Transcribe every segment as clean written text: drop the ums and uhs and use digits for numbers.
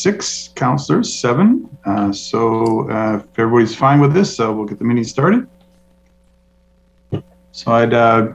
6 councillors, 7. So if everybody's fine with this, we'll get the meeting started. So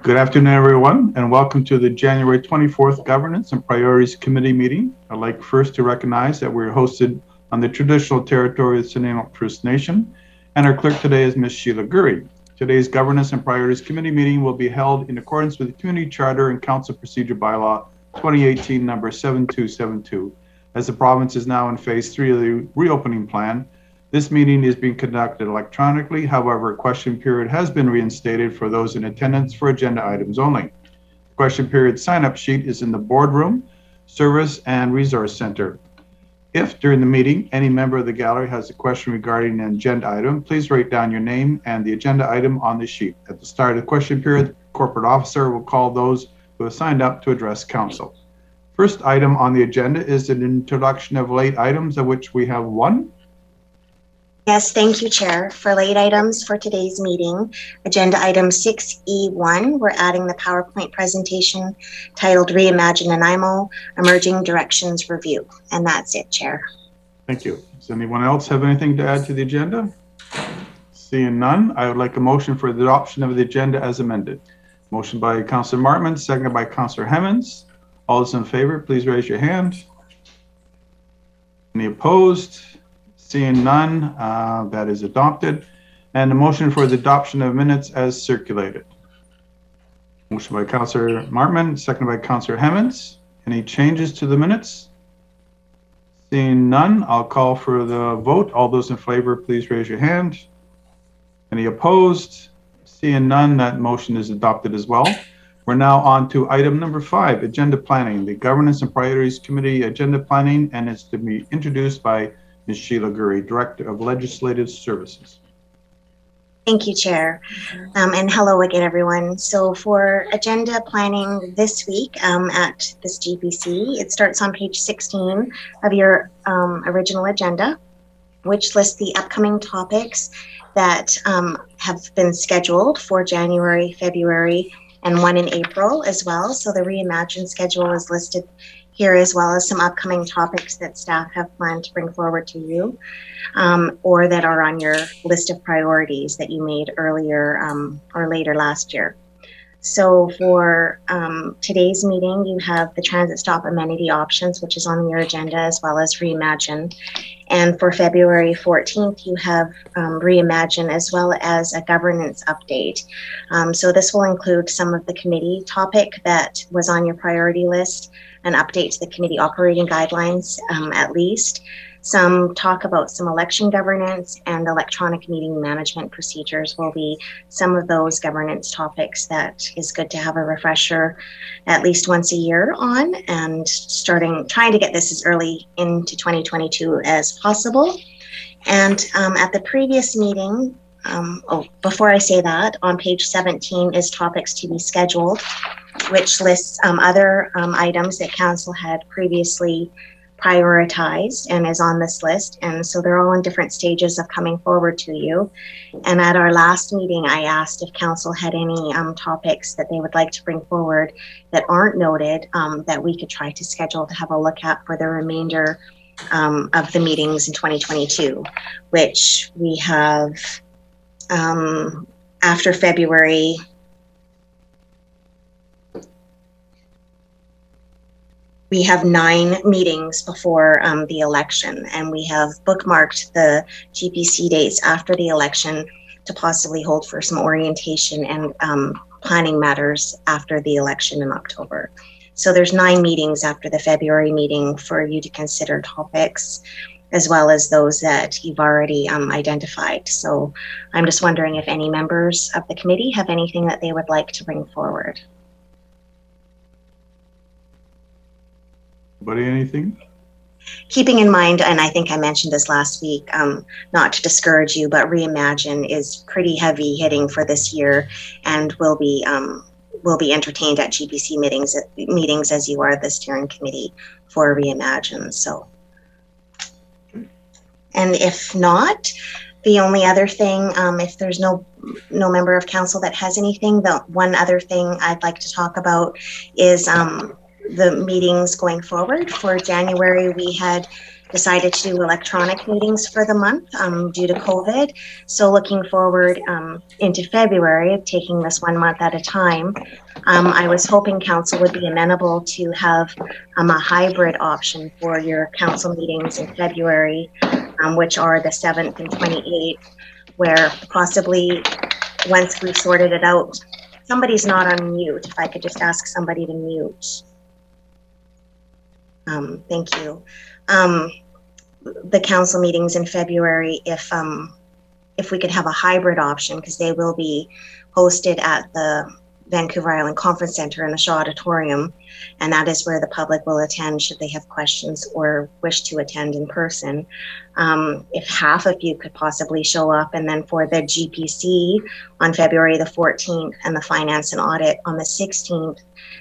good afternoon, everyone, and welcome to the January 24th Governance and Priorities Committee meeting. I'd like first to recognize that we're hosted on the traditional territory of the Untitled First Nation, and our clerk today is Ms. Sheila Gurry. Today's Governance and Priorities Committee meeting will be held in accordance with the Community Charter and Council Procedure Bylaw 2018 number 7272. As the province is now in phase 3 of the reopening plan, this meeting is being conducted electronically. However, a question period has been reinstated for those in attendance for agenda items only. The question period sign-up sheet is in the boardroom, service, and resource center. If during the meeting, any member of the gallery has a question regarding an agenda item, please write down your name and the agenda item on the sheet. At the start of the question period, the corporate officer will call those who have signed up to address council. First item on the agenda is an introduction of late items, of which we have one. Yes, thank you, Chair. For late items for today's meeting, agenda item 6E1, we're adding the PowerPoint presentation titled Reimagine Nanaimo, Emerging Directions Review. And that's it, Chair. Thank you. Does anyone else have anything to add to the agenda? Seeing none, I would like a motion for the adoption of the agenda as amended. Motion by Councillor Martman, seconded by Councillor Hemmons. All those in favor, please raise your hand. Any opposed? Seeing none, that is adopted. And the motion for the adoption of minutes as circulated. Motion by Councillor Martman, seconded by Councillor Hemmons. Any changes to the minutes? Seeing none, I'll call for the vote. All those in favor, please raise your hand. Any opposed? Seeing none, that motion is adopted as well. We're now on to item number 5, agenda planning, the Governance and Priorities Committee agenda planning, and it's to be introduced by Ms. Sheila Gurry, Director of Legislative Services. Thank you, Chair. And hello again, everyone. So for agenda planning this week at this GPC, it starts on page 16 of your original agenda, which lists the upcoming topics that have been scheduled for January, February, and one in April as well. So the Reimagine schedule is listed here, as well as some upcoming topics that staff have planned to bring forward to you, or that are on your list of priorities that you made earlier or later last year. So for today's meeting, you have the transit stop amenity options, which is on your agenda, as well as Reimagine. And for February 14th, you have Reimagine, as well as a governance update. So this will include some of the committee topic that was on your priority list, an update to the committee operating guidelines, at least, some talk about some election governance, and electronic meeting management procedures will be some of those governance topics that is good to have a refresher at least once a year on, and trying to get this as early into 2022 as possible. And at the previous meeting, before I say that, on page 17 is topics to be scheduled, which lists other items that council had previously prioritized and is on this list. And so they're all in different stages of coming forward to you. And at our last meeting, I asked if council had any topics that they would like to bring forward that aren't noted, that we could try to schedule to have a look at for the remainder of the meetings in 2022, which we have after February. We have 9 meetings before the election, and we have bookmarked the GPC dates after the election to possibly hold for some orientation and planning matters after the election in October. So there's 9 meetings after the February meeting for you to consider topics, as well as those that you've already identified. So I'm just wondering if any members of the committee have anything that they would like to bring forward. Anything? Keeping in mind, and I think I mentioned this last week, not to discourage you, but Reimagine is pretty heavy hitting for this year, and will be entertained at GPC meetings as you are the steering committee for Reimagine. So, and if not, the only other thing, if there's no member of council that has anything, the one other thing I'd like to talk about is the meetings going forward. For January, we had decided to do electronic meetings for the month due to COVID. So looking forward into February, taking this 1 month at a time, I was hoping council would be amenable to have a hybrid option for your council meetings in February, which are the 7th and 28th, where possibly once we sorted it out, somebody's not on mute. If I could just ask somebody to mute. Thank you. The council meetings in February, if we could have a hybrid option, because they will be hosted at the Vancouver Island Conference Center in the Shaw Auditorium, and that is where the public will attend should they have questions or wish to attend in person. If half of you could possibly show up, and then for the GPC on February the 14th and the Finance and Audit on the 16th,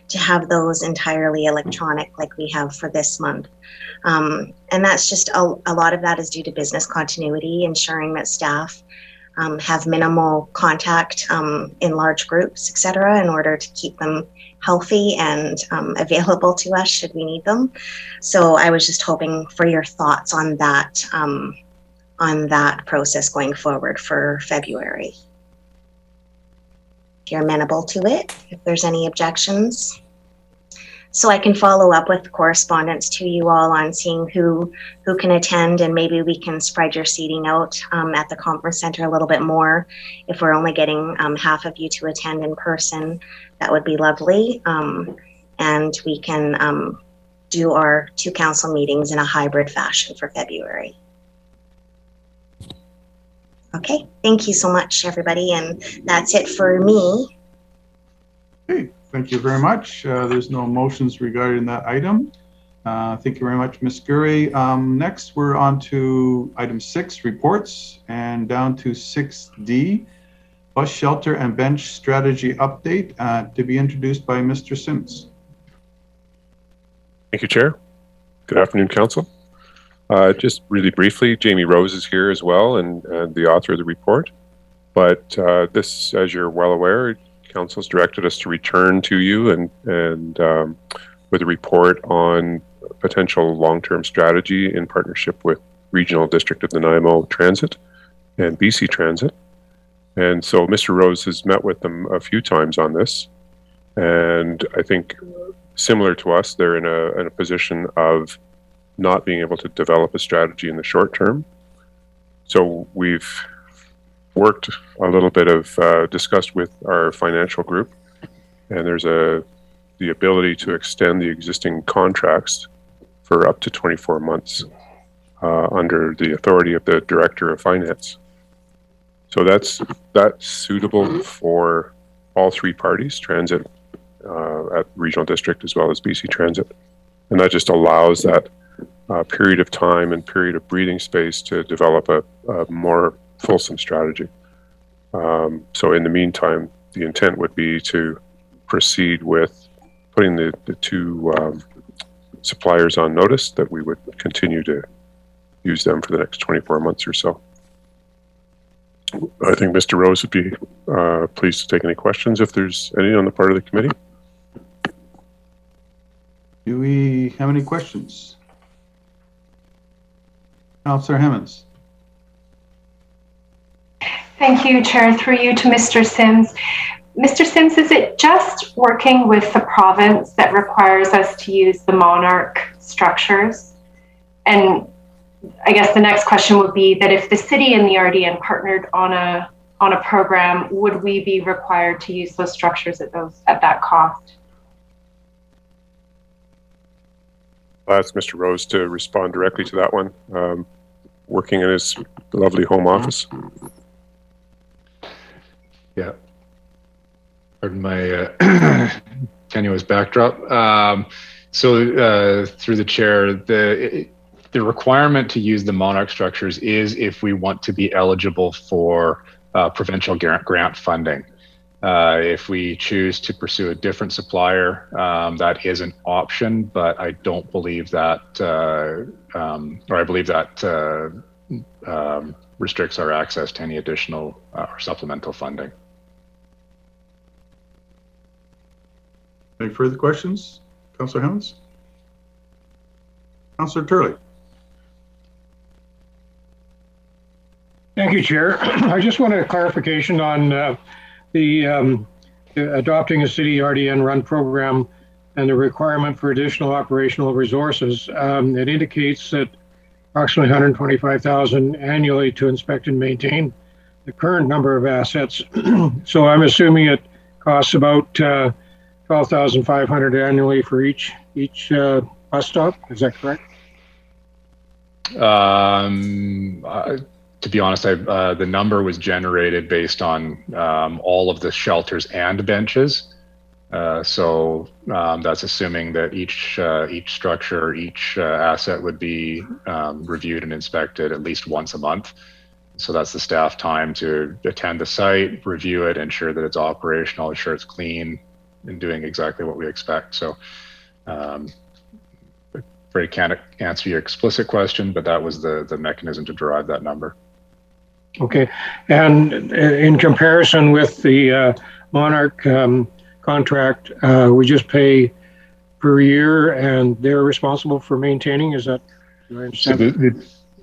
to have those entirely electronic like we have for this month. And that's just a lot of that is due to business continuity, ensuring that staff have minimal contact in large groups, et cetera, in order to keep them healthy and available to us should we need them. So I was just hoping for your thoughts on that process going forward for February. If you're amenable to it, if there's any objections. So I can follow up with correspondence to you all on seeing who can attend, and maybe we can spread your seating out at the conference center a little bit more. If we're only getting half of you to attend in person, that would be lovely. And we can do our 2 council meetings in a hybrid fashion for February. Okay, thank you so much, everybody. And that's it for me. Okay. Thank you very much. There's no motions regarding that item. Thank you very much, Ms. Gurry. Next, we're on to item 6, reports, and down to 6D, bus shelter and bench strategy update, to be introduced by Mr. Sims. Thank you, Chair. Good afternoon, Council. Just really briefly, Jamie Rose is here as well, and the author of the report. But this, as you're well aware, Council's directed us to return to you and with a report on potential long-term strategy in partnership with Regional District of Nanaimo Transit and BC Transit. And so Mr. Rose has met with them a few times on this. And I think similar to us, they're in a position of not being able to develop a strategy in the short term. So we've worked a little bit of discussed with our financial group, and there's the ability to extend the existing contracts for up to 24 months under the authority of the Director of Finance. So that's suitable for all 3 parties, transit at Regional District as well as BC Transit, and that just allows that period of time and period of breathing space to develop a more fulsome strategy. So in the meantime, the intent would be to proceed with putting the 2 suppliers on notice that we would continue to use them for the next 24 months or so. I think Mr. Rose would be pleased to take any questions if there's any on the part of the committee. Do we have any questions? Councillor Hemmons. Thank you, Chair. Through you to Mr. Sims. Mr. Sims, is it just working with the province that requires us to use the monarch structures? And I guess the next question would be that if the city and the RDN partnered on a program, would we be required to use those structures at that cost? I'll ask Mr. Rose to respond directly to that one, working in his lovely home office. Yeah. Pardon my tenuous backdrop. So through the chair, the requirement to use the monarch structures is if we want to be eligible for provincial grant funding. If we choose to pursue a different supplier, that is an option, but I don't believe that, or I believe that restricts our access to any additional or supplemental funding. Any further questions? Councillor Hemmons? Councillor Turley. you, Chair. I just wanted a clarification on the adopting a city RDN run program and the requirement for additional operational resources. It indicates that approximately 125,000 annually to inspect and maintain the current number of assets. So I'm assuming it costs about 12,500 annually for each bus stop. Is that correct? To be honest, the number was generated based on all of the shelters and benches. So that's assuming that each structure, each asset would be reviewed and inspected at least once a month. So that's the staff time to attend the site, review it, ensure that it's operational, ensure it's clean, and doing exactly what we expect. So afraid I can't answer your explicit question, but that was the mechanism to derive that number. Okay. And in comparison with the Monarch contract, we just pay per year and they're responsible for maintaining? Is that, do I understand? So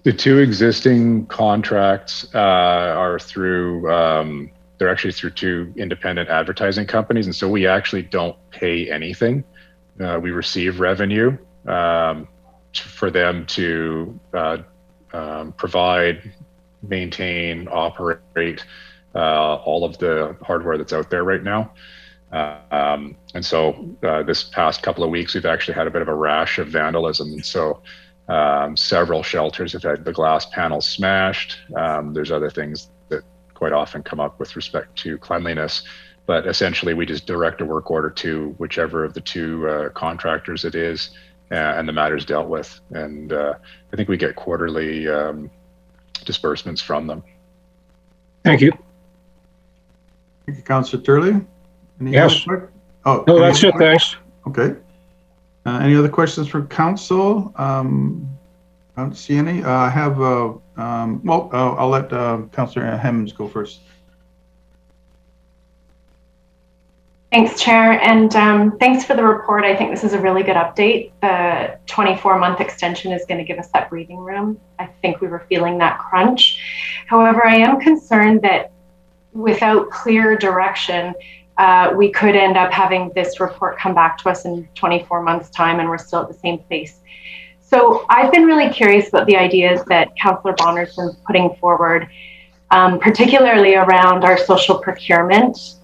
the two existing contracts are through, they're actually through two independent advertising companies. And so we actually don't pay anything. We receive revenue for them to provide, maintain, operate all of the hardware that's out there right now. And so this past couple of weeks, we've actually had a bit of a rash of vandalism. And so several shelters have had the glass panels smashed. There's other things that quite often come up with respect to cleanliness, but essentially we just direct a work order to whichever of the two contractors it is, and the matter's dealt with. And I think we get quarterly disbursements from them. Thank you. Thank you, Councillor Turley. Yes. Oh, no, that's it. Thanks. Okay. Any other questions from council? I don't see any. I have, well, I'll let Councillor Hemmings go first. Thanks, Chair, and thanks for the report. I think this is a really good update. The 24-month extension is going to give us that breathing room. I think we were feeling that crunch. However, I am concerned that without clear direction, we could end up having this report come back to us in 24 months' time and we're still at the same place. So I've been really curious about the ideas that Councillor Bonner's been putting forward, particularly around our social procurement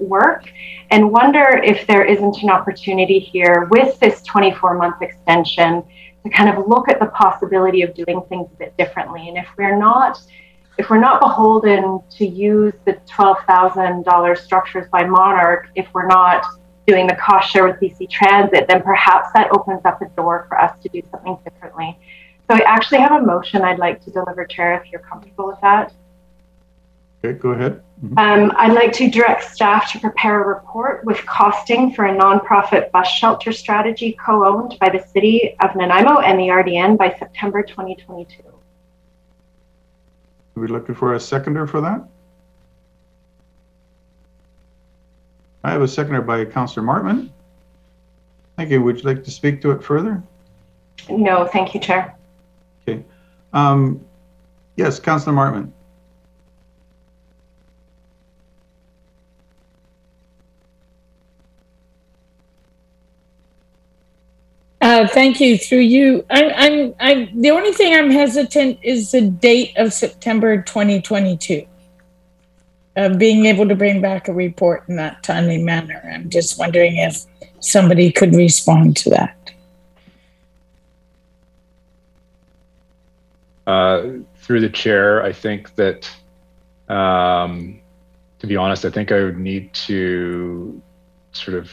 work, and wonder if there isn't an opportunity here with this 24-month extension to kind of look at the possibility of doing things a bit differently. And if we're not beholden to use the $12,000 structures by Monarch, if we're not doing the cost share with BC Transit, then perhaps that opens up a door for us to do something differently. So I actually have a motion I'd like to deliver, Chair, if you're comfortable with that. Okay, go ahead. I'd like to direct staff to prepare a report with costing for a nonprofit bus shelter strategy co-owned by the City of Nanaimo and the RDN by September 2022. Are we looking for a seconder for that? I have a seconder by Councillor Martman. Thank you. Would you like to speak to it further? No, thank you, Chair. Okay. Yes, Councillor Martman. Thank you. Through you, the only thing I'm hesitant is the date of September 2022. Being able to bring back a report in that timely manner. I'm just wondering if somebody could respond to that. Through the chair, I think that, to be honest, I think I would need to sort of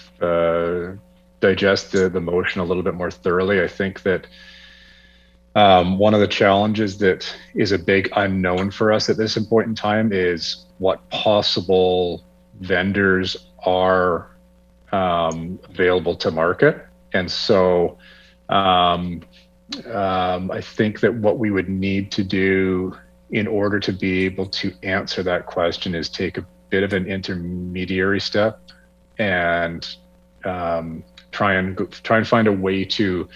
digest the motion a little bit more thoroughly. I think that one of the challenges that is a big unknown for us at this point in time is what possible vendors are available to market. And so I think that what we would need to do in order to be able to answer that question is take a bit of an intermediary step and try and find a way to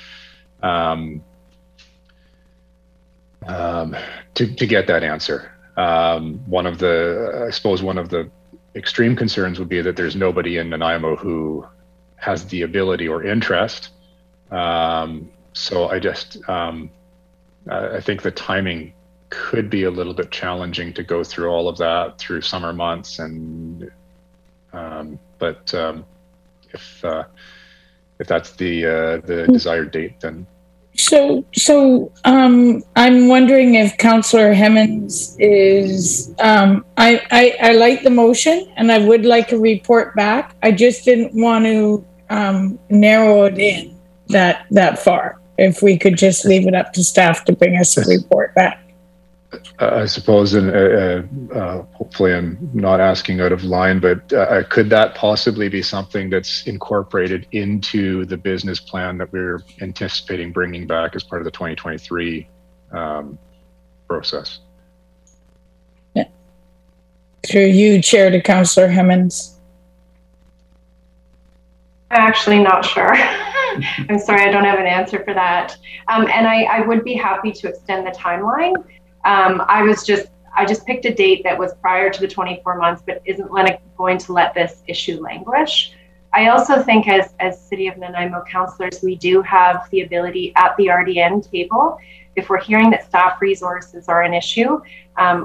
get that answer. One of the, I suppose, one of the extreme concerns would be that there's nobody in Nanaimo who has the ability or interest. So I think the timing could be a little bit challenging to go through all of that through summer months, and if that's the desired date, then. So I'm wondering if Councillor Hemmons is, I like the motion and I would like a report back. I just didn't want to narrow it in that far. If we could just leave it up to staff to bring us a report back. I suppose, and hopefully I'm not asking out of line, but could that possibly be something that's incorporated into the business plan that we're anticipating bringing back as part of the 2023 process? Yeah. Through you, Chair, to Councillor Hemmons. I'm actually not sure. I'm sorry, I don't have an answer for that. And I would be happy to extend the timeline. I just picked a date that was prior to the 24 months, but isn't going to let this issue languish. I also think as City of Nanaimo councillors, we do have the ability at the RDN table, if we're hearing that staff resources are an issue,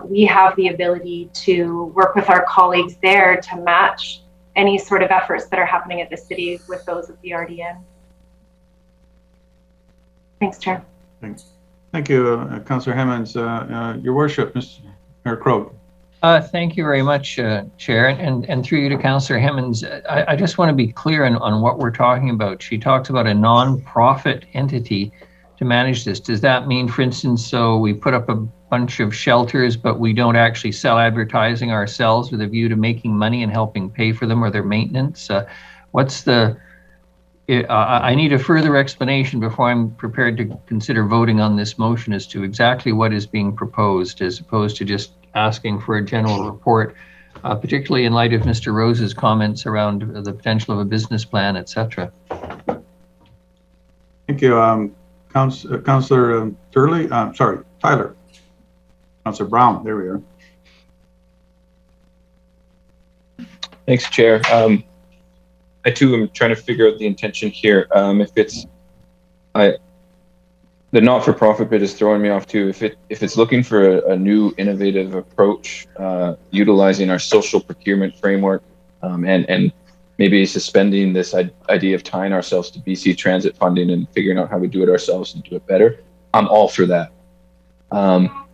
we have the ability to work with our colleagues there to match any sort of efforts that are happening at the city with those of the RDN. Thanks, Chair. Thanks. Thank you, Councillor Hemmons. Your Worship, Mr. Krog. Thank you very much, Chair, and through you to Councillor Hemmons. I just want to be clear on what we're talking about. She talks about a non-profit entity to manage this. Does that mean, for instance, so we put up a bunch of shelters, but we don't actually sell advertising ourselves with a view to making money and helping pay for them or their maintenance? What's the... I need a further explanation before I'm prepared to consider voting on this motion as to exactly what is being proposed, as opposed to just asking for a general report, particularly in light of Mr. Rose's comments around the potential of a business plan, etc. Thank you, Councillor Turley. Sorry, Tyler. Councillor Brown. There we are. Thanks, Chair. I too am trying to figure out the intention here. If it's, the not-for-profit bit is throwing me off too. If it's looking for a new innovative approach, utilizing our social procurement framework, and maybe suspending this idea of tying ourselves to BC Transit funding and figuring out how we do it ourselves and do it better, I'm all for that.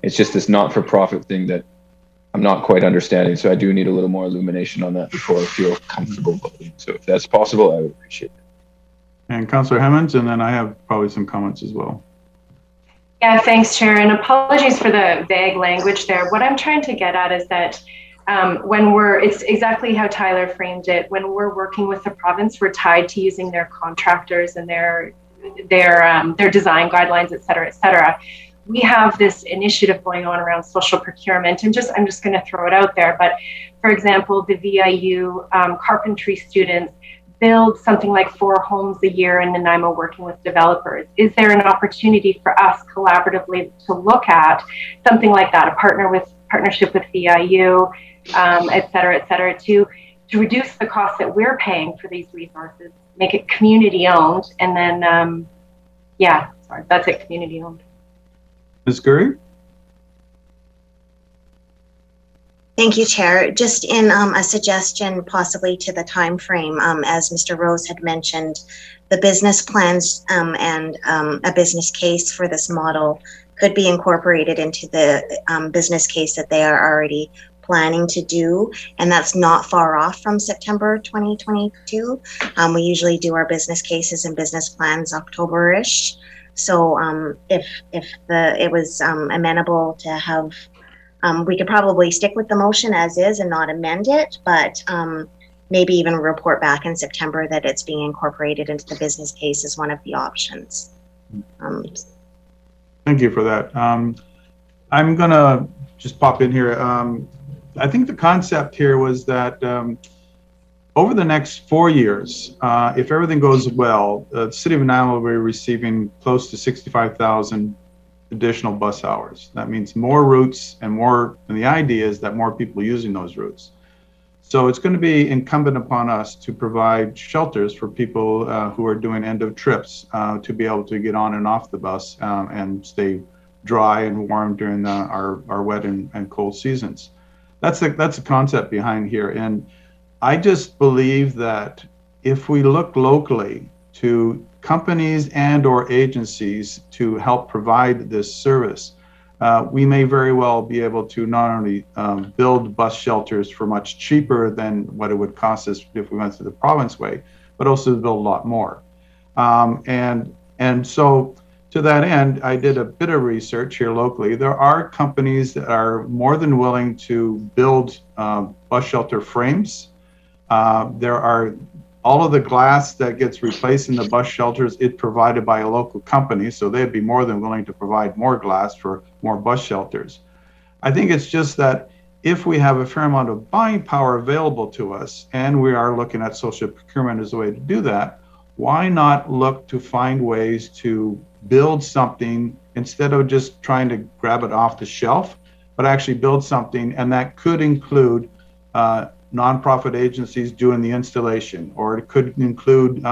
It's just this not-for-profit thing that I'm not quite understanding, so I do need a little more illumination on that before I feel comfortable voting. So if that's possible, I would appreciate it. And Councillor Hemmons, and then I have probably some comments as well. Yeah, thanks, Chair, and apologies for the vague language there. What I'm trying to get at is that it's exactly how Tyler framed it. When we're working with the province, we're tied to using their contractors and their design guidelines, et cetera, et cetera. We have this initiative going on around social procurement, and I'm just going to throw it out there. But for example, the VIU carpentry students build something like 4 homes a year in Nanaimo working with developers. Is there an opportunity for us collaboratively to look at something like that, a partnership with VIU, et cetera, to reduce the cost that we're paying for these resources, make it community owned, and then, yeah, sorry, that's it, community owned. Ms. Curry? Thank you, Chair. Just in a suggestion possibly to the time frame, as Mr. Rose had mentioned, the business plans and a business case for this model could be incorporated into the business case that they are already planning to do, and that's not far off from September 2022. We usually do our business cases and business plans October-ish. So if it was amenable to have, we could probably stick with the motion as is and not amend it, but maybe even report back in September that it's being incorporated into the business case as one of the options. Thank you for that. I'm gonna just pop in here. I think the concept here was that over the next 4 years, if everything goes well, the City of Nanaimo will be receiving close to $65,000 additional bus hours. That means more routes and the idea is that more people using those routes. So it's going to be incumbent upon us to provide shelters for people who are doing end of trips to be able to get on and off the bus and stay dry and warm during our wet and cold seasons. That's the concept behind here. And I just believe that if we look locally to companies and or agencies to help provide this service, we may very well be able to not only build bus shelters for much cheaper than what it would cost us if we went to the province way, but also build a lot more. And so to that end, I did a bit of research here locally. There are companies that are more than willing to build bus shelter frames. There are all of the glass that gets replaced in the bus shelters, it's provided by a local company, so they'd be more than willing to provide more glass for more bus shelters. I think it's just that if we have a fair amount of buying power available to us, and we are looking at social procurement as a way to do that, why not look to find ways to build something instead of just trying to grab it off the shelf, but actually build something, and that could include nonprofit agencies doing the installation, or it could include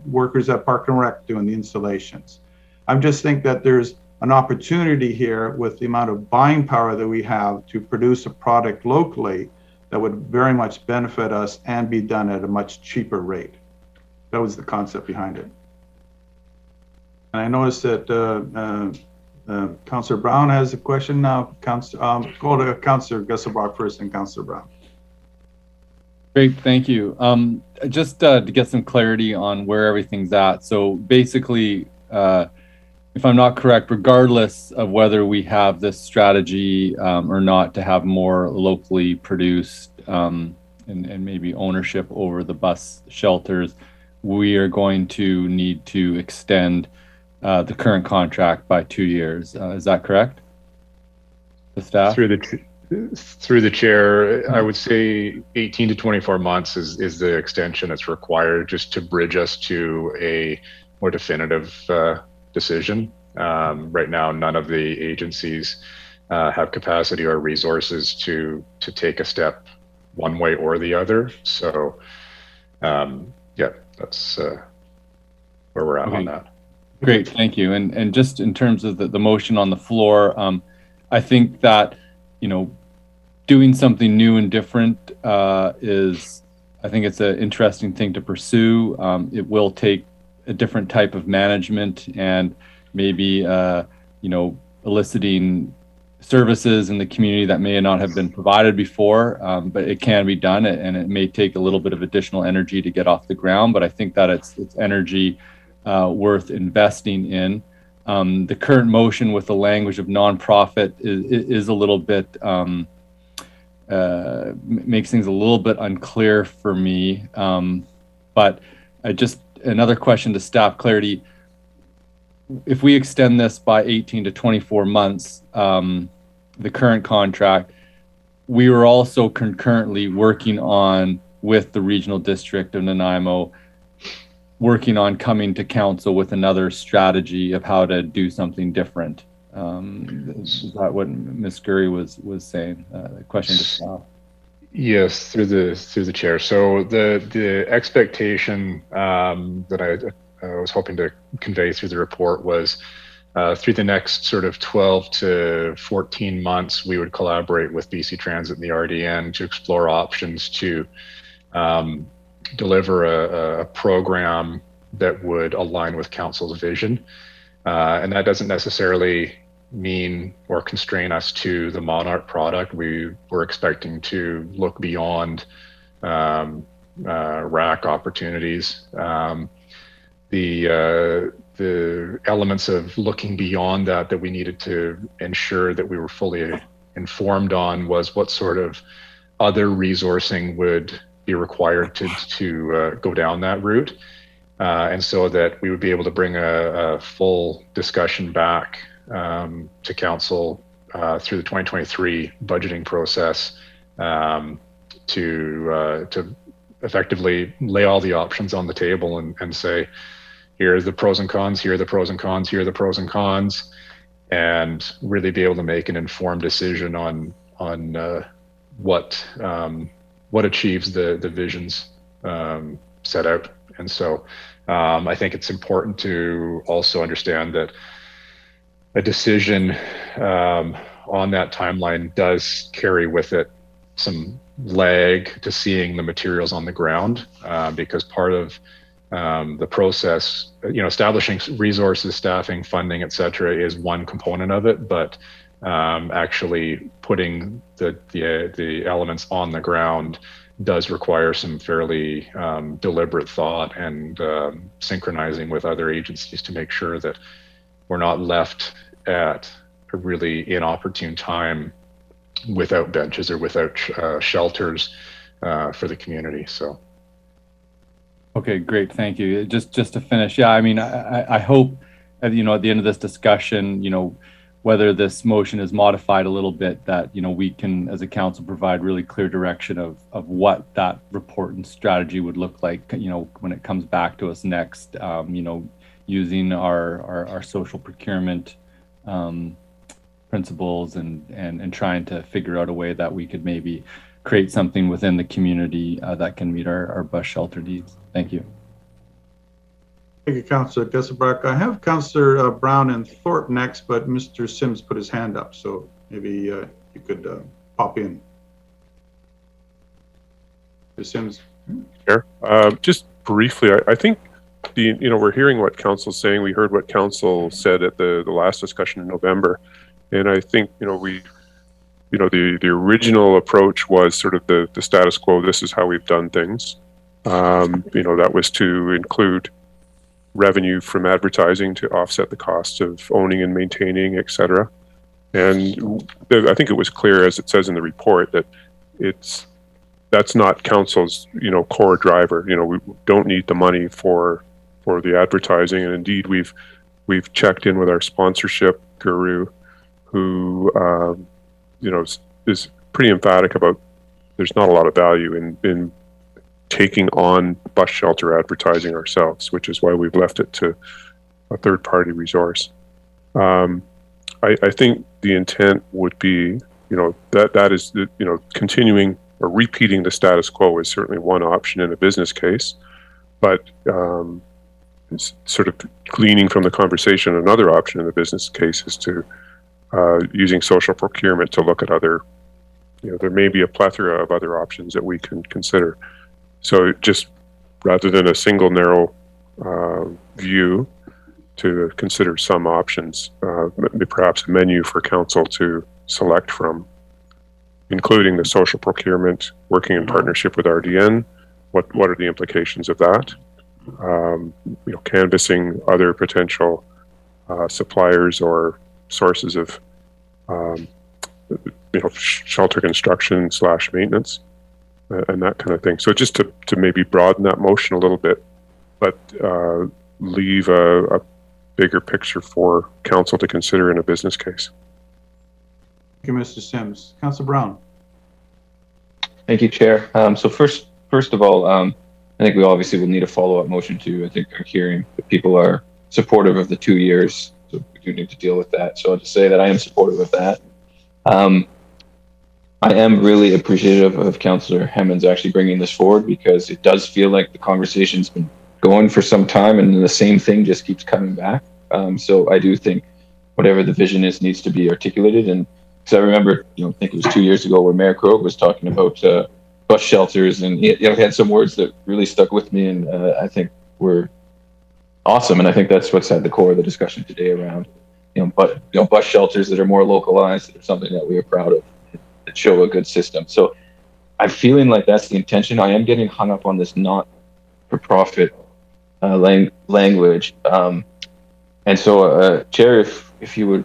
workers at Park and Rec doing the installations. I just think that there's an opportunity here with the amount of buying power that we have to produce a product locally that would very much benefit us and be done at a much cheaper rate. That was the concept behind it. And I noticed that Councillor Brown has a question now. Go to Councillor Gusselbach first and Councillor Brown. Great, thank you. Just to get some clarity on where everything's at. So basically, if I'm not correct, regardless of whether we have this strategy or not to have more locally produced and maybe ownership over the bus shelters, we are going to need to extend the current contract by 2 years. Is that correct? The staff? Through the chair, I would say 18 to 24 months is the extension that's required just to bridge us to a more definitive decision. Right now, none of the agencies have capacity or resources to take a step one way or the other. So, yeah, that's where we're at on that. Great, thank you. And just in terms of the motion on the floor, I think that, you know, doing something new and different I think it's an interesting thing to pursue. It will take a different type of management and maybe, you know, eliciting services in the community that may not have been provided before, but it can be done, and it may take a little bit of additional energy to get off the ground, but I think that it's energy worth investing in. The current motion with the language of nonprofit is a little bit, makes things a little bit unclear for me. But another question to staff clarity. If we extend this by 18 to 24 months, the current contract, we were also concurrently working on, with the regional district of Nanaimo, working on coming to council with another strategy of how to do something different. Is that what Ms. Gurry was saying? Question to staff. Yes, through the chair. So the expectation that I was hoping to convey through the report was through the next sort of 12 to 14 months, we would collaborate with BC Transit and the RDN to explore options to deliver a program that would align with council's vision. And that doesn't necessarily mean or constrain us to the Monarch product. We were expecting to look beyond rack opportunities. The elements of looking beyond that we needed to ensure that we were fully informed on was what sort of other resourcing would be required to go down that route. And so that we would be able to bring a full discussion back to council through the 2023 budgeting process to effectively lay all the options on the table and say, here are the pros and cons, here are the pros and cons, here are the pros and cons. and really be able to make an informed decision on what achieves the visions set out. And so I think it's important to also understand that a decision on that timeline does carry with it some lag to seeing the materials on the ground, because part of the process, establishing resources, staffing, funding, et cetera, is one component of it, but actually putting the elements on the ground does require some fairly deliberate thought and synchronizing with other agencies to make sure that we're not left at a really inopportune time without benches or without shelters for the community. So. Okay, great. Thank you. Just to finish, yeah, I mean, I hope, at the end of this discussion, whether this motion is modified a little bit, that, we can, as a council, provide really clear direction of what that report and strategy would look like, when it comes back to us next, using our social procurement principles and trying to figure out a way that we could maybe create something within the community that can meet our bus shelter needs. Thank you. Thank you, Councillor Gesselbach. I have Councillor Brown and Thorpe next, but Mr. Sims put his hand up, so maybe you could pop in. Mr. Sims. Sure. Just briefly, I think we're hearing what Council's saying. We heard what Council said at the last discussion in November, and I think the original approach was sort of the status quo. This is how we've done things. That was to include revenue from advertising to offset the cost of owning and maintaining, et cetera. And I think it was clear, as it says in the report, that that's not council's core driver. We don't need the money for the advertising, and indeed we've checked in with our sponsorship guru, who is pretty emphatic about there's not a lot of value in taking on bus shelter advertising ourselves, which is why we've left it to a third-party resource. I think the intent would be, that is, continuing or repeating the status quo is certainly one option in a business case, but it's sort of gleaning from the conversation, another option in the business case is to using social procurement to look at other, there may be a plethora of other options that we can consider. So just rather than a single narrow view, to consider some options, perhaps a menu for council to select from, including the social procurement, working in partnership with RDN. What are the implications of that? Canvassing other potential suppliers or sources of shelter construction / maintenance. And that kind of thing. So just to maybe broaden that motion a little bit, but leave a bigger picture for council to consider in a business case. Thank you, Mr. Sims. Councillor Brown. Thank you, Chair. So first of all, I think we obviously will need a follow-up motion to, I think, our hearing. But people are supportive of the 2 years, so we do need to deal with that. So I'll just say that I am supportive of that. I am really appreciative of Councillor Hemmons actually bringing this forward, because it does feel like the conversation's been going for some time and the same thing just keeps coming back. So I do think whatever the vision is needs to be articulated. And because I remember, I think it was 2 years ago where Mayor Krogh was talking about bus shelters, and he had some words that really stuck with me, and I think were awesome. And I think that's what's at the core of the discussion today around, bus shelters that are more localized, that are something that we are proud of, that show a good system. So I'm feeling like that's the intention. I am getting hung up on this not-for-profit language. And so, Chair, if you would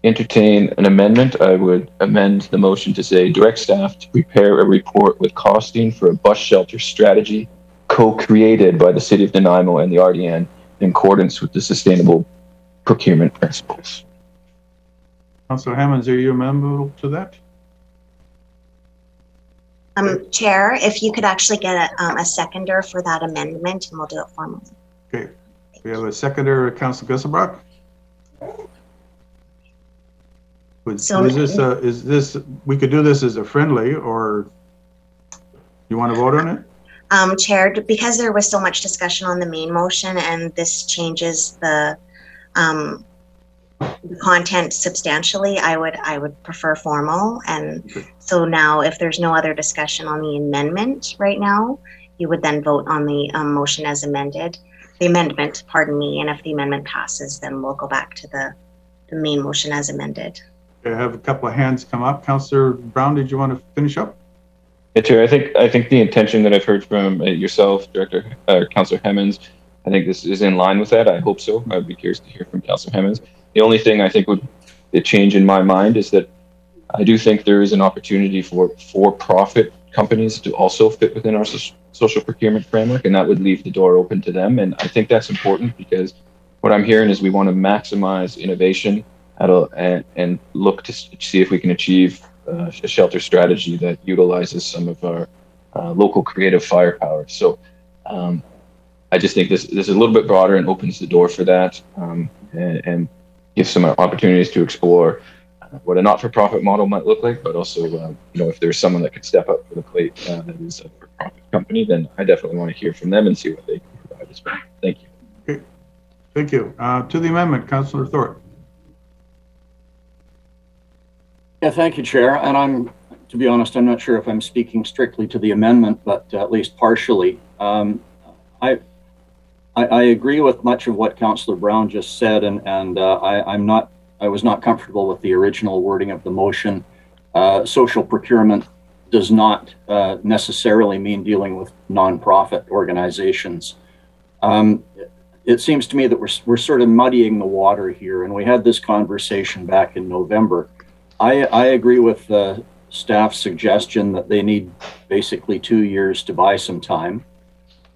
entertain an amendment, I would amend the motion to say direct staff to prepare a report with costing for a bus shelter strategy co-created by the City of Nanaimo and the RDN in accordance with the sustainable procurement principles. Councillor Hammonds, are you amenable to that? Chair, if you could actually get a seconder for that amendment, and we'll do it formally. Okay. We have a seconder, Councillor Gesselbach. So- is this, we could do this as a friendly, or you want to vote on it? Chair, because there was so much discussion on the main motion and this changes the content substantially, I would prefer formal. And so now if there's no other discussion on the amendment right now, you would then vote on the motion as amended, the amendment, pardon me. And if the amendment passes, then we'll go back to the main motion as amended. Okay, I have a couple of hands come up. Councillor Brown, did you want to finish up? Yeah, Chair, I think the intention that I've heard from yourself, Director, Councillor Hemmons, I think this is in line with that. I hope so. I'd be curious to hear from Councillor Hemmons. The only thing I think would change in my mind is that I do think there is an opportunity for for-profit companies to also fit within our social procurement framework, and that would leave the door open to them. And I think that's important because what I'm hearing is we want to maximize innovation and look to see if we can achieve a shelter strategy that utilizes some of our local creative firepower. So I just think this is a little bit broader and opens the door for that, and gives some opportunities to explore what a not-for-profit model might look like, but also, if there's someone that could step up for the plate that is a for-profit company, then I definitely want to hear from them and see what they can provide as well. Thank you. Okay, thank you. To the amendment, Councillor Thorpe. Yeah, thank you, Chair. And to be honest, I'm not sure if I'm speaking strictly to the amendment, but at least partially. I agree with much of what Councillor Brown just said, and I was not comfortable with the original wording of the motion. Social procurement does not necessarily mean dealing with nonprofit organizations. It seems to me that we're sort of muddying the water here, and we had this conversation back in November. I agree with the staff's suggestion that they need basically 2 years to buy some time.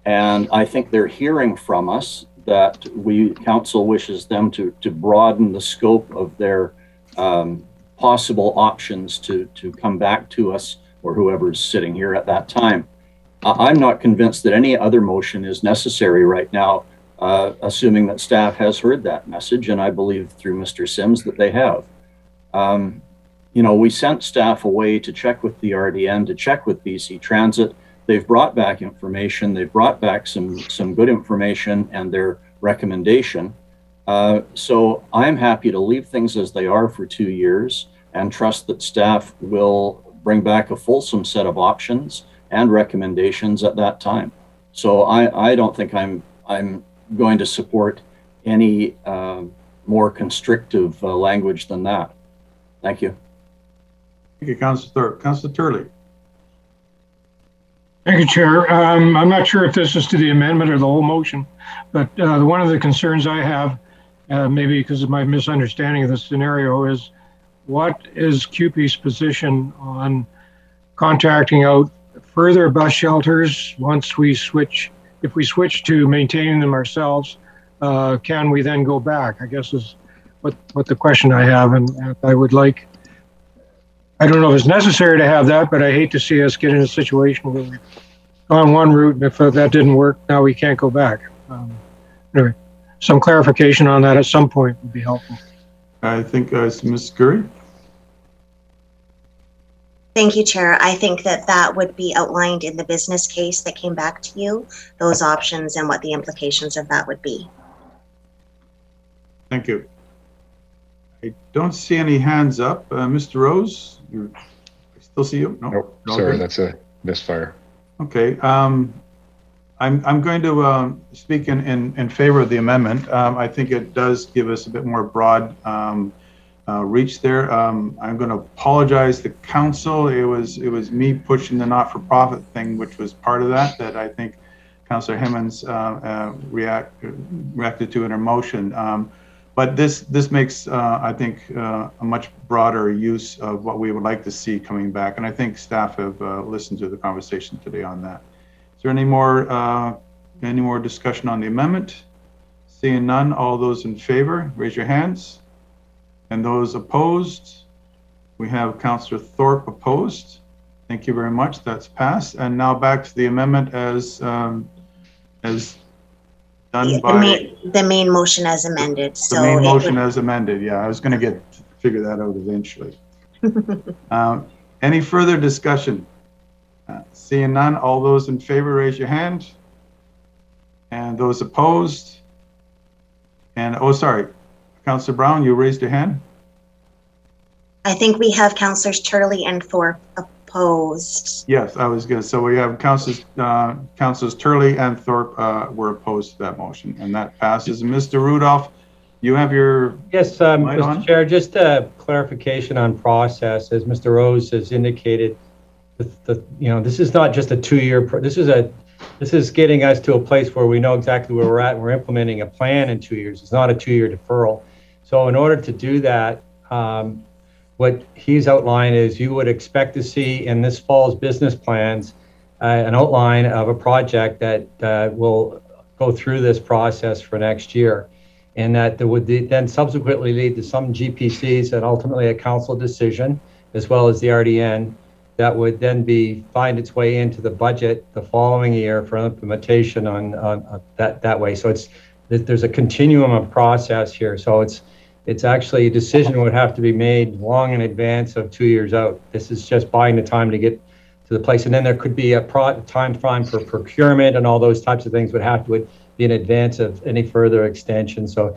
And I think they're hearing from us that council wishes them to broaden the scope of their possible options to come back to us or whoever's sitting here at that time. I'm not convinced that any other motion is necessary right now, assuming that staff has heard that message, and I believe through Mr. Sims that they have. We sent staff away to check with the RDN, to check with BC Transit. They've brought back information. They've brought back some good information and their recommendation. So I'm happy to leave things as they are for 2 years and trust that staff will bring back a fulsome set of options and recommendations at that time. So I don't think I'm going to support any more constrictive language than that. Thank you. Thank you, Councillor Thorpe. Councillor Turley. Thank you, Chair. I'm not sure if this is to the amendment or the whole motion, but one of the concerns I have, maybe because of my misunderstanding of the scenario, is what is CUPE's position on contracting out further bus shelters once we switch? If we switch to maintaining them ourselves, can we then go back? I guess is what the question I have, and I would like. I don't know if it's necessary to have that, but I hate to see us get in a situation where we've gone one route, and if that didn't work, now we can't go back. Anyway, some clarification on that at some point would be helpful. I think Ms. Curry. Thank you, Chair. I think that would be outlined in the business case that came back to you, those options and what the implications of that would be. Thank you. I don't see any hands up. Mr. Rose, I still see you? No? Nope, No, sorry, okay. that's a misfire. Okay. I'm going to speak in favor of the amendment. I think it does give us a bit more broad reach there. I'm going to apologize to council. It was me pushing the not-for-profit thing, which was part of that I think Councillor Hemmons reacted to in her motion. But this makes, I think, a much broader use of what we would like to see coming back. And I think staff have listened to the conversation today on that. Is there any more discussion on the amendment? Seeing none, all those in favor, raise your hands. And those opposed, we have Councillor Thorpe opposed. Thank you very much. That's passed. And now back to the amendment as done by the main motion as amended. So the main motion as amended. Yeah, I was going to get figure that out eventually. Any further discussion? Seeing none, all those in favor, raise your hand. And those opposed? And, oh, sorry, Councillor Brown, you raised your hand? I think we have Councillors Turley and Thorpe opposed. Yes, I was good. So we have Councillors Turley and Thorpe were opposed to that motion, and that passes. Mr. Rudolph, you have your yes, Mr. Chair, just a clarification on process. As Mr. Rose has indicated, this is not just a 2-year. This is getting us to a place where we know exactly where we're at. And we're implementing a plan in 2 years. It's not a 2-year deferral. So in order to do that, what he's outlined is you would expect to see in this fall's business plans an outline of a project that will go through this process for next year. And that there would then subsequently lead to some GPCs and ultimately a council decision, as well as the RDN, that would then find its way into the budget the following year for implementation on that way. So there's a continuum of process here. So it's actually a decision would have to be made long in advance of 2 years out. This is just buying the time to get to the place. And then there could be a time frame for procurement and all those types of things would be in advance of any further extension. So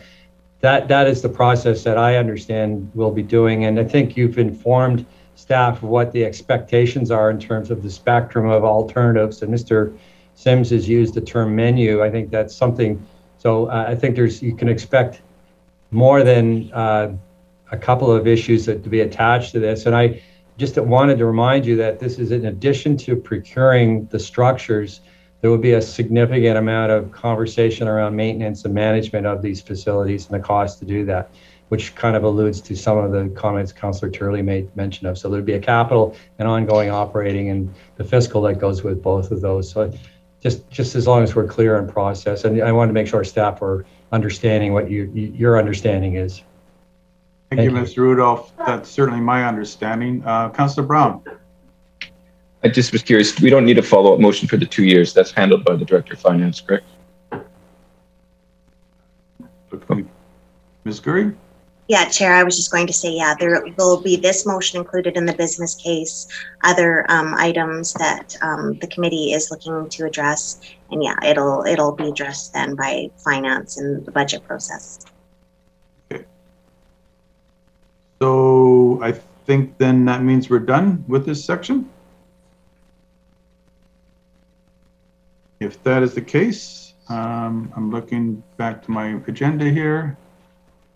that is the process that I understand we'll be doing. And I think you've informed staff of what the expectations are in terms of the spectrum of alternatives. And Mr. Sims has used the term menu. I think that's something. So I think you can expect more than a couple of issues to be attached to this. And I just wanted to remind you that this is in addition to procuring the structures, there will be a significant amount of conversation around maintenance and management of these facilities and the cost to do that, which kind of alludes to some of the comments Councillor Turley made mention of. So there'd be a capital and ongoing operating and the fiscal that goes with both of those. So just as long as we're clear in process, and I want to make sure our staff are understanding what your understanding is. Thank you, Mr. Rudolph. That's certainly my understanding. Councillor Brown. I just was curious, we don't need a follow-up motion for the 2 years. That's handled by the Director of Finance, correct? Ms. Gurry? Yeah, Chair, I was just going to say, yeah, there will be this motion included in the business case, other items that the committee is looking to address. And yeah, it'll be addressed then by finance and the budget process. Okay. So I think then that means we're done with this section. If that is the case, I'm looking back to my agenda here.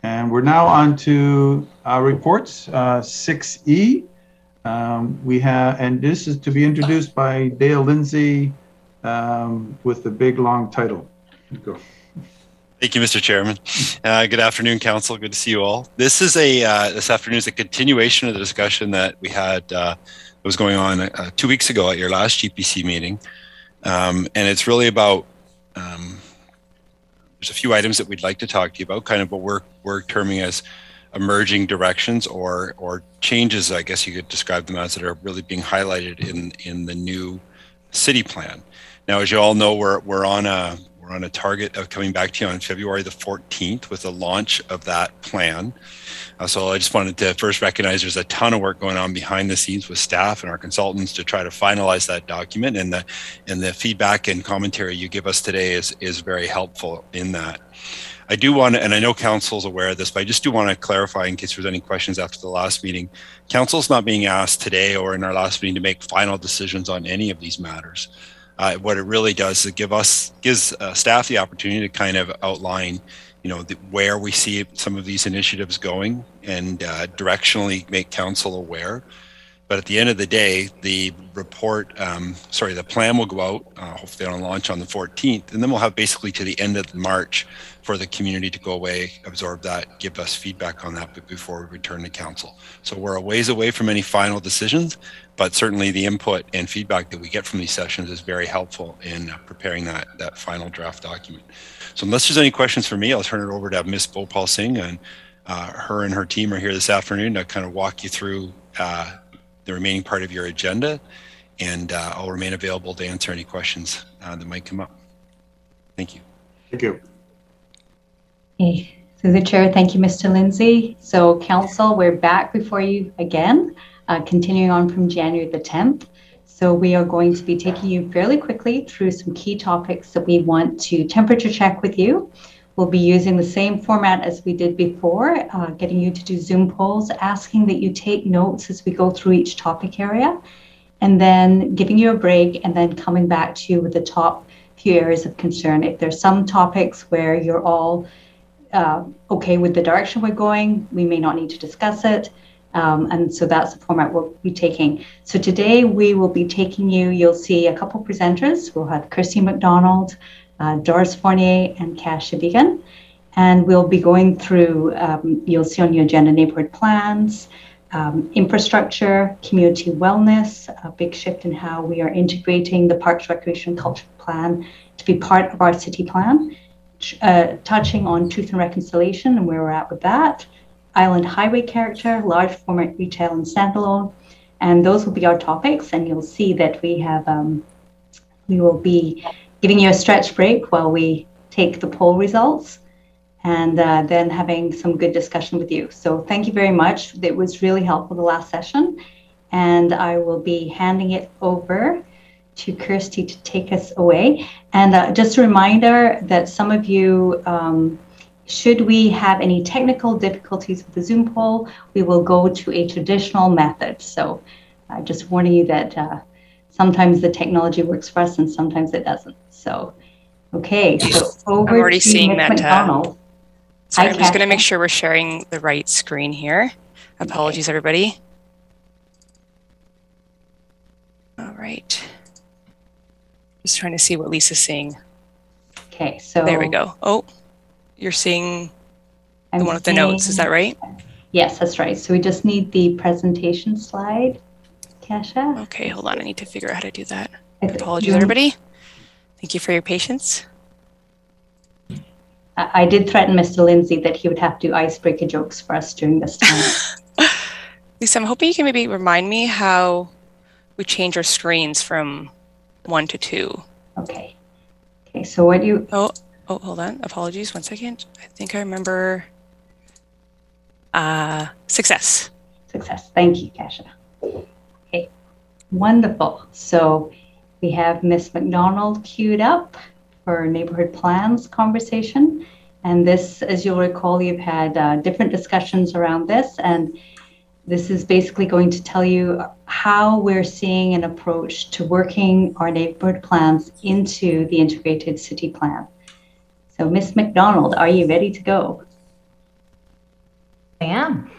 And we're now on to reports, 6E. We have, and this is to be introduced by Dale Lindsay with the big long title. Go. Thank you, Mr. Chairman. Good afternoon, Council. Good to see you all. This is this afternoon is a continuation of the discussion that we had that was going on 2 weeks ago at your last GPC meeting. And it's really about, there's a few items that we'd like to talk to you about, kind of what we're terming as emerging directions or changes, I guess you could describe them as, that are really being highlighted in the new city plan. Now, as you all know, we're on a target of coming back to you on February the 14th with the launch of that plan. So I just wanted to first recognize there's a ton of work going on behind the scenes with staff and our consultants to try to finalize that document, and the feedback and commentary you give us today is very helpful in that. I do want to, and I know Council's aware of this, but I just do want to clarify in case there's any questions after the last meeting. Council's not being asked today or in our last meeting to make final decisions on any of these matters. What it really does is gives staff the opportunity to kind of outline, where we see some of these initiatives going and directionally make council aware. But at the end of the day, the report, the plan will go out, hopefully on launch on the 14th, and then we'll have basically to the end of March for the community to go away, absorb that, give us feedback on that before we return to council. So we're a ways away from any final decisions, but certainly the input and feedback that we get from these sessions is very helpful in preparing that final draft document. So unless there's any questions for me, I'll turn it over to Ms. Bhopal Singh, and her and her team are here this afternoon to kind of walk you through the remaining part of your agenda, and I'll remain available to answer any questions that might come up. Thank you. Thank you. Okay. Through the chair, thank you, Mr. Lindsay. So council, we're back before you again, continuing on from January the 10th. So we are going to be taking you fairly quickly through some key topics that we want to temperature check with you. We'll be using the same format as we did before, getting you to do Zoom polls, asking that you take notes as we go through each topic area, and then giving you a break and then coming back to you with the top few areas of concern. If there's some topics where you're all okay with the direction we're going, we may not need to discuss it. And so that's the format we'll be taking. So today we will be taking you'll see a couple presenters. We'll have Christy McDonald, Doris Fournier, and Kasia Began. And we'll be going through, you'll see on your agenda, neighborhood plans, infrastructure, community wellness, a big shift in how we are integrating the Parks, Recreation, and Culture Plan to be part of our city plan, touching on truth and reconciliation and where we're at with that, island highway character, large format retail and standalone, and those will be our topics. And you'll see that we have, we will be giving you a stretch break while we take the poll results, and then having some good discussion with you. So thank you very much. It was really helpful the last session, and I will be handing it over to Kirsty to take us away. And just a reminder that some of you, should we have any technical difficulties with the Zoom poll, we will go to a traditional method. So just warning you that sometimes the technology works for us and sometimes it doesn't. So, okay, so over I'm already to seeing Ms. that. McDonald. Sorry, Hi, I'm just going to Kasia. make sure we're sharing the right screen here. Apologies, everybody. All right. Just trying to see what Lisa's seeing. Okay, so there we go. Oh, you're seeing the one with the notes. Is that right? Yes, that's right. So we just need the presentation slide, Kasia. Okay, hold on. I need to figure out how to do that. Apologies, everybody. Thank you for your patience. I did threaten Mr. Lindsay that he would have to do icebreaker jokes for us during this time. Lisa, I'm hoping you can maybe remind me how we change our screens from 1 to 2. Okay. Okay, so what you... Oh, hold on. Apologies. 1 second. I think I remember. Success. Success. Thank you, Kasia. Okay, wonderful. So we have Ms. McDonald queued up for neighborhood plans conversation. And this, as you'll recall, you've had different discussions around this. And this is basically going to tell you how we're seeing an approach to working our neighborhood plans into the integrated city plan. So Ms. McDonald, are you ready to go? I am.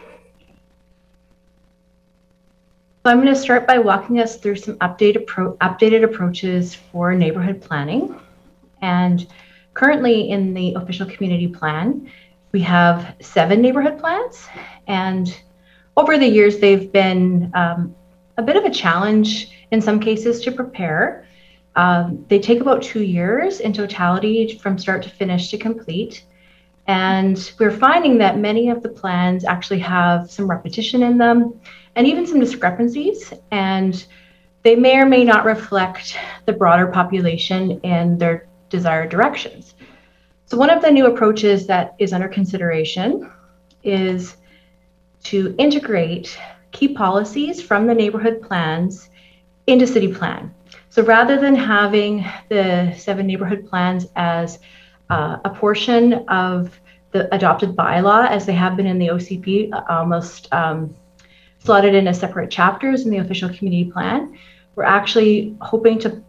So I'm going to start by walking us through some updated approaches for neighborhood planning. And currently in the official community plan, we have 7 neighborhood plans. And over the years, they've been a bit of a challenge in some cases to prepare. They take about 2 years in totality from start to finish to complete. And we're finding that many of the plans actually have some repetition in them and even some discrepancies, and they may or may not reflect the broader population in their desired directions. So one of the new approaches that is under consideration is to integrate key policies from the neighborhood plans into city plan. So rather than having the 7 neighborhood plans as a portion of the adopted bylaw, as they have been in the OCP, almost slotted in as separate chapters in the official community plan, we're actually hoping to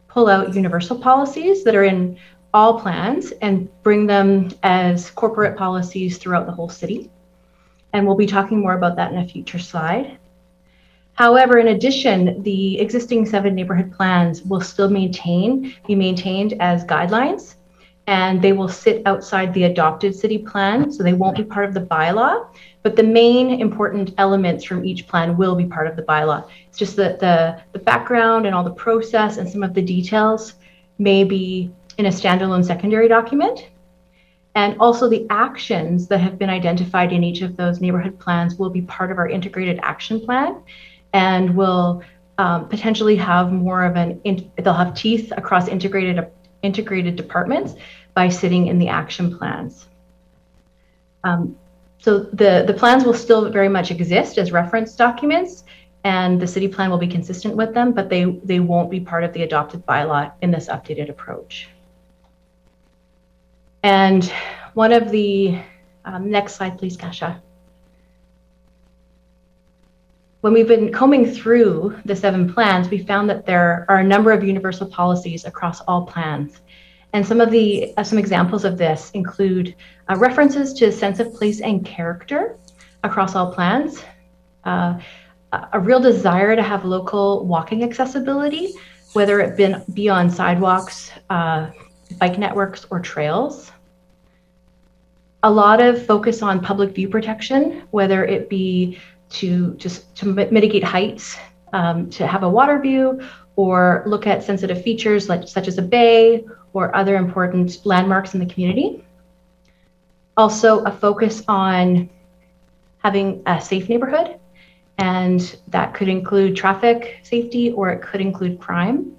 pull out universal policies that are in all plans and bring them as corporate policies throughout the whole city. And we'll be talking more about that in a future slide. However, in addition, the existing 7 neighborhood plans will still be maintained as guidelines, and they will sit outside the adopted city plan, so they won't be part of the bylaw, but the main important elements from each plan will be part of the bylaw. It's just that the background and all the process and some of the details may be in a standalone secondary document. And also the actions that have been identified in each of those neighborhood plans will be part of our integrated action plan, and will potentially have more of they'll have teeth across integrated departments by sitting in the action plans. So the plans will still very much exist as reference documents, and the city plan will be consistent with them, but they won't be part of the adopted bylaw in this updated approach. And one of the, next slide, please, Kasha. When we've been combing through the 7 plans, we found that there are a number of universal policies across all plans. And some of the some examples of this include references to sense of place and character across all plans, a real desire to have local walking accessibility, whether it be on sidewalks, bike networks, or trails. A lot of focus on public view protection, whether it be to mitigate heights, to have a water view, or look at sensitive features such as a bay or other important landmarks in the community. Also, a focus on having a safe neighborhood, and that could include traffic safety, or it could include crime.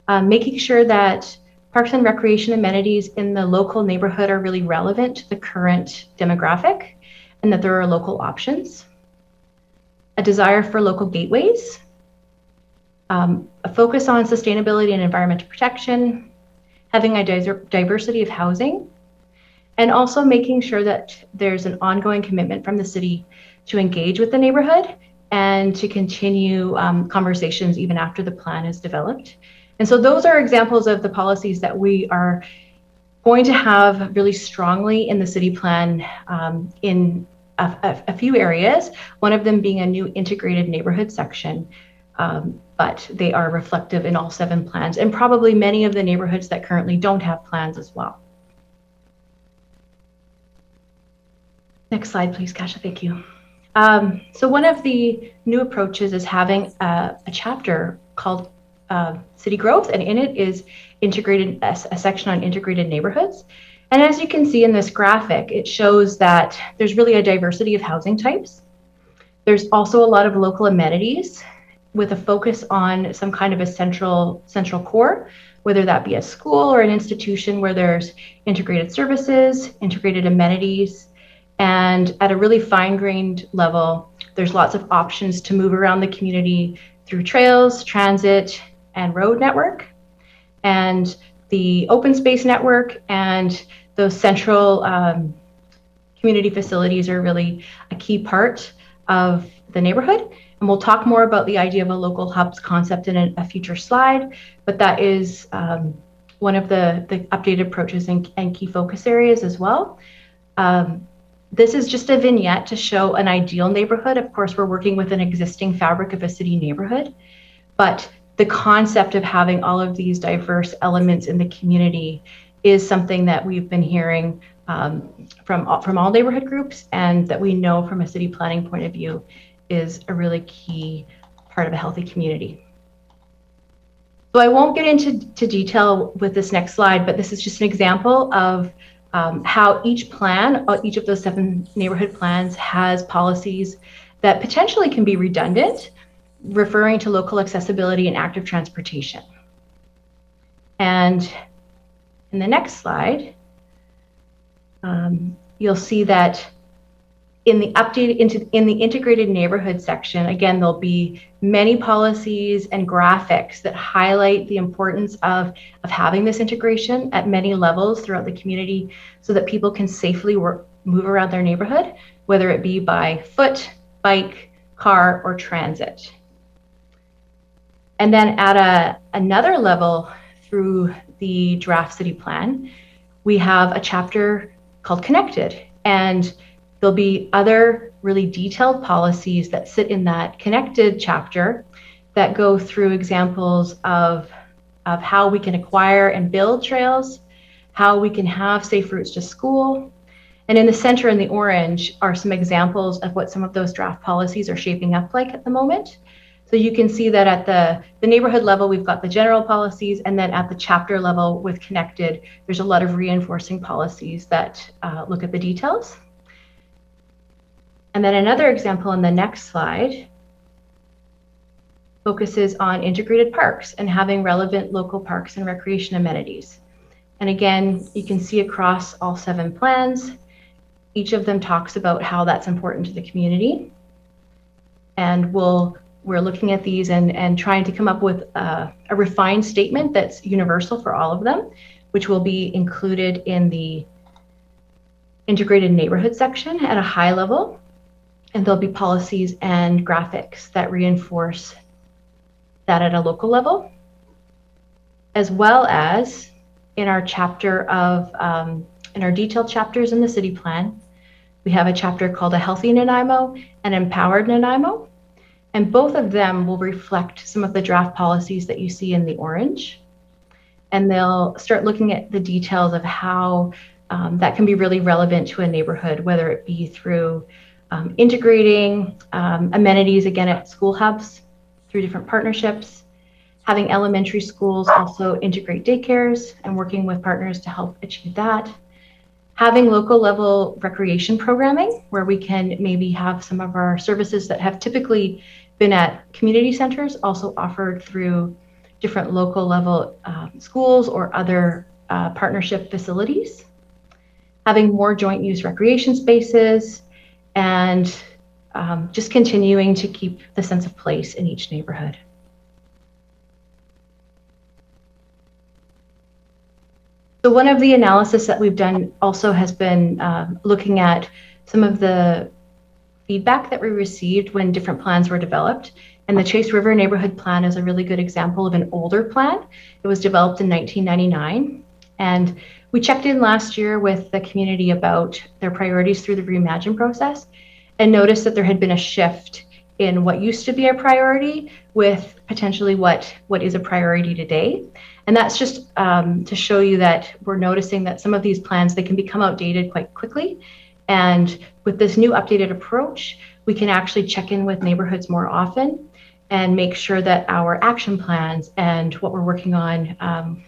Making sure that parks and recreation amenities in the local neighborhood are really relevant to the current demographic, and that there are local options. A desire for local gateways, a focus on sustainability and environmental protection, having a diversity of housing, and also making sure that there's an ongoing commitment from the city to engage with the neighborhood and to continue conversations even after the plan is developed. And so those are examples of the policies that we are going to have really strongly in the city plan in a few areas, one of them being a new integrated neighborhood section, but they are reflective in all 7 plans, and probably many of the neighborhoods that currently don't have plans as well. Next slide, please, Kasha, thank you. So one of the new approaches is having a chapter called City Growth, and in it is integrated a section on integrated neighborhoods. And as you can see in this graphic, it shows that there's really a diversity of housing types. There's also a lot of local amenities with a focus on some kind of a central core, whether that be a school or an institution where there's integrated services, integrated amenities, and at a really fine-grained level, there's lots of options to move around the community through trails, transit, and road network. And the open space network and those central community facilities are really a key part of the neighborhood. And we'll talk more about the idea of a local hubs concept in a future slide, but that is one of the updated approaches and key focus areas as well. This is just a vignette to show an ideal neighborhood. Of course, we're working with an existing fabric of a city neighborhood, but the concept of having all of these diverse elements in the community is something that we've been hearing from all neighborhood groups, and that we know from a city planning point of view is a really key part of a healthy community. So I won't get into detail with this next slide, but this is just an example of how each plan, each of those 7 neighborhood plans has policies that potentially can be redundant, referring to local accessibility and active transportation. And in the next slide, you'll see that in the in the integrated neighborhood section, again, there'll be many policies and graphics that highlight the importance of having this integration at many levels throughout the community so that people can safely move around their neighborhood, whether it be by foot, bike, car, or transit. And then at another level through the draft city plan, we have a chapter called Connected, and there'll be other really detailed policies that sit in that Connected chapter that go through examples of how we can acquire and build trails, how we can have safe routes to school. And in the center in the orange are some examples of what some of those draft policies are shaping up like at the moment. So you can see that at the neighborhood level, we've got the general policies, and then at the chapter level with Connected, there's a lot of reinforcing policies that look at the details. And then another example in the next slide focuses on integrated parks and having relevant local parks and recreation amenities. And again, you can see across all 7 plans, Each of them talks about how that's important to the community. And we're looking at these and trying to come up with a refined statement that's universal for all of them, which will be included in the integrated neighborhood section at a high level. And there'll be policies and graphics that reinforce that at a local level, as well as in our chapter of, in our detailed chapters in the city plan, we have a chapter called A Healthy Nanaimo and Empowered Nanaimo. And both of them will reflect some of the draft policies that you see in the orange. And they'll start looking at the details of how that can be really relevant to a neighborhood, whether it be through integrating amenities, again, at school hubs through different partnerships, having elementary schools also integrate daycares and working with partners to help achieve that, having local level recreation programming where we can maybe have some of our services that have typically been at community centers also offered through different local level schools or other partnership facilities, having more joint use recreation spaces, and just continuing to keep the sense of place in each neighborhood. So one of the analysis that we've done also has been looking at some of the feedback that we received when different plans were developed. And the Chase River Neighborhood Plan is a really good example of an older plan. It was developed in 1999. And we checked in last year with the community about their priorities through the Reimagine process and noticed that there had been a shift in what used to be a priority with potentially what is a priority today. And that's just to show you that we're noticing that some of these plans, they can become outdated quite quickly. And with this new updated approach, we can actually check in with neighborhoods more often and make sure that our action plans and what we're working on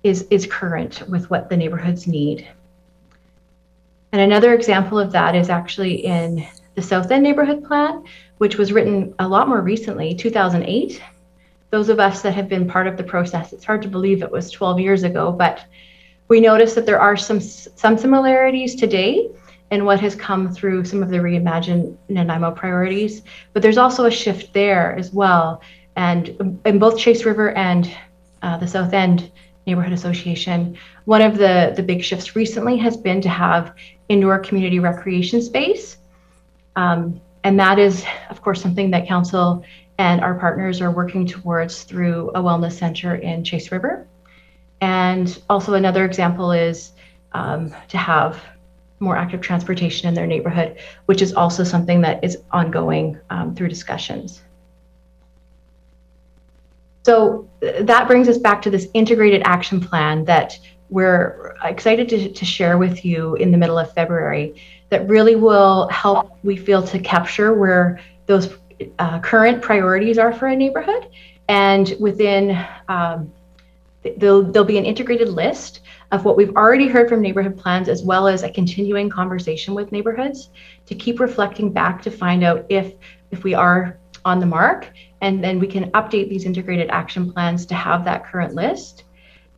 is current with what the neighborhoods need. And another example of that is actually in the South End Neighborhood Plan, which was written a lot more recently, 2008. Those of us that have been part of the process, it's hard to believe it was 12 years ago, but we noticed that there are some similarities today in what has come through some of the Reimagine Nanaimo priorities, but there's also a shift there as well. And in both Chase River and the South End Neighborhood Association, one of the big shifts recently has been to have indoor community recreation space. And that is, of course, something that council and our partners are working towards through a wellness center in Chase River. And also another example is to have more active transportation in their neighborhood, which is also something that is ongoing through discussions. So that brings us back to this integrated action plan that we're excited to share with you in the middle of February that really will help, we feel, to capture where those current priorities are for a neighborhood. And within, there'll be an integrated list of what we've already heard from neighborhood plans, as well as a continuing conversation with neighborhoods to keep reflecting back to find out if we are on the mark, and then we can update these integrated action plans to have that current list.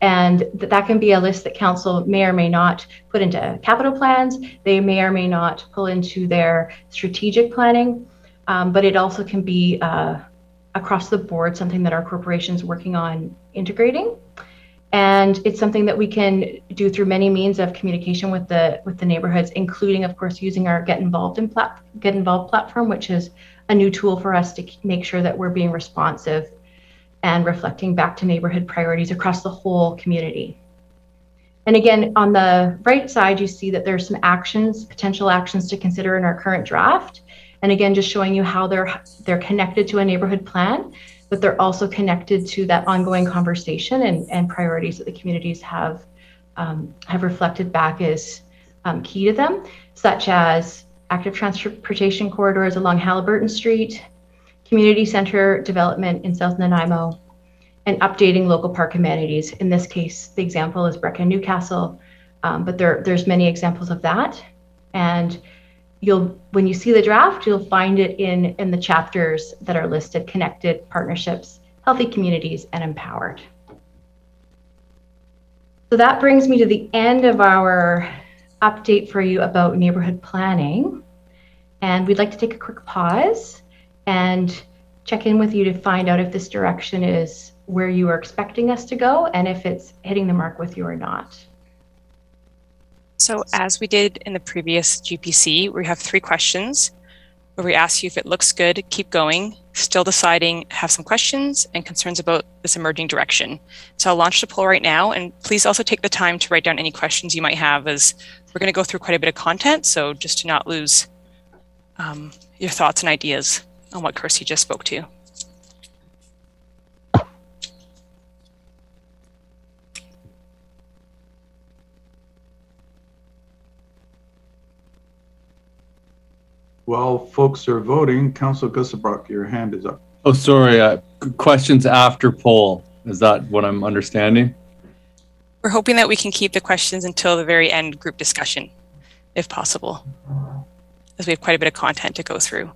And that can be a list that council may or may not put into capital plans. They may or may not pull into their strategic planning, but it also can be across the board, something that our corporation's working on integrating. And it's something that we can do through many means of communication with the neighborhoods, including, of course, using our Get Involved platform, which is a new tool for us to make sure that we're being responsive and reflecting back to neighborhood priorities across the whole community. And again, on the right side, you see that there's some actions, potential actions to consider in our current draft. And again, just showing you how they're connected to a neighborhood plan, but they're also connected to that ongoing conversation and priorities that the communities have reflected back as key to them, such as active transportation corridors along Halliburton Street, community center development in South Nanaimo, and updating local park amenities. In this case, the example is Brecka Newcastle, but there's many examples of that. And when you see the draft, you'll find it in the chapters that are listed: connected, partnerships, healthy communities, and empowered. So that brings me to the end of our update for you about neighborhood planning. And we'd like to take a quick pause and check in with you to find out if this direction is where you are expecting us to go and if it's hitting the mark with you or not. So as we did in the previous GPC, we have 3 questions where we ask you if it looks good, keep going, still deciding, have some questions and concerns about this emerging direction. So I'll launch the poll right now, and please also take the time to write down any questions you might have, as we're going to go through quite a bit of content, so just to not lose your thoughts and ideas on what Kirsty just spoke to. While folks are voting, Councillor Gusebrock, your hand is up. Oh, sorry. Questions after poll. Is that what I'm understanding? We're hoping that we can keep the questions until the very end group discussion, if possible, as we have quite a bit of content to go through.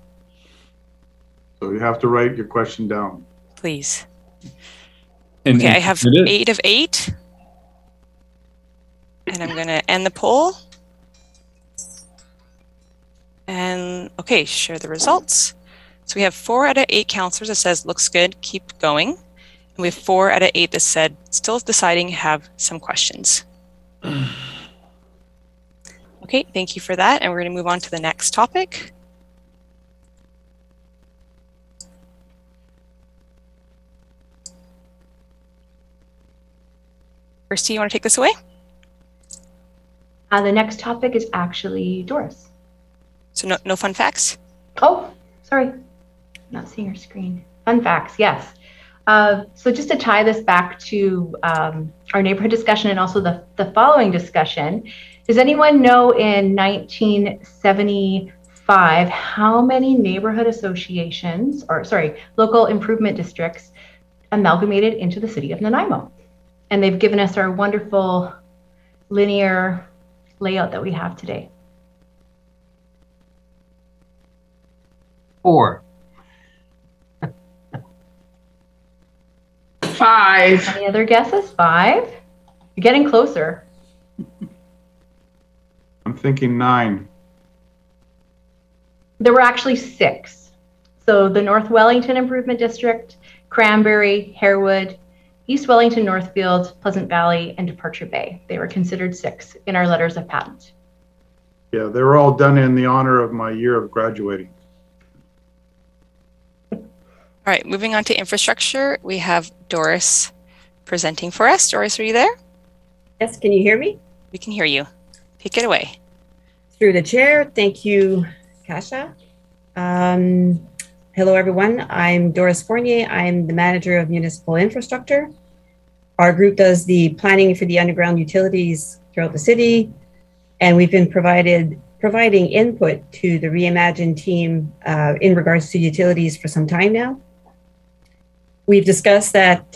So you have to write your question down. Please. And okay, I have 8 of 8. And I'm going to end the poll. And okay, share the results. So we have 4 out of 8 councillors that says looks good, keep going. And we have 4 out of 8 that said still deciding, have some questions. Okay, thank you for that. And we're going to move on to the next topic. Kirsty, you want to take this away? The next topic is actually Doris. So no fun facts? Oh, sorry. Not seeing your screen. Fun facts, yes. So just to tie this back to our neighborhood discussion and also the following discussion, does anyone know in 1975 how many neighborhood associations, or sorry, local improvement districts amalgamated into the city of Nanaimo? And they've given us our wonderful linear layout that we have today. 4. 5. Any other guesses? 5? You're getting closer. I'm thinking 9. There were actually 6. So the North Wellington Improvement District, Cranberry, Harewood, East Wellington, Northfield, Pleasant Valley, and Departure Bay. They were considered 6 in our letters of patent. Yeah, they were all done in the honor of my year of graduating. All right, moving on to infrastructure, we have Doris presenting for us. Doris, are you there? Yes, can you hear me? We can hear you. Take it away. Through the chair, thank you, Kasha. Hello, everyone. I'm Doris Fournier. I'm the manager of municipal infrastructure. Our group does the planning for the underground utilities throughout the city, and we've been providing input to the Reimagine team in regards to utilities for some time now. We've discussed that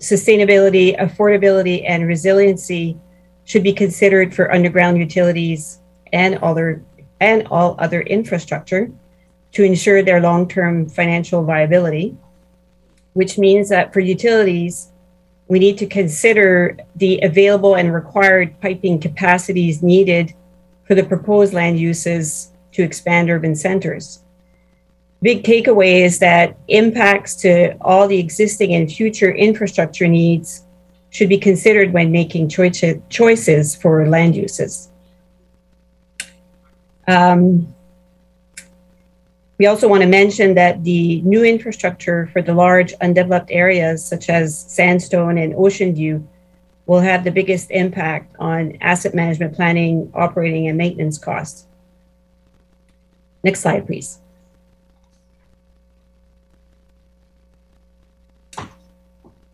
sustainability, affordability, and resiliency should be considered for underground utilities and all other infrastructure to ensure their long-term financial viability, which means that for utilities, we need to consider the available and required piping capacities needed for the proposed land uses to expand urban centers. Big takeaway is that impacts to all the existing and future infrastructure needs should be considered when making choices for land uses. We also want to mention that the new infrastructure for the large undeveloped areas such as Sandstone and Ocean View will have the biggest impact on asset management planning, operating, and maintenance costs. Next slide, please.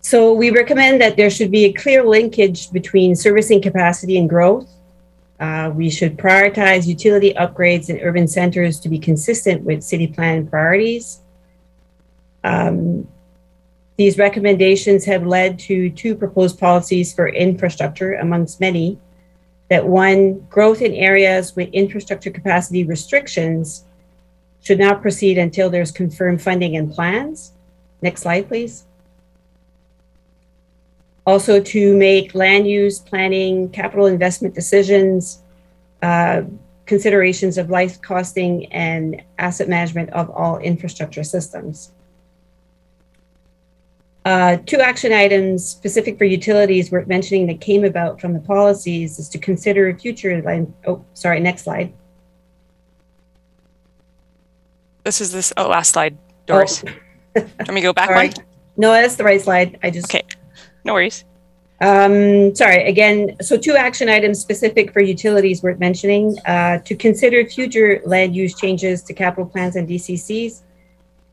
So we recommend that there should be a clear linkage between servicing capacity and growth. We should prioritize utility upgrades in urban centers to be consistent with city plan priorities. These recommendations have led to 2 proposed policies for infrastructure, amongst many, that 1, growth in areas with infrastructure capacity restrictions should not proceed until there's confirmed funding and plans. Next slide, please. Also, to make land use planning, capital investment decisions considerations of life costing and asset management of all infrastructure systems. 2 action items specific for utilities worth mentioning that came about from the policies is to consider future line. Oh, sorry, next slide. This is this last slide, Doris. Oh. Want me to go back Sorry. one? No, that's the right slide. I just. Okay, no worries. Sorry, again, so 2 action items specific for utilities worth mentioning, to consider future land use changes to capital plans and DCCs,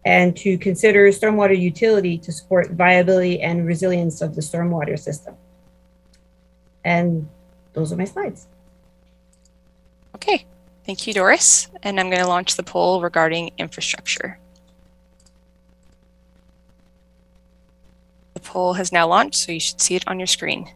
and to consider stormwater utility to support viability and resilience of the stormwater system. And those are my slides. Okay, thank you, Doris. And I'm going to launch the poll regarding infrastructure. The poll has now launched, so you should see it on your screen.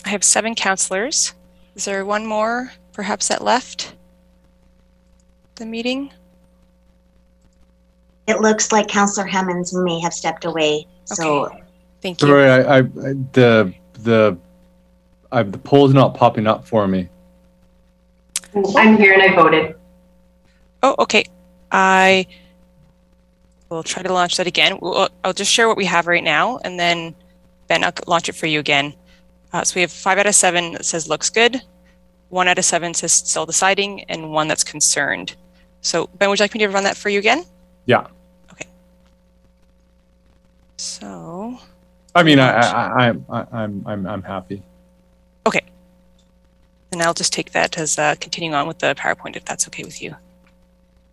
I have 7 councillors. Is there one more, perhaps, that left the meeting? It looks like Councillor Hemmons may have stepped away. So okay. Thank you. Sorry, the poll's not popping up for me. I'm here and I voted. Oh, okay. I will try to launch that again. I'll just share what we have right now, and then Ben, I'll launch it for you again. So we have 5 out of 7 that says looks good, 1 out of 7 says still deciding, and 1 that's concerned. So Ben, would you like me to run that for you again? Yeah. Okay. So. I mean, I'm happy. Okay. And I'll just take that as continuing on with the PowerPoint, if that's okay with you.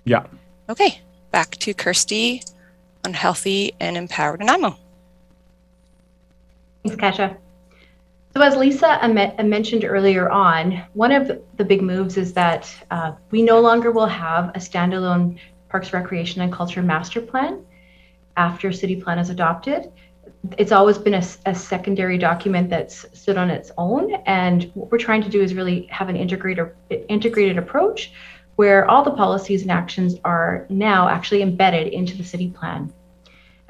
Yeah. Okay. Back to Kirsty on healthy and empowered Nanaimo. Thanks, Kasia. So as Lisa mentioned earlier on, one of the big moves is that we no longer will have a standalone Parks, Recreation and Culture Master Plan after City Plan is adopted. It's always been a secondary document that's stood on its own. And what we're trying to do is really have an integrated approach where all the policies and actions are now actually embedded into the City Plan.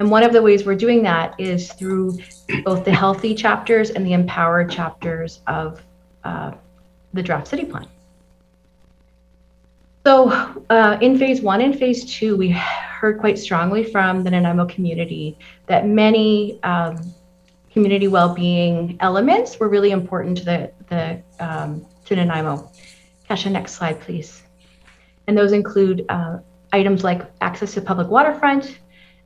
And one of the ways we're doing that is through both the healthy chapters and the empowered chapters of the draft city plan. So in phase 1 and phase 2, we heard quite strongly from the Nanaimo community that many community well-being elements were really important to Nanaimo. Kasia, next slide, please. And those include items like access to public waterfront,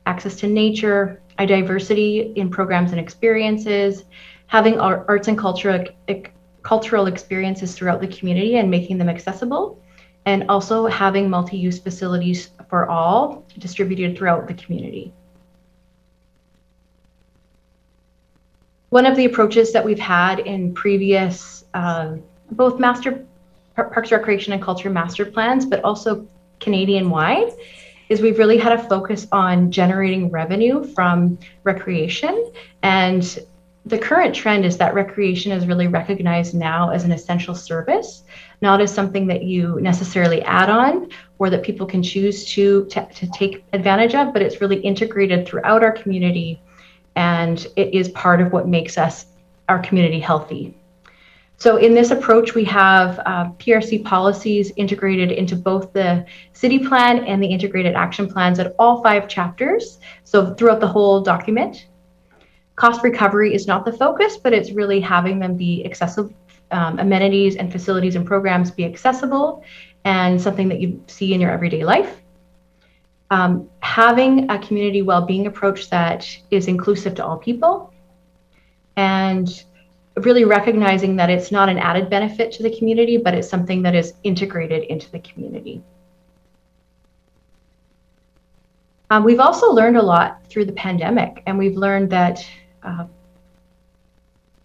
access to nature, a diversity in programs and experiences, having arts and cultural experiences throughout the community and making them accessible, and also having multi-use facilities for all distributed throughout the community. One of the approaches that we've had in previous, both Parks, Recreation and Culture master plans, but also Canadian-wide, is we've really had a focus on generating revenue from recreation. And the current trend is that recreation is really recognized now as an essential service, not as something that you necessarily add on or that people can choose to take advantage of, but it's really integrated throughout our community. And it is part of what makes our community healthy. So in this approach, we have PRC policies integrated into both the city plan and the integrated action plans at all 5 chapters. So throughout the whole document. Cost recovery is not the focus, but it's really having them be accessible, amenities and facilities and programs be accessible and something that you see in your everyday life. Having a community well-being approach that is inclusive to all people, and really recognizing that it's not an added benefit to the community, but it's something that is integrated into the community. We've also learned a lot through the pandemic, and we've learned that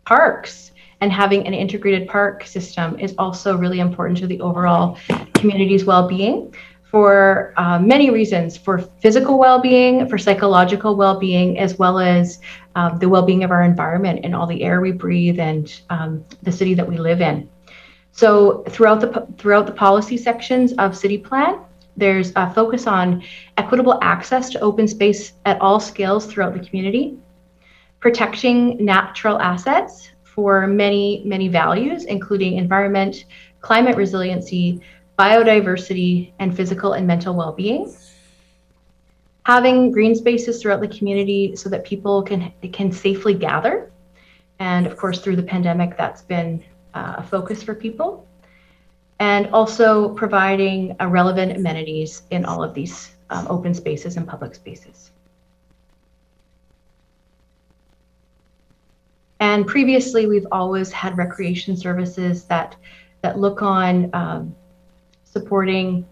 parks and having an integrated park system is also really important to the overall community's well-being. for many reasons, for physical well-being, for psychological well-being, as well as the well-being of our environment and all the air we breathe and the city that we live in. So throughout the policy sections of City Plan, there's a focus on equitable access to open space at all scales throughout the community, protecting natural assets for many values, including environment, climate resiliency, biodiversity, and physical and mental well-being. Having green spaces throughout the community so that people can safely gather. And of course, through the pandemic, that's been a focus for people. And also providing relevant amenities in all of these open spaces and public spaces. And previously, we've always had recreation services that look on supporting,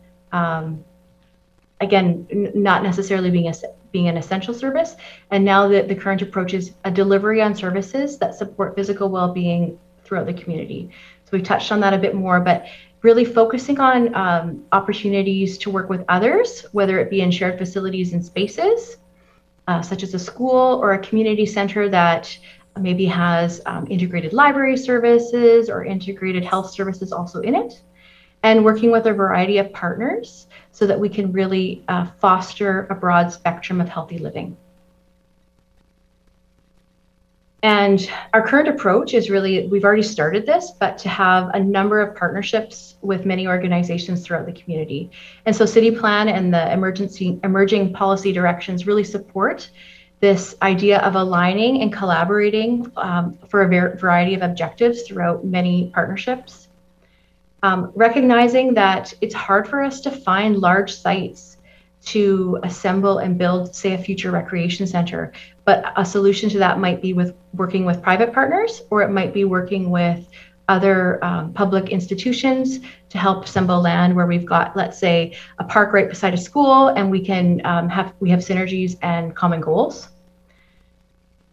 again, not necessarily being an essential service. And now that the current approach is a delivery on services that support physical well-being throughout the community. So we touched on that a bit more, but really focusing on opportunities to work with others, whether it be in shared facilities and spaces, such as a school or a community center that maybe has integrated library services or integrated health services also in it, and working with a variety of partners so that we can really foster a broad spectrum of healthy living. And our current approach is really, we've already started this, but to have a number of partnerships with many organizations throughout the community. And so City Plan and the emerging policy directions really support this idea of aligning and collaborating for a variety of objectives throughout many partnerships. Recognizing that it's hard for us to find large sites to assemble and build, say, a future recreation center, but a solution to that might be with working with private partners, or it might be working with other public institutions to help assemble land where we've got, let's say, a park right beside a school, and we can have synergies and common goals.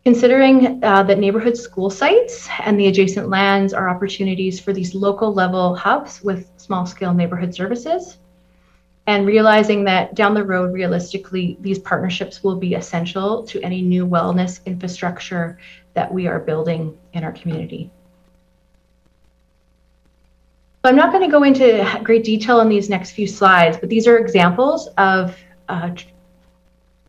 Considering that neighborhood school sites and the adjacent lands are opportunities for these local level hubs with small scale neighborhood services, and realizing that down the road, realistically, these partnerships will be essential to any new wellness infrastructure that we are building in our community. So I'm not going to go into great detail in these next few slides, but these are examples of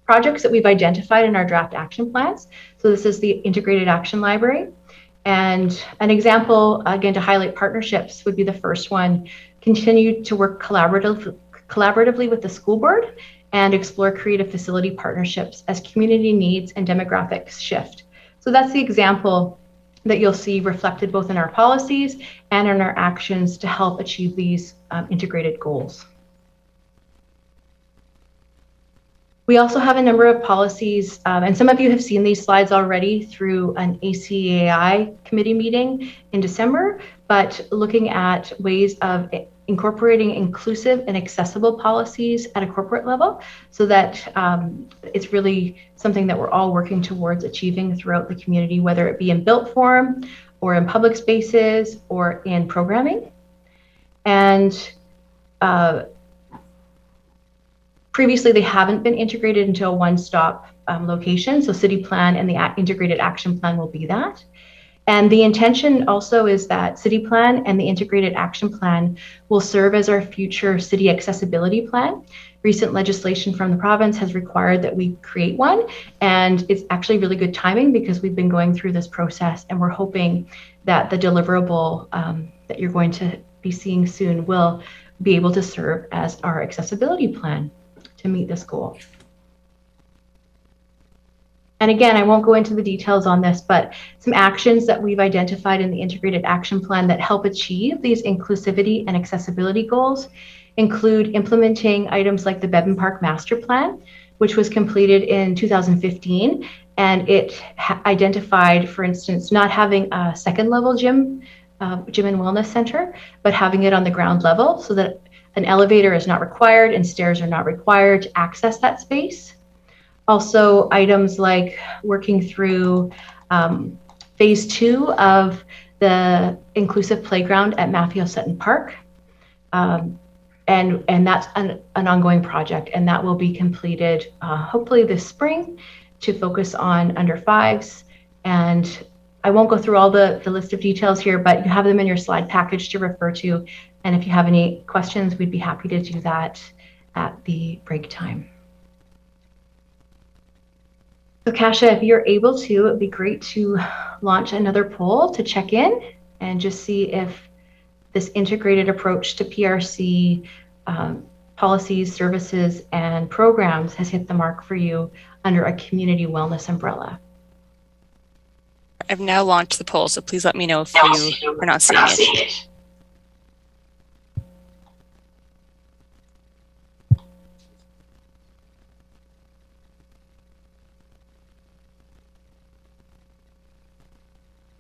projects that we've identified in our draft action plans. So this is the Integrated Action Library. And an example, again, to highlight partnerships would be the first one. Continue to work collaboratively with the school board and explore creative facility partnerships as community needs and demographics shift. So that's the example that you'll see reflected both in our policies and in our actions to help achieve these integrated goals. We also have a number of policies, and some of you have seen these slides already through an ACAI committee meeting in December, but looking at ways of incorporating inclusive and accessible policies at a corporate level so that it's really something that we're all working towards achieving throughout the community, whether it be in built form or in public spaces or in programming. And previously, they haven't been integrated into a one-stop location. So City Plan and the Integrated Action Plan will be that. And the intention also is that City Plan and the Integrated Action Plan will serve as our future city accessibility plan. Recent legislation from the province has required that we create one, and it's actually really good timing because we've been going through this process, and we're hoping that the deliverable that you're going to be seeing soon will be able to serve as our accessibility plan to meet this goal. And again, I won't go into the details on this, but some actions that we've identified in the Integrated Action Plan that help achieve these inclusivity and accessibility goals include implementing items like the Bevan Park Master Plan, which was completed in 2015. And it identified, for instance, not having a second level gym and wellness center, but having it on the ground level so that an elevator is not required and stairs are not required to access that space. Also, items like working through phase 2 of the inclusive playground at Matthew Sutton Park. and that's an ongoing project, and that will be completed hopefully this spring to focus on under fives. And I won't go through all the list of details here, but you have them in your slide package to refer to. And if you have any questions, we'd be happy to do that at the break time. So Kasia, if you're able to, it would be great to launch another poll to check in and just see if this integrated approach to PRC policies, services, and programs has hit the mark for you under a community wellness umbrella. I've now launched the poll, so please let me know if you are not seeing it.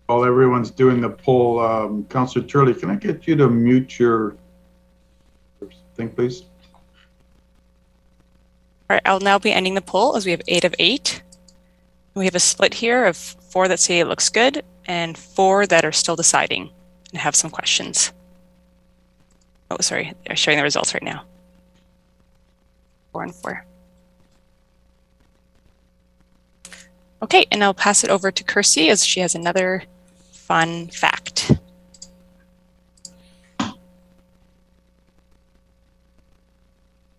While everyone's doing the poll, Councillor Turley, can I get you to mute your thing, please? All right, I'll now be ending the poll as we have 8 of 8. We have a split here of 4 that say it looks good and 4 that are still deciding and have some questions. Oh, sorry, they're showing the results right now. 4 and 4. Okay, and I'll pass it over to Kirsty as she has another fun fact.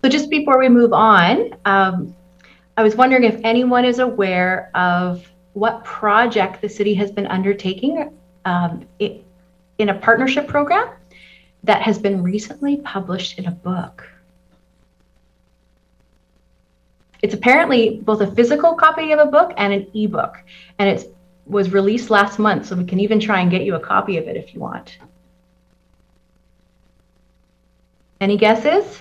So just before we move on, I was wondering if anyone is aware of what project the city has been undertaking in a partnership program that has been recently published in a book. It's apparently both a physical copy of a book and an ebook, and it was released last month, so we can even try and get you a copy of it if you want. Any guesses?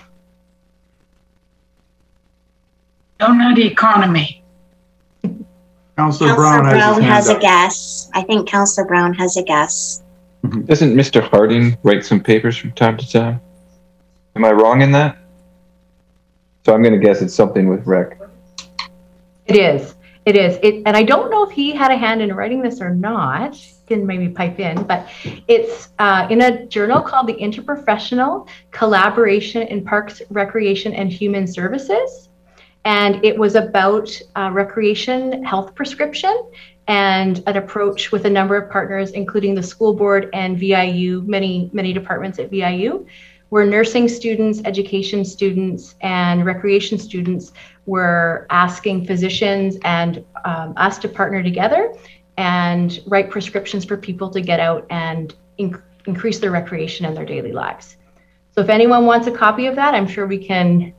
Donut economy. Councillor Brown has a guess. I think Councillor Brown has a guess. Doesn't Mr. Harding write some papers from time to time? Am I wrong in that? So I'm going to guess it's something with rec. It is. It is. And I don't know if he had a hand in writing this or not. He can maybe pipe in, but it's in a journal called the Interprofessional Collaboration in Parks, Recreation, and Human Services. And it was about recreation health prescription and an approach with a number of partners, including the school board and VIU, many departments at VIU, where nursing students, education students, and recreation students were asking physicians and us to partner together and write prescriptions for people to get out and increase their recreation in their daily lives. So if anyone wants a copy of that, I'm sure we can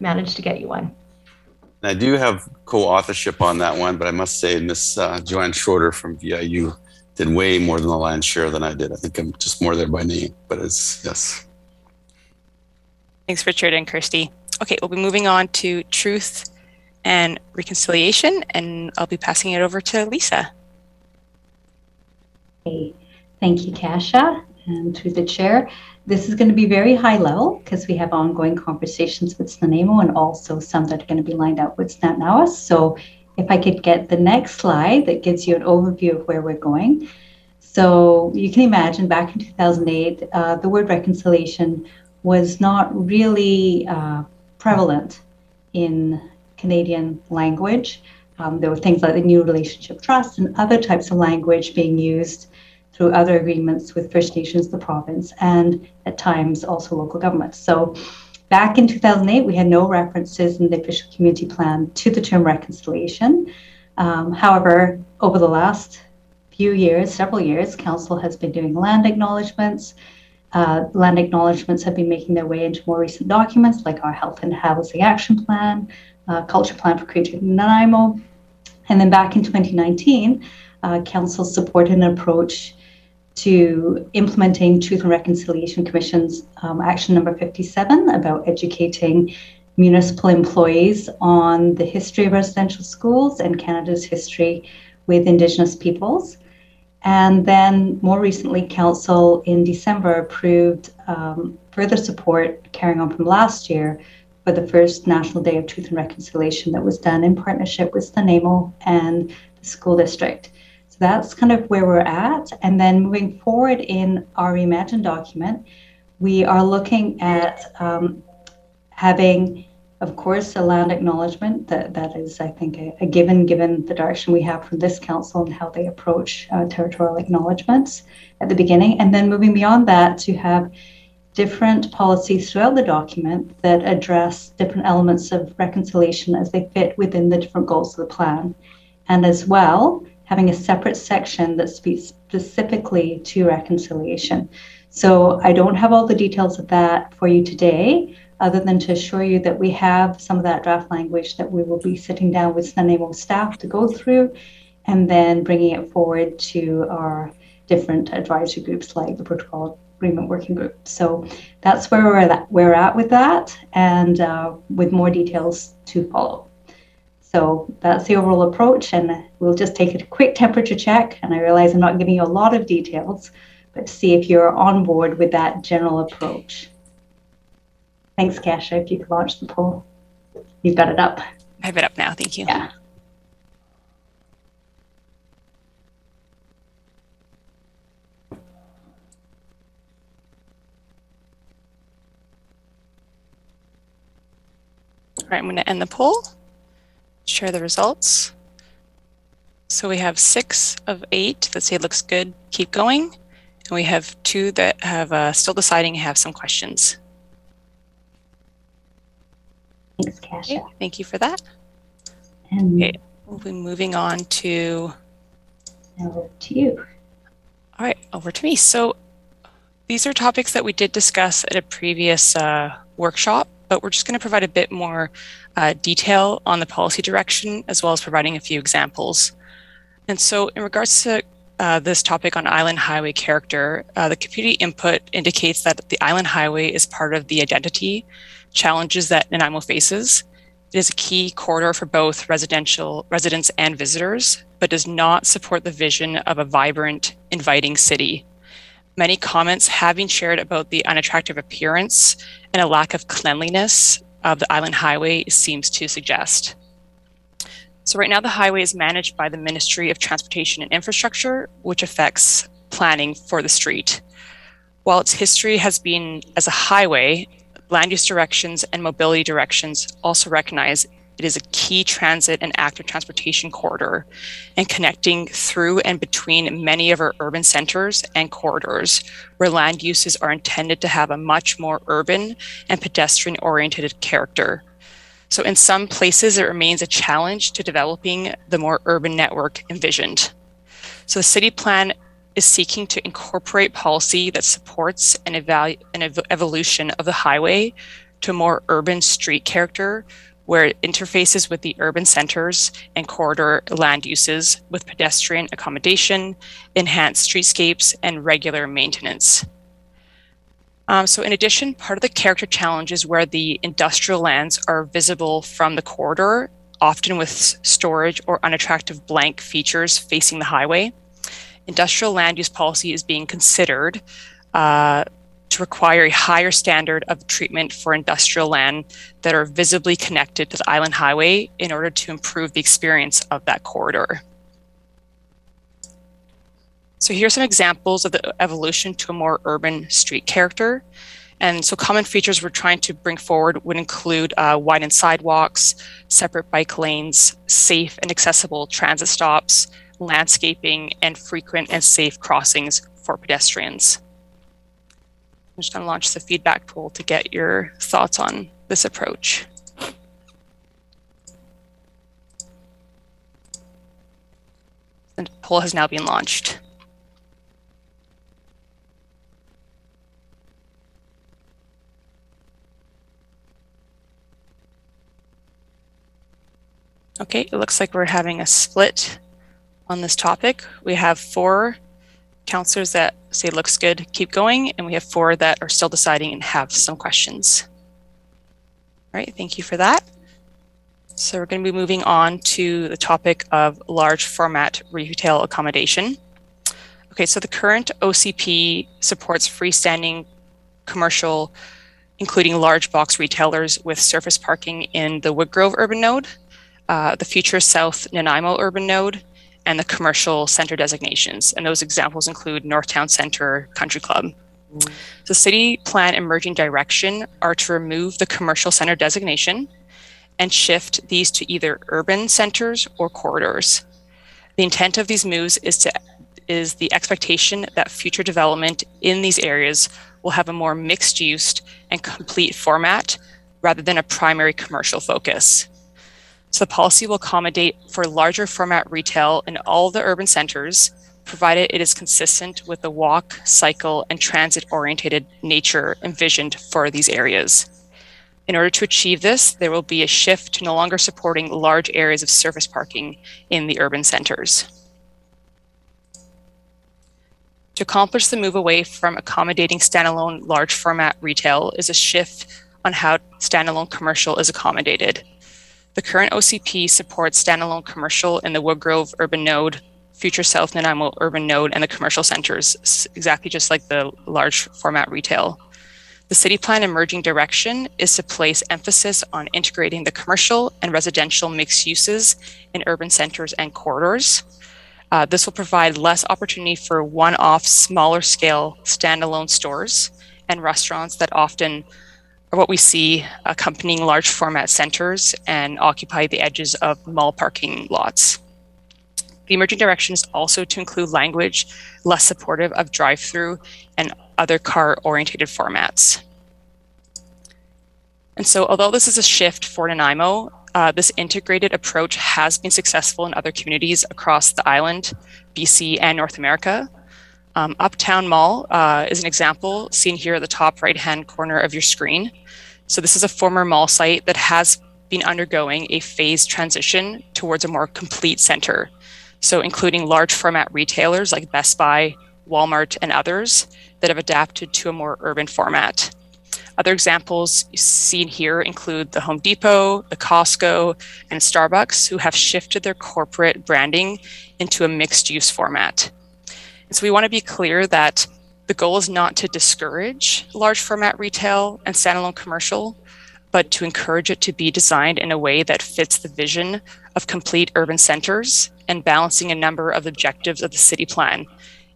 manage to get you one. I do have co-authorship on that one, but I must say Miss Joanne Schroeder from VIU did way more than the lion's share than I did. I think I'm just more there by name, but it's, yes. Thanks, Richard and Kirsty. Okay, we'll be moving on to truth and reconciliation, and I'll be passing it over to Lisa. Okay. Thank you, Kasia, and to the chair. This is going to be very high level because we have ongoing conversations with SNANEMO and also some that are going to be lined up with SNATNAWAS. So if I could get the next slide that gives you an overview of where we're going. So you can imagine back in 2008, the word reconciliation was not really prevalent in Canadian language. There were things like the New Relationship Trust and other types of language being used through other agreements with First Nations, the province, and at times also local governments. So back in 2008, we had no references in the official community plan to the term reconciliation. However, over the last few years, several years, Council has been doing land acknowledgements. Land acknowledgements have been making their way into more recent documents like our Health and Housing Action Plan, Culture Plan for Creative Nanaimo. And then back in 2019, Council supported an approach to implementing Truth and Reconciliation Commission's action number 57 about educating municipal employees on the history of residential schools and Canada's history with Indigenous peoples. And then more recently, Council in December approved further support carrying on from last year for the first National Day of Truth and Reconciliation that was done in partnership with SNANEMO and the school district. So that's kind of where we're at. And then moving forward in our Reimagine document, we are looking at having, of course, a land acknowledgement. That is, I think, a given the direction we have from this council and how they approach territorial acknowledgements at the beginning. And then moving beyond that to have different policies throughout the document that address different elements of reconciliation as they fit within the different goals of the plan. And as well, having a separate section that speaks specifically to reconciliation. So I don't have all the details of that for you today, other than to assure you that we have some of that draft language that we will be sitting down with SNAMO staff to go through, and then bringing it forward to our different advisory groups like the Protocol Agreement Working Group. So that's where we're at with that, and with more details to follow. So that's the overall approach, and we'll just take a quick temperature check. And I realize I'm not giving you a lot of details, but to see if you're on board with that general approach. Thanks, Kasia. If you could launch the poll. You've got it up. I have it up now. Thank you. Yeah. All right, I'm going to end the poll, share the results. So we have 6 of 8 that say it looks good, keep going. And we have 2 that have still deciding and have some questions. Thanks, Kasia. Okay, thank you for that. And okay, we'll be moving on to... Over to you. All right, over to me. So these are topics that we did discuss at a previous workshop, but we're just going to provide a bit more detail on the policy direction, as well as providing a few examples. And so in regards to this topic on Island Highway character, the community input indicates that the Island Highway is part of the identity challenges that Nanaimo faces. It is a key corridor for both residents and visitors, but does not support the vision of a vibrant, inviting city. Many comments have been shared about the unattractive appearance and a lack of cleanliness of the Island Highway seems to suggest. So right now the highway is managed by the Ministry of Transportation and Infrastructure, which affects planning for the street. While its history has been as a highway, land use directions and mobility directions also recognize it is a key transit and active transportation corridor and connecting through and between many of our urban centers and corridors where land uses are intended to have a much more urban and pedestrian oriented character. So in some places, it remains a challenge to developing the more urban network envisioned. So the city plan is seeking to incorporate policy that supports an evolution of the highway to a more urban street character where it interfaces with the urban centers and corridor land uses with pedestrian accommodation, enhanced streetscapes, and regular maintenance. So in addition, part of the character challenge is where the industrial lands are visible from the corridor, often with storage or unattractive blank features facing the highway. Industrial land use policy is being considered to require a higher standard of treatment for industrial land that are visibly connected to the Island Highway in order to improve the experience of that corridor. So here's some examples of the evolution to a more urban street character. And so common features we're trying to bring forward would include widened sidewalks, separate bike lanes, safe and accessible transit stops, landscaping, and frequent and safe crossings for pedestrians. I'm just going to launch the feedback poll to get your thoughts on this approach. The poll has now been launched. Okay, it looks like we're having a split on this topic. We have 4 councillors that say it looks good, keep going, and we have 4 that are still deciding and have some questions. All right, thank you for that. So we're going to be moving on to the topic of large format retail accommodation. Okay, so the current OCP supports freestanding commercial, including large box retailers with surface parking in the Woodgrove urban node, the future South Nanaimo urban node, and the commercial center designations. And those examples include Northtown Center, Country Club, So city plan emerging direction are to remove the commercial center designation and shift these to either urban centers or corridors. The intent of these moves is the expectation that future development in these areas will have a more mixed use and complete format rather than a primary commercial focus. So the policy will accommodate for larger format retail in all the urban centers, provided it is consistent with the walk, cycle, and transit-oriented nature envisioned for these areas. In order to achieve this, there will be a shift to no longer supporting large areas of surface parking in the urban centers. To accomplish the move away from accommodating standalone large format retail is a shift on how standalone commercial is accommodated. The current OCP supports standalone commercial in the Woodgrove urban node, future South Nanaimo urban node, and the commercial centers, exactly just like the large format retail. The city plan emerging direction is to place emphasis on integrating the commercial and residential mixed uses in urban centers and corridors. This will provide less opportunity for one-off, smaller scale standalone stores and restaurants that often are what we see accompanying large format centers and occupy the edges of mall parking lots. The emerging direction is also to include language less supportive of drive-through and other car-oriented formats. And so although this is a shift for Nanaimo, this integrated approach has been successful in other communities across the island, BC, and North America. Uptown Mall is an example seen here at the top right-hand corner of your screen. So this is a former mall site that has been undergoing a phased transition towards a more complete center. So including large format retailers like Best Buy, Walmart, and others that have adapted to a more urban format. Other examples seen here include the Home Depot, the Costco, and Starbucks, who have shifted their corporate branding into a mixed use format. And so we want to be clear that the goal is not to discourage large format retail and standalone commercial, but to encourage it to be designed in a way that fits the vision of complete urban centers and balancing a number of objectives of the city plan,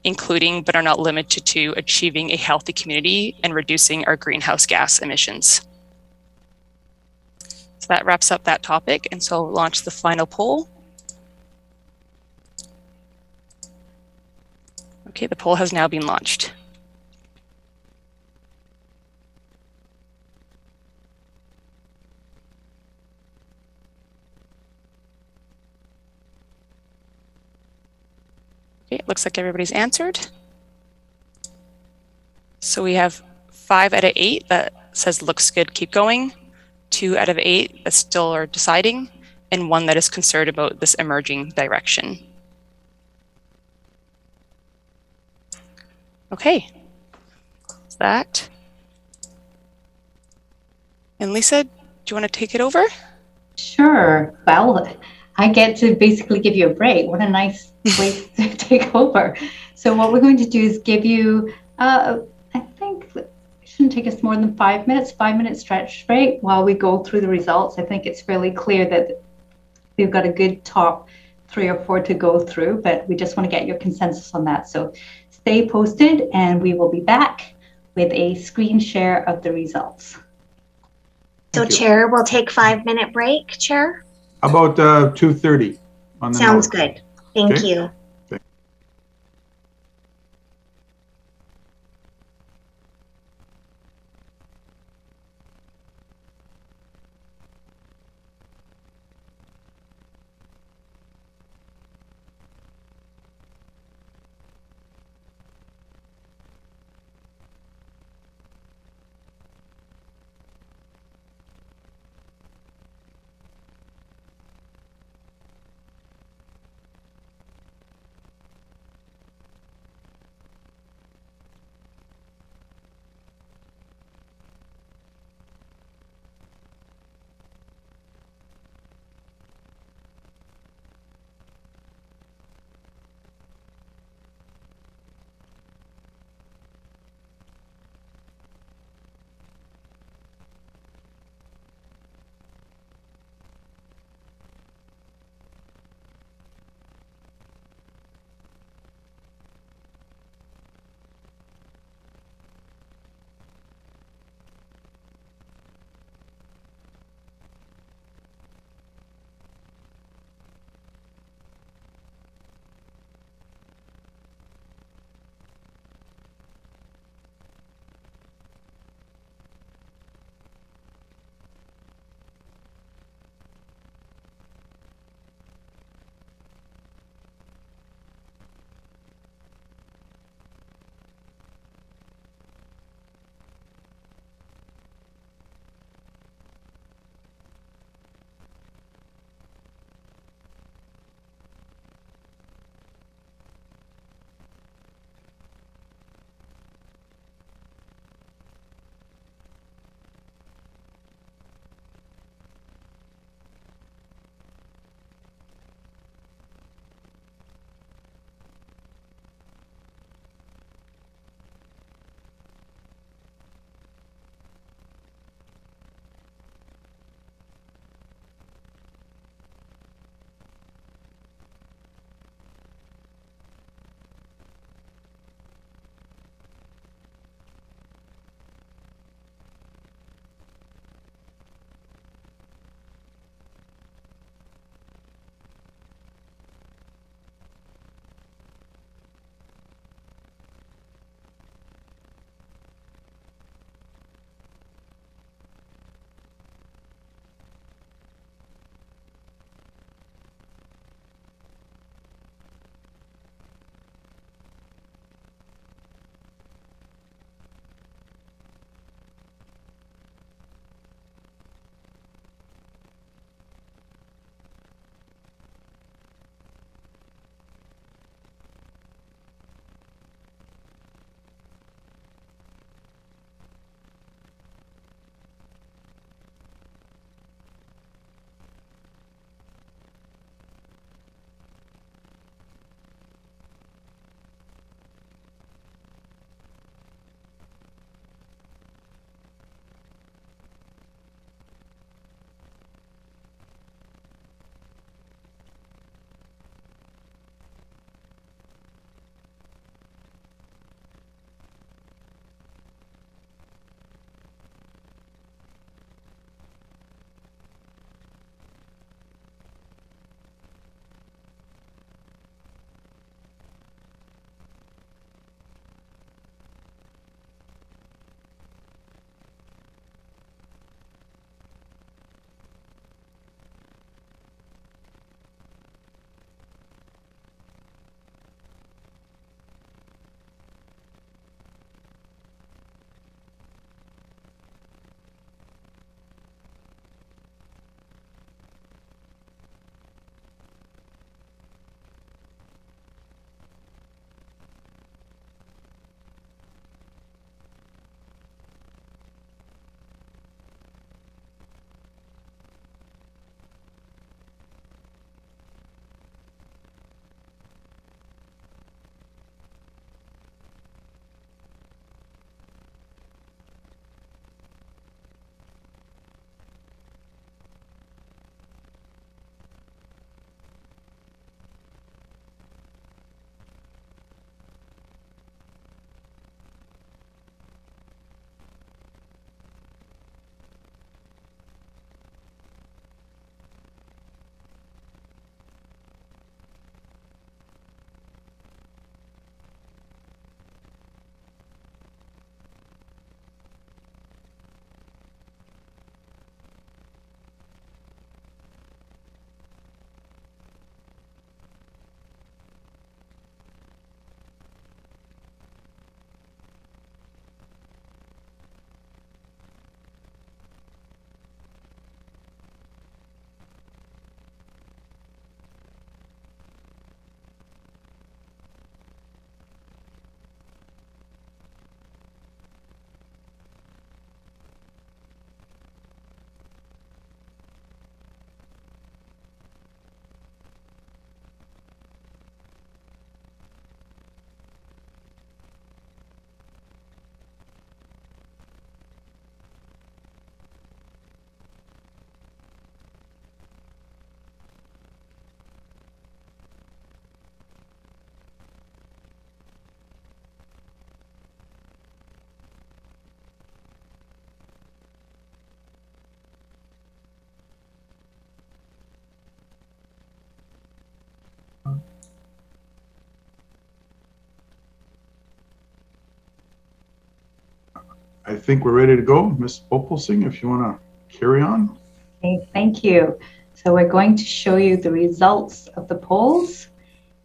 including but are not limited to achieving a healthy community and reducing our greenhouse gas emissions. So that wraps up that topic, and so I'll launch the final poll. Okay, the poll has now been launched. Okay, it looks like everybody's answered. So we have 5 out of 8 that says looks good, keep going, 2 out of 8 that still are deciding, and 1 that is concerned about this emerging direction. Okay, that's that. And Lisa, do you want to take it over? Sure. Well, I get to basically give you a break. What a nice way to take over. So what we're going to do is give you, I think it shouldn't take us more than 5 minutes, 5-minute stretch break while we go through the results. I think it's fairly clear that we've got a good top 3 or 4 to go through, but we just want to get your consensus on that. So stay posted and we will be back with a screen share of the results. So Chair, we'll take 5-minute break, Chair. How about 2:30 on the Sounds note? good. Thank Okay. you. I think we're ready to go. Ms. Opalsing, if you want to carry on. Okay, thank you. So we're going to show you the results of the polls,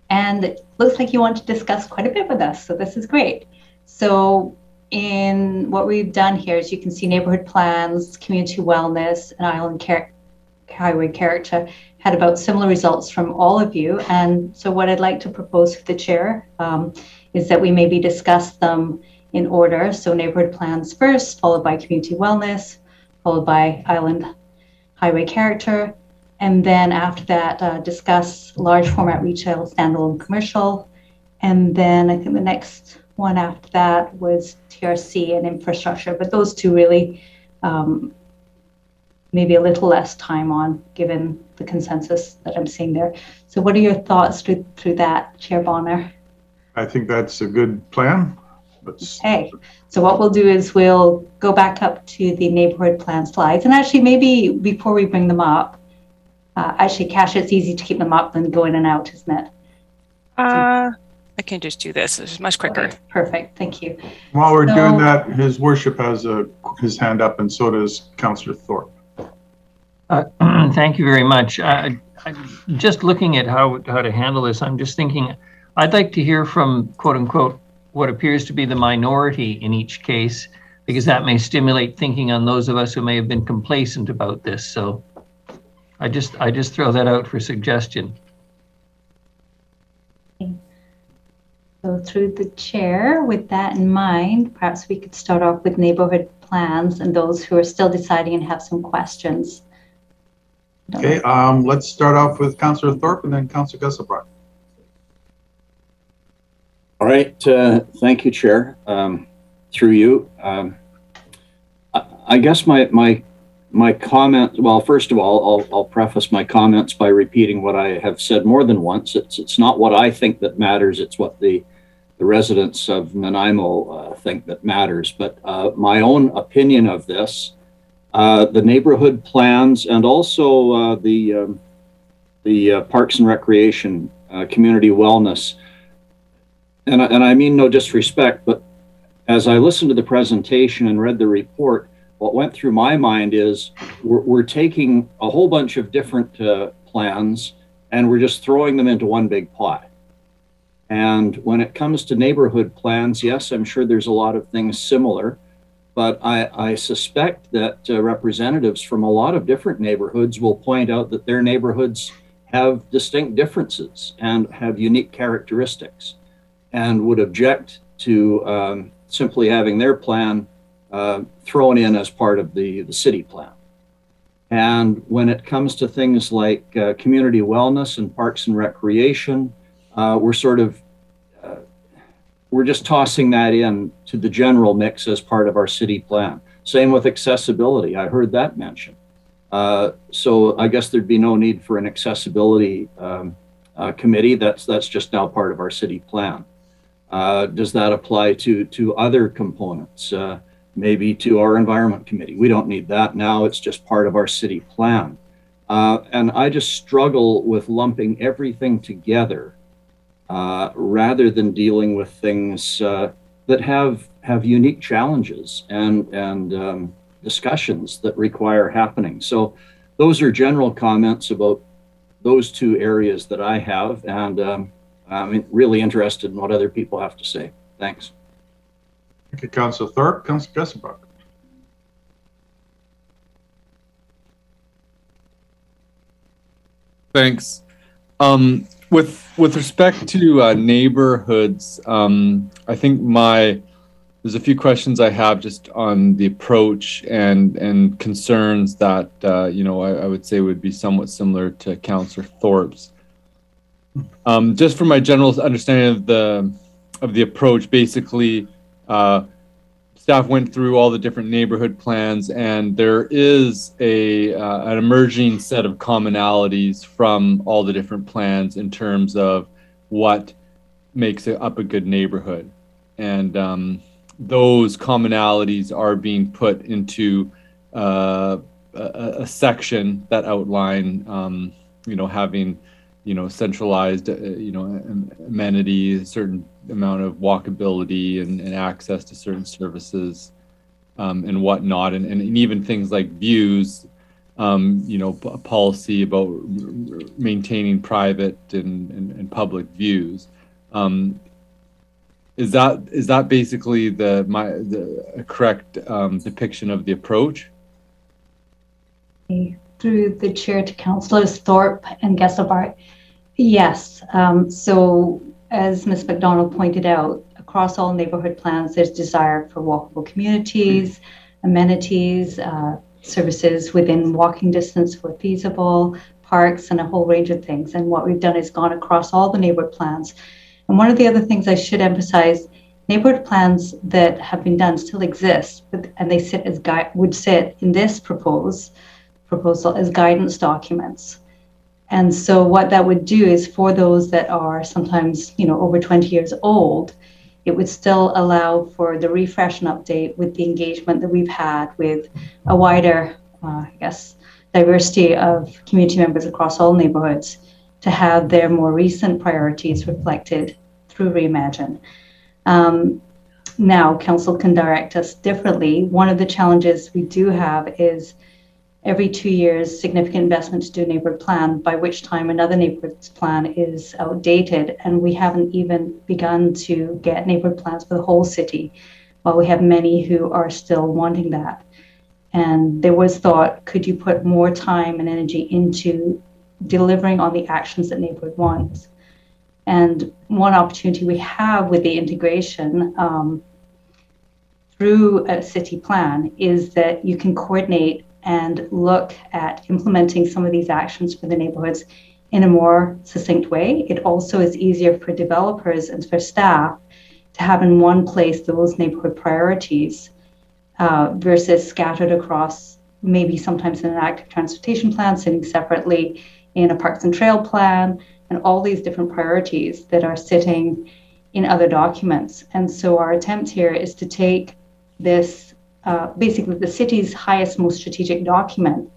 and it looks like you want to discuss quite a bit with us, so this is great. So in what we've done here is you can see neighborhood plans, community wellness, and island highway character had about similar results from all of you. And so what I'd like to propose to the chair is that we maybe discuss them in order. So neighborhood plans first, followed by community wellness, followed by island highway character. And then after that, discuss large format retail, standalone commercial. And then I think the next one after that was TRC and infrastructure, but those two really maybe a little less time on, given the consensus that I'm seeing there. So what are your thoughts through that, Chair Bonner? I think that's a good plan. Okay, so what we'll do is we'll go back up to the neighborhood plan slides. And actually, maybe before we bring them up, actually, Kasia, it's easy to keep them up than go in and out, isn't it? I can just do this. It's much quicker. Okay, perfect, thank you. While we're doing that, His Worship has his hand up, and so does Councillor Thorpe. Thank you very much. Just looking at how to handle this, I'm just thinking, I'd like to hear from, quote unquote, what appears to be the minority in each case, because that may stimulate thinking on those of us who may have been complacent about this. So I just throw that out for suggestion. So through the chair, with that in mind, perhaps we could start off with neighborhood plans and those who are still deciding and have some questions. Okay, let's start off with Councillor Thorpe and then Councillor Gusselbrock. All right, thank you, Chair. Through you, I guess my comment. Well, first of all, I'll preface my comments by repeating what I have said more than once. It's not what I think that matters. It's what the residents of Nanaimo think that matters. But my own opinion of this, the neighborhood plans, and also the Parks and Recreation, community wellness. And I mean no disrespect, but as I listened to the presentation and read the report, what went through my mind is we're taking a whole bunch of different plans and we're just throwing them into one big pot. And when it comes to neighborhood plans, yes, I'm sure there's a lot of things similar, but I suspect that representatives from a lot of different neighborhoods will point out that their neighborhoods have distinct differences and have unique characteristics, and would object to simply having their plan thrown in as part of the city plan. And when it comes to things like community wellness and parks and recreation, we're just tossing that in to the general mix as part of our city plan. Same with accessibility. I heard that mentioned. So I guess there'd be no need for an accessibility committee. That's just now part of our city plan. Does that apply to other components? Maybe to our environment committee? We don't need that now. It's just part of our city plan. And I just struggle with lumping everything together rather than dealing with things that have unique challenges and discussions that require happening. So those are general comments about those two areas that I have, and I'm really interested in what other people have to say. Thanks. Thank you, Councillor Thorpe. Councillor Gusselbrock. Thanks. With respect to neighborhoods, I think there's a few questions I have just on the approach and concerns that I would say would be somewhat similar to Councillor Thorpe's. Just from my general understanding of the approach, basically, staff went through all the different neighborhood plans, and there is an emerging set of commonalities from all the different plans in terms of what makes up a good neighborhood. And those commonalities are being put into a section that outline, having centralized, amenities, a certain amount of walkability and access to certain services, and whatnot, and even things like views, you know, policy about maintaining private and public views. Is that basically the correct depiction of the approach? Through the chair to Councillors Thorpe and Gesselbart, yes. So as Ms. McDonald pointed out, across all neighborhood plans, there's desire for walkable communities, amenities, services within walking distance where feasible, parks, and a whole range of things. And what we've done is gone across all the neighborhood plans. And one of the other things I should emphasize, neighborhood plans that have been done still exist, and they sit as would sit in this proposal as guidance documents. And so what that would do is, for those that are sometimes, you know, over 20 years old, it would still allow for the refresh and update with the engagement that we've had with a wider, I guess, diversity of community members across all neighborhoods to have their more recent priorities reflected through Reimagine. Now, council can direct us differently. One of the challenges we do have is every 2 years, significant investment to do a neighborhood plan, by which time another neighborhood plan is outdated, and we haven't even begun to get neighborhood plans for the whole city, while we have many who are still wanting that. And there was thought, could you put more time and energy into delivering on the actions that neighborhood wants? And one opportunity we have with the integration through a city plan is that you can coordinate and look at implementing some of these actions for the neighborhoods in a more succinct way. It also is easier for developers and for staff to have in one place those neighborhood priorities versus scattered across, maybe sometimes in an active transportation plan, sitting separately in a parks and trail plan, and all these different priorities that are sitting in other documents. And so our attempt here is to take this basically the city's highest, most strategic document,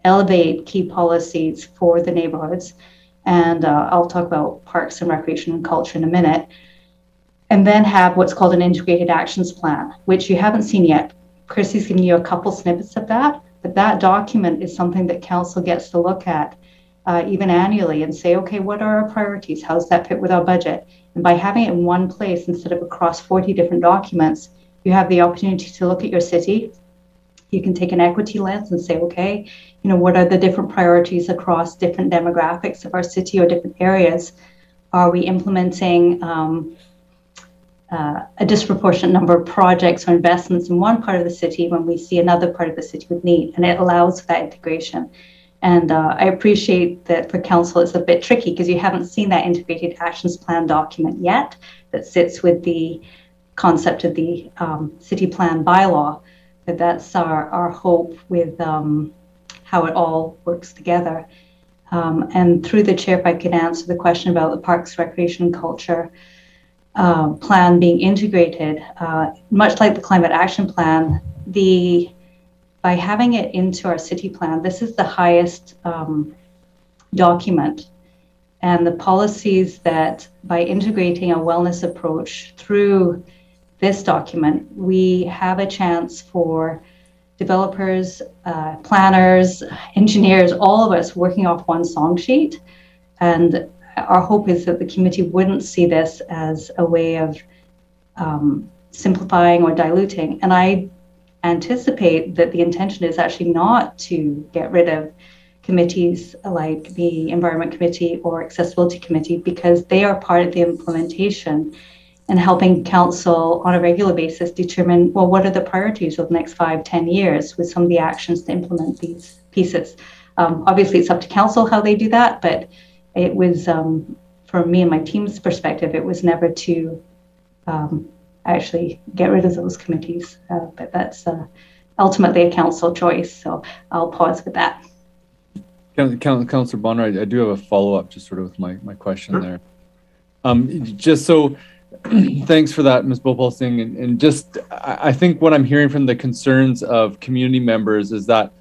elevate key policies for the neighborhoods, and I'll talk about parks and recreation and culture in a minute, and then have what's called an integrated actions plan, which you haven't seen yet. Chrissy's giving you a couple snippets of that, but that document is something that council gets to look at even annually and say, okay, what are our priorities? How does that fit with our budget? And by having it in one place instead of across 40 different documents, you have the opportunity to look at your city. You can take an equity lens and say, okay, you know, what are the different priorities across different demographics of our city or different areas? Are we implementing a disproportionate number of projects or investments in one part of the city when we see another part of the city with need? And it allows for that integration. And I appreciate that for council it's a bit tricky because you haven't seen that integrated actions plan document yet that sits with the concept of the city plan bylaw, but that's our hope with how it all works together. And through the chair, if I could answer the question about the Parks, Recreation and Culture plan being integrated, much like the Climate Action Plan, by having it into our city plan, this is the highest document. And the policies that by integrating a wellness approach through this document, we have a chance for developers, planners, engineers, all of us working off one song sheet. And our hope is that the committee wouldn't see this as a way of simplifying or diluting. And I anticipate that the intention is actually not to get rid of committees like the Environment Committee or Accessibility Committee, because they are part of the implementation and helping council on a regular basis determine, well, what are the priorities of the next 5-10 years with some of the actions to implement these pieces. Obviously, it's up to council how they do that, but it was, from me and my team's perspective, it was never to actually get rid of those committees, but that's ultimately a council choice, so I'll pause with that. Councillor Bonner, I do have a follow-up just sort of with my question there. Just so, thanks for that, Ms. Bhopal Singh. And just, I think what I'm hearing from the concerns of community members is that,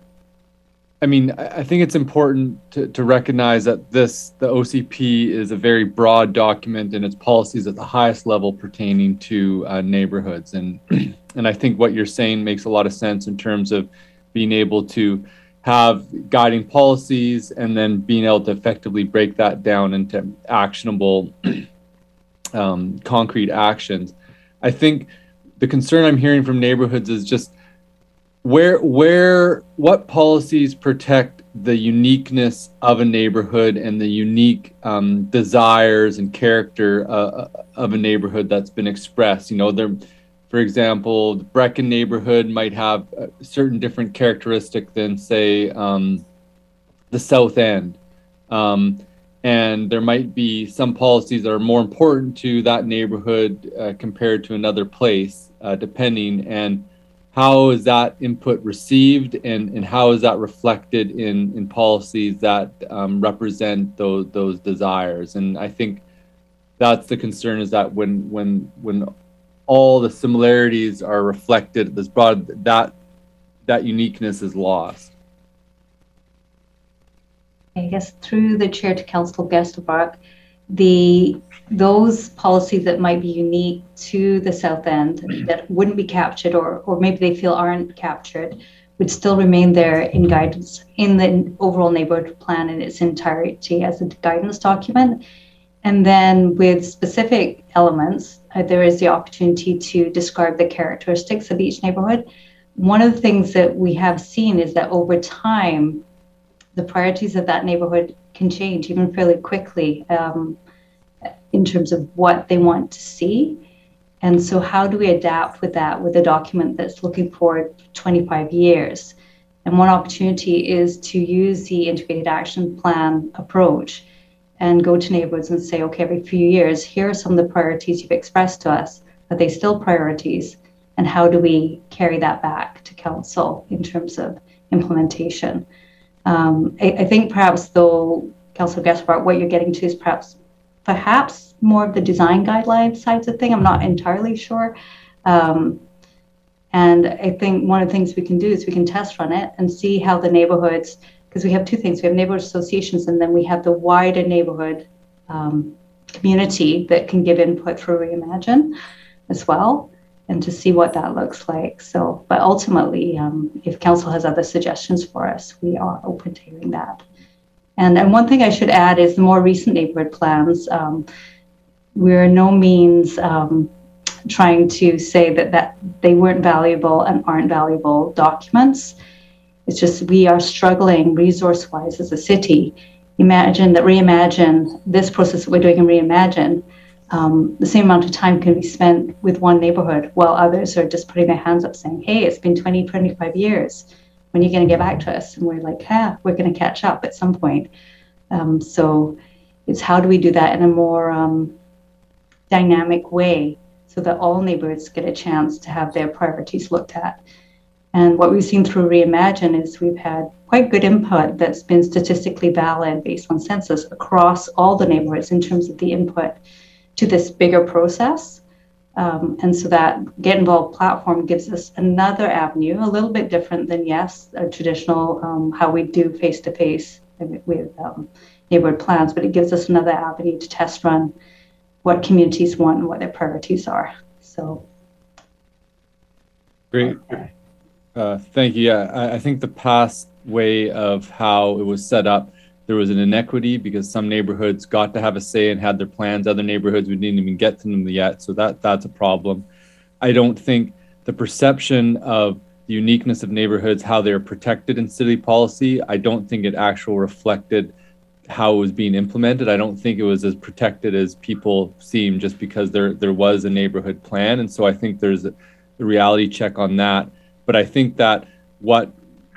I mean, I think it's important to recognize that the OCP is a very broad document and its policies at the highest level pertaining to neighborhoods. And And I think what you're saying makes a lot of sense in terms of being able to have guiding policies and then being able to effectively break that down into actionable concrete actions. I think the concern I'm hearing from neighborhoods is just what policies protect the uniqueness of a neighborhood and the unique desires and character of a neighborhood that's been expressed. You know, for example, the Brecon neighborhood might have a certain different characteristic than, say, the South End. And there might be some policies that are more important to that neighborhood compared to another place, depending. And how is that input received, and how is that reflected in policies that represent those desires? And I think that's the concern, is that when all the similarities are reflected, this broad, that uniqueness is lost. I guess through the chair to Councillor Gesterbark, those policies that might be unique to the South End that wouldn't be captured, or maybe they feel aren't captured, would still remain there in guidance in the overall neighborhood plan in its entirety as a guidance document. And then with specific elements, there is the opportunity to describe the characteristics of each neighborhood. One of the things that we have seen is that over time, the priorities of that neighborhood can change even fairly quickly in terms of what they want to see. And so how do we adapt with that, with a document that's looking forward 25 years? And one opportunity is to use the integrated action plan approach and go to neighborhoods and say, okay, every few years, here are some of the priorities you've expressed to us. Are they still priorities? And how do we carry that back to council in terms of implementation? I think perhaps, though, Councillor Gesterbark, what you're getting to is perhaps more of the design guidelines sides of thing. I'm not entirely sure. And I think one of the things we can do is we can test run it and see how the neighborhoods, because we have two things. We have neighborhood associations, and then we have the wider neighborhood community that can give input for Reimagine as well, and to see what that looks like. So, but ultimately, if council has other suggestions for us, we are open to hearing that. And one thing I should add is the more recent neighborhood plans, we're no means trying to say that they weren't valuable and aren't valuable documents. It's just we are struggling resource-wise as a city. Imagine that Reimagine, this process that we're doing in Reimagine, the same amount of time can be spent with one neighborhood while others are just putting their hands up saying, hey, it's been 20, 25 years. When are you going to get back to us? And we're like, we're going to catch up at some point. So it's how do we do that in a more dynamic way so that all neighborhoods get a chance to have their priorities looked at. And what we've seen through Reimagine is we've had quite good input that's been statistically valid based on census across all the neighborhoods in terms of the input to this bigger process. And so that Get Involved platform gives us another avenue, a little bit different than, yes, a traditional how we do face-to-face with neighborhood plans, but it gives us another avenue to test run what communities want and what their priorities are. So. Great. Thank you. Yeah, I think the past way of how it was set up, there was an inequity because some neighborhoods got to have a say and had their plans. Other neighborhoods, we didn't even get to them yet. So that's a problem. I don't think the perception of the uniqueness of neighborhoods, how they're protected in city policy, I don't think it actually reflected how it was being implemented. I don't think it was as protected as people seem just because there was a neighborhood plan. And so I think there's a reality check on that. But I think that what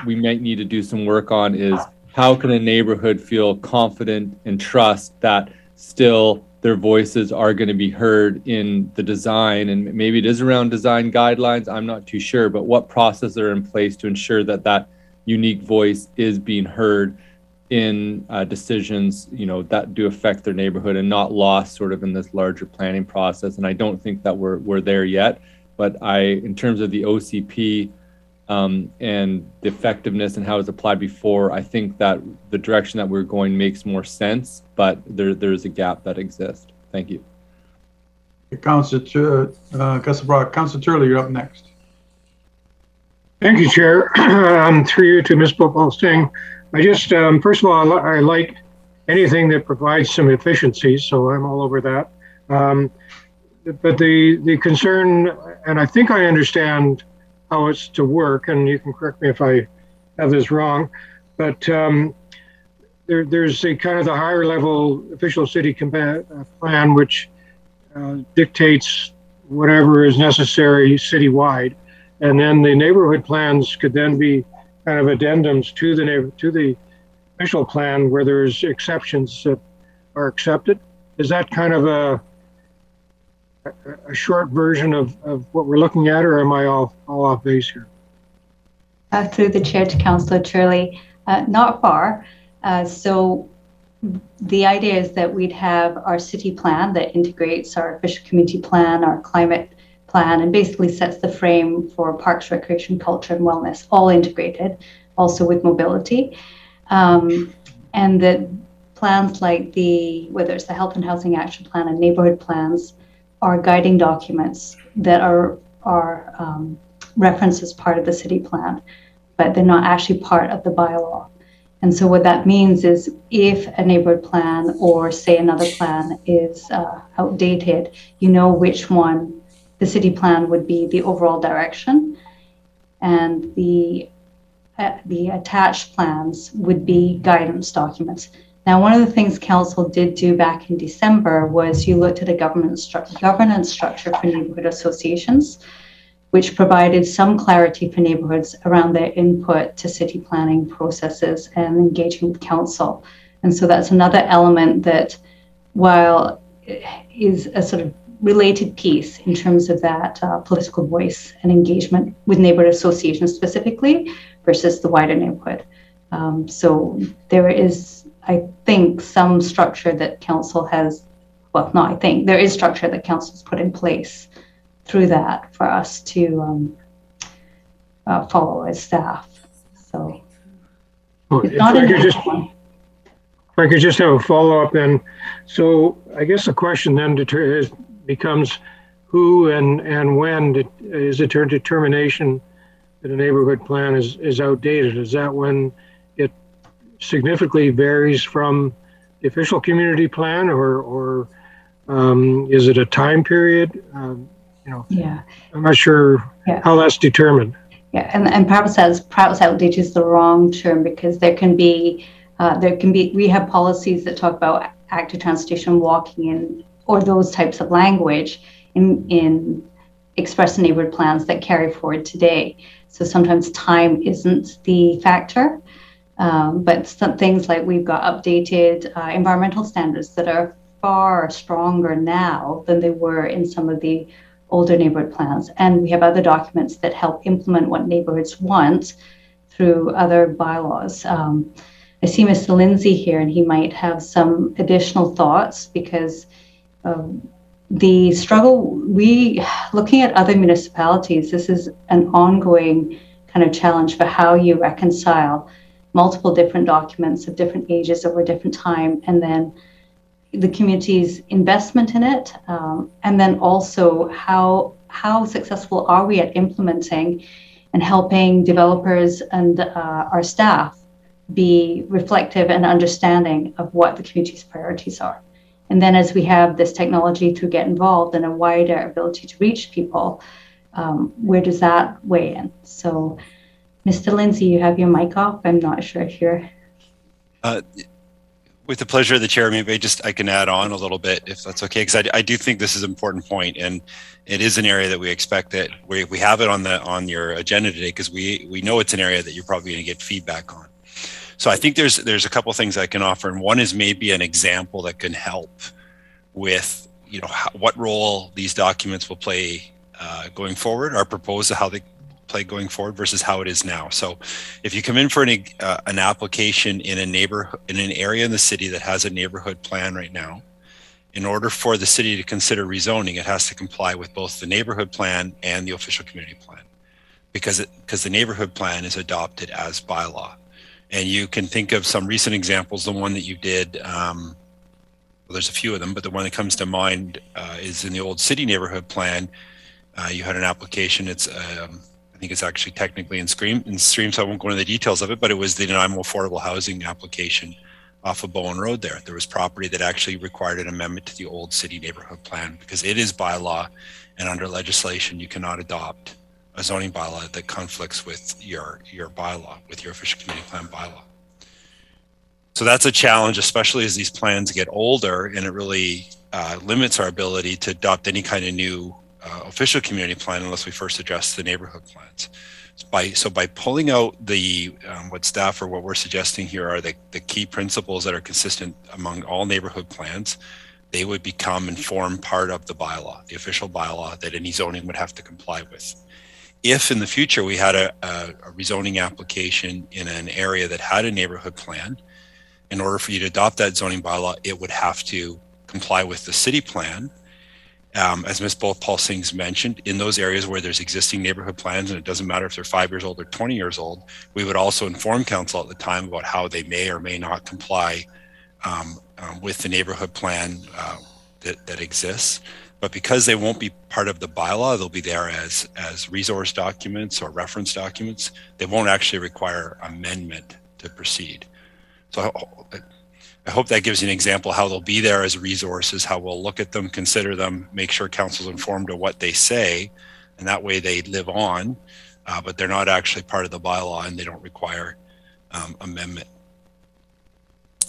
we might need to do some work on is how can a neighborhood feel confident and trust that still their voices are going to be heard in the design? And maybe it is around design guidelines, I'm not too sure, but what processes are in place to ensure that that unique voice is being heard in decisions, you know, that do affect their neighborhood and not lost sort of in this larger planning process. And I don't think that we're there yet, but in terms of the OCP, and the effectiveness and how it's applied before, I think that the direction that we're going makes more sense, but there's a gap that exists. Thank you. Councillor Gesterbark, Councillor Turley, you're up next. Thank you, Chair. Through you to Ms. Bopal-Singh. I just, first of all, I like anything that provides some efficiency, so I'm all over that. But the concern, and I think I understand how it's to work, and you can correct me if I have this wrong, but there's a kind of the higher level official city plan, which dictates whatever is necessary citywide. And then the neighborhood plans could then be kind of addendums to the official plan where there's exceptions that are accepted. Is that kind of a short version of what we're looking at, or am I all off base here? Through the chair to Councillor Turley, not far. So the idea is that we'd have our city plan that integrates our official community plan, our climate plan, and basically sets the frame for parks, recreation, culture, and wellness, all integrated, also with mobility. And that plans like whether it's the Health and Housing Action Plan and neighborhood plans, are guiding documents that are referenced as part of the city plan, but they're not actually part of the bylaw. And so what that means is if a neighborhood plan or say another plan is outdated, you know which one the city plan would be the overall direction, and the attached plans would be guidance documents. Now, one of the things Council did do back in December was you looked at a governance structure for neighborhood associations, which provided some clarity for neighborhoods around their input to city planning processes and engaging with council. And so that's another element that, while is a sort of related piece in terms of that political voice and engagement with neighborhood associations specifically versus the wider neighborhood. So there is, I think, some structure that council has, well, not I think, there is structure that council's put in place through that for us to follow as staff. So if I could just have a follow-up then. So I guess the question then becomes who and when is a determination that a neighborhood plan is outdated? Is that when it significantly varies from the official community plan, or is it a time period? Yeah, I'm not sure how that's determined. Yeah, and perhaps outdated is the wrong term, because there can be we have policies that talk about active transportation, walking in, or those types of language in express neighborhood plans that carry forward today. So sometimes time isn't the factor, but some things like we've got updated environmental standards that are far stronger now than they were in some of the older neighborhood plans. And we have other documents that help implement what neighborhoods want through other bylaws. I see Mr. Lindsay here, and he might have some additional thoughts, because the struggle, looking at other municipalities, this is an ongoing kind of challenge for how you reconcile multiple different documents of different ages over different time, and then the community's investment in it, and then also how successful are we at implementing and helping developers and our staff be reflective and understanding of what the community's priorities are. And then as we have this technology to get involved and a wider ability to reach people, where does that weigh in? So, Mr. Lindsay, you have your mic off. I'm not sure if you're... With the pleasure of the chair, maybe I can add on a little bit, if that's okay, because I do think this is an important point, and it is an area that we expect that we have it on your agenda today, because we know it's an area that you're probably going to get feedback on. So I think there's a couple of things I can offer, and one is maybe an example that can help with what role these documents will play going forward, or propose how they play going forward versus how it is now. So if you come in for an application in an area in the city that has a neighborhood plan right now, in order for the city to consider rezoning, it has to comply with both the neighborhood plan and the official community plan, because the neighborhood plan is adopted as bylaw. And you can think of some recent examples. The one that you did, well, there's a few of them, but the one that comes to mind is in the old city neighborhood plan. You had an application. It's I think it's actually technically in stream, so I won't go into the details of it, but it was the deniable affordable housing application off of Bowen Road there. There was property that actually required an amendment to the old city neighborhood plan because it is bylaw, and under legislation, you cannot adopt a zoning bylaw that conflicts with your bylaw, with your official community plan bylaw. So that's a challenge, especially as these plans get older, and it really limits our ability to adopt any kind of new official community plan unless we first address the neighborhood plans. So by pulling out the what staff or what we're suggesting here are the key principles that are consistent among all neighborhood plans, they would become and form part of the bylaw, the official bylaw that any zoning would have to comply with. If in the future we had a rezoning application in an area that had a neighborhood plan, in order for you to adopt that zoning bylaw, it would have to comply with the city plan. As Ms. Paul-Sing's mentioned, in those areas where there's existing neighborhood plans, and it doesn't matter if they're 5 years old or 20 years old, we would also inform council at the time about how they may or may not comply with the neighborhood plan that exists. But because they won't be part of the bylaw, they'll be there as resource documents or reference documents. They won't actually require amendment to proceed. So I hope that gives you an example of how they'll be there as resources, how we'll look at them, consider them, make sure council's informed of what they say, and that way they live on, but they're not actually part of the bylaw and they don't require amendment.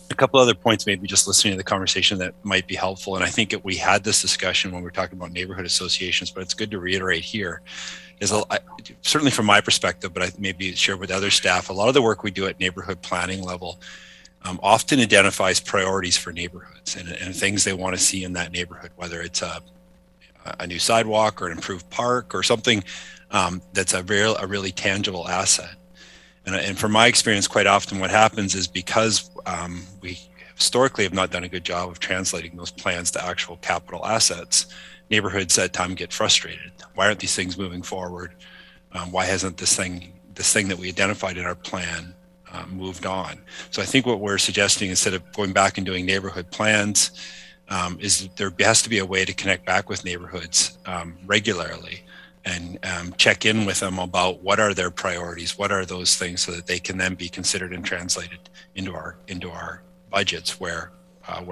A couple other points, maybe just listening to the conversation that might be helpful, and I think we had this discussion when we were talking about neighborhood associations, but it's good to reiterate here, is certainly from my perspective, but I maybe share with other staff, a lot of the work we do at neighborhood planning level often identifies priorities for neighborhoods and things they want to see in that neighborhood, whether it's a new sidewalk or an improved park or something that's a really tangible asset. And from my experience, quite often what happens is because we historically have not done a good job of translating those plans to actual capital assets, neighborhoods at times get frustrated. Why aren't these things moving forward? Why hasn't this thing that we identified in our plan moved on? So I think what we're suggesting, instead of going back and doing neighborhood plans, is there has to be a way to connect back with neighborhoods regularly and check in with them about what are their priorities, what are those things, so that they can then be considered and translated into our budgets where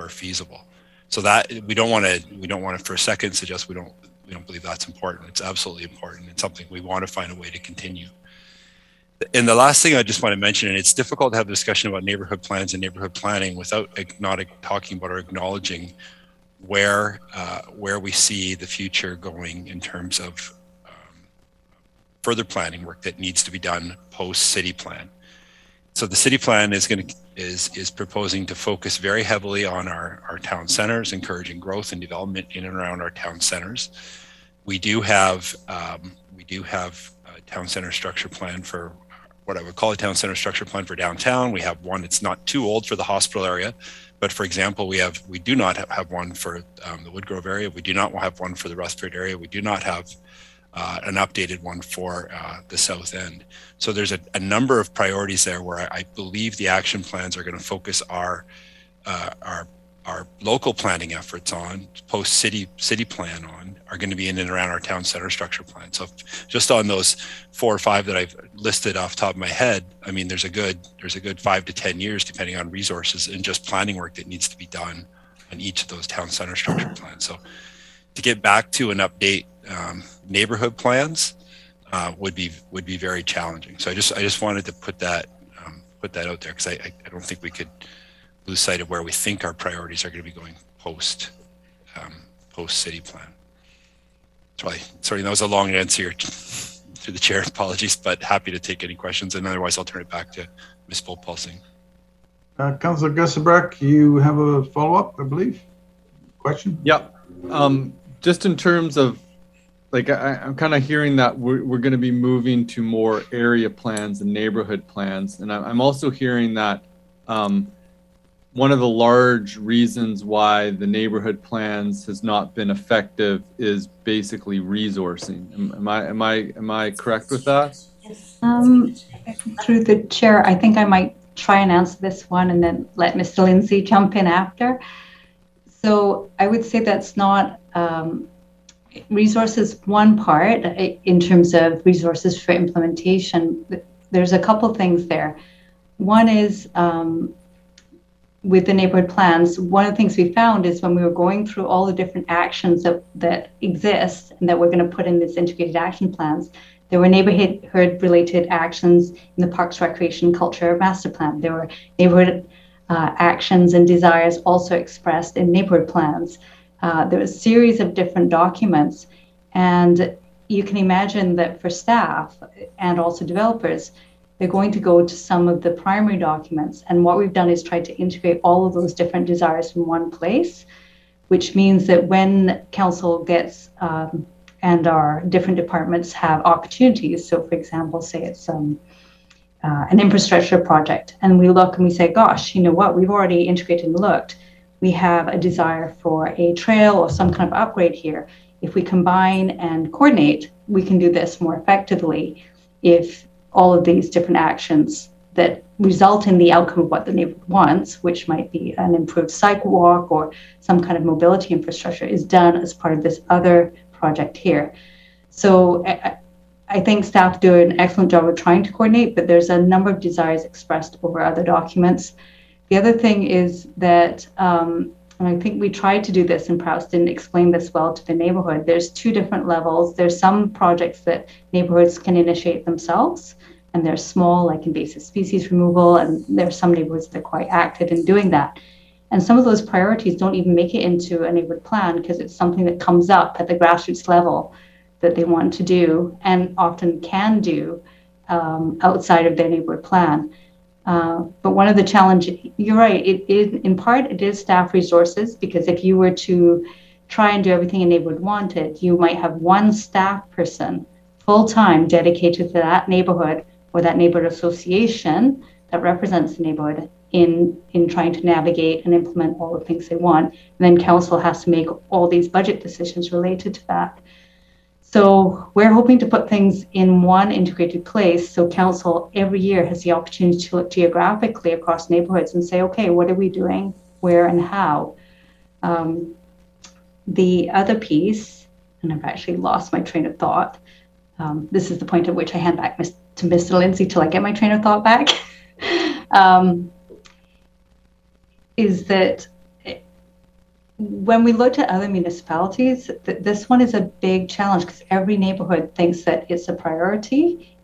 feasible. So that we don't want to for a second suggest we don't believe that's important. It's absolutely important. It's something we want to find a way to continue. And the last thing I just want to mention, and it's difficult to have a discussion about neighborhood plans and neighborhood planning without not talking about or acknowledging where we see the future going in terms of further planning work that needs to be done post city plan. So the city plan is proposing to focus very heavily on our town centers, encouraging growth and development in and around our town centers. We do have a town center structure plan for what I would call a town center structure plan for downtown. We have one. It's not too old for the hospital area, but for example, we do not have one for the Woodgrove area. We do not have one for the Rutherford area. We do not have an updated one for the South End. So there's a number of priorities there where I believe the action plans are going to focus our local planning efforts on, post city plan on, are going to be in and around our town center structure plan. So just on those 4 or 5 that I've listed off the top of my head, I mean, there's a good 5 to 10 years, depending on resources and just planning work that needs to be done on each of those town center structure plans. So to get back to and update neighborhood plans would be very challenging. So I just wanted to put that out there, because I don't think we could lose sight of where we think our priorities are going to be going post city plan. Sorry, that was a long answer to the chair. Apologies, but happy to take any questions, and otherwise I'll turn it back to Ms. Paul-Sing. Councillor Gussenbach, you have a follow-up, I believe. Question? Yeah. Just in terms of, like, I'm kind of hearing that we're going to be moving to more area plans and neighborhood plans, and I'm also hearing that one of the large reasons why the neighborhood plans has not been effective is basically resourcing. Am I correct with that? Through the chair, I think I might try and answer this one and then let Mr. Lindsay jump in after. So I would say that's not resources, one part in terms of resources for implementation, there's a couple things there. One is with the neighborhood plans, one of the things we found is when we were going through all the different actions that exist and that we're going to put in this integrated action plans, there were neighborhood related actions in the Parks, Recreation, Culture Master Plan. There were neighborhood actions and desires also expressed in neighborhood plans. There was a series of different documents, and you can imagine that for staff and also developers, they're going to go to some of the primary documents. And what we've done is try to integrate all of those different desires in one place, which means that when council gets and our different departments have opportunities, so for example, say it's an infrastructure project, and we look and we say, gosh, you know what, we've already integrated and looked. We have a desire for a trail or some kind of upgrade here. If we combine and coordinate, we can do this more effectively if all of these different actions that result in the outcome of what the neighborhood wants, which might be an improved sidewalk or some kind of mobility infrastructure, is done as part of this other project here. So I think staff do an excellent job of trying to coordinate, but there's a number of desires expressed over other documents. The other thing is that, and I think we tried to do this and perhaps didn't explain this well to the neighborhood, there's two different levels. There's some projects that neighborhoods can initiate themselves, and they're small, like invasive species removal, and there's some neighborhoods that are quite active in doing that. And some of those priorities don't even make it into a neighborhood plan because it's something that comes up at the grassroots level that they want to do and often can do outside of their neighborhood plan. But one of the challenges, you're right, it is in part, it is staff resources, because if you were to try and do everything a neighborhood wanted, you might have one staff person full-time dedicated to that neighborhood or that neighborhood association that represents the neighborhood in trying to navigate and implement all the things they want. And then council has to make all these budget decisions related to that. So we're hoping to put things in one integrated place so council every year has the opportunity to look geographically across neighborhoods and say, okay, what are we doing, where and how? The other piece, and I've actually lost my train of thought. This is the point at which I hand back to Mr. Lindsay till I get my train of thought back. Is that when we looked at other municipalities, this one is a big challenge because every neighborhood thinks that it's a priority,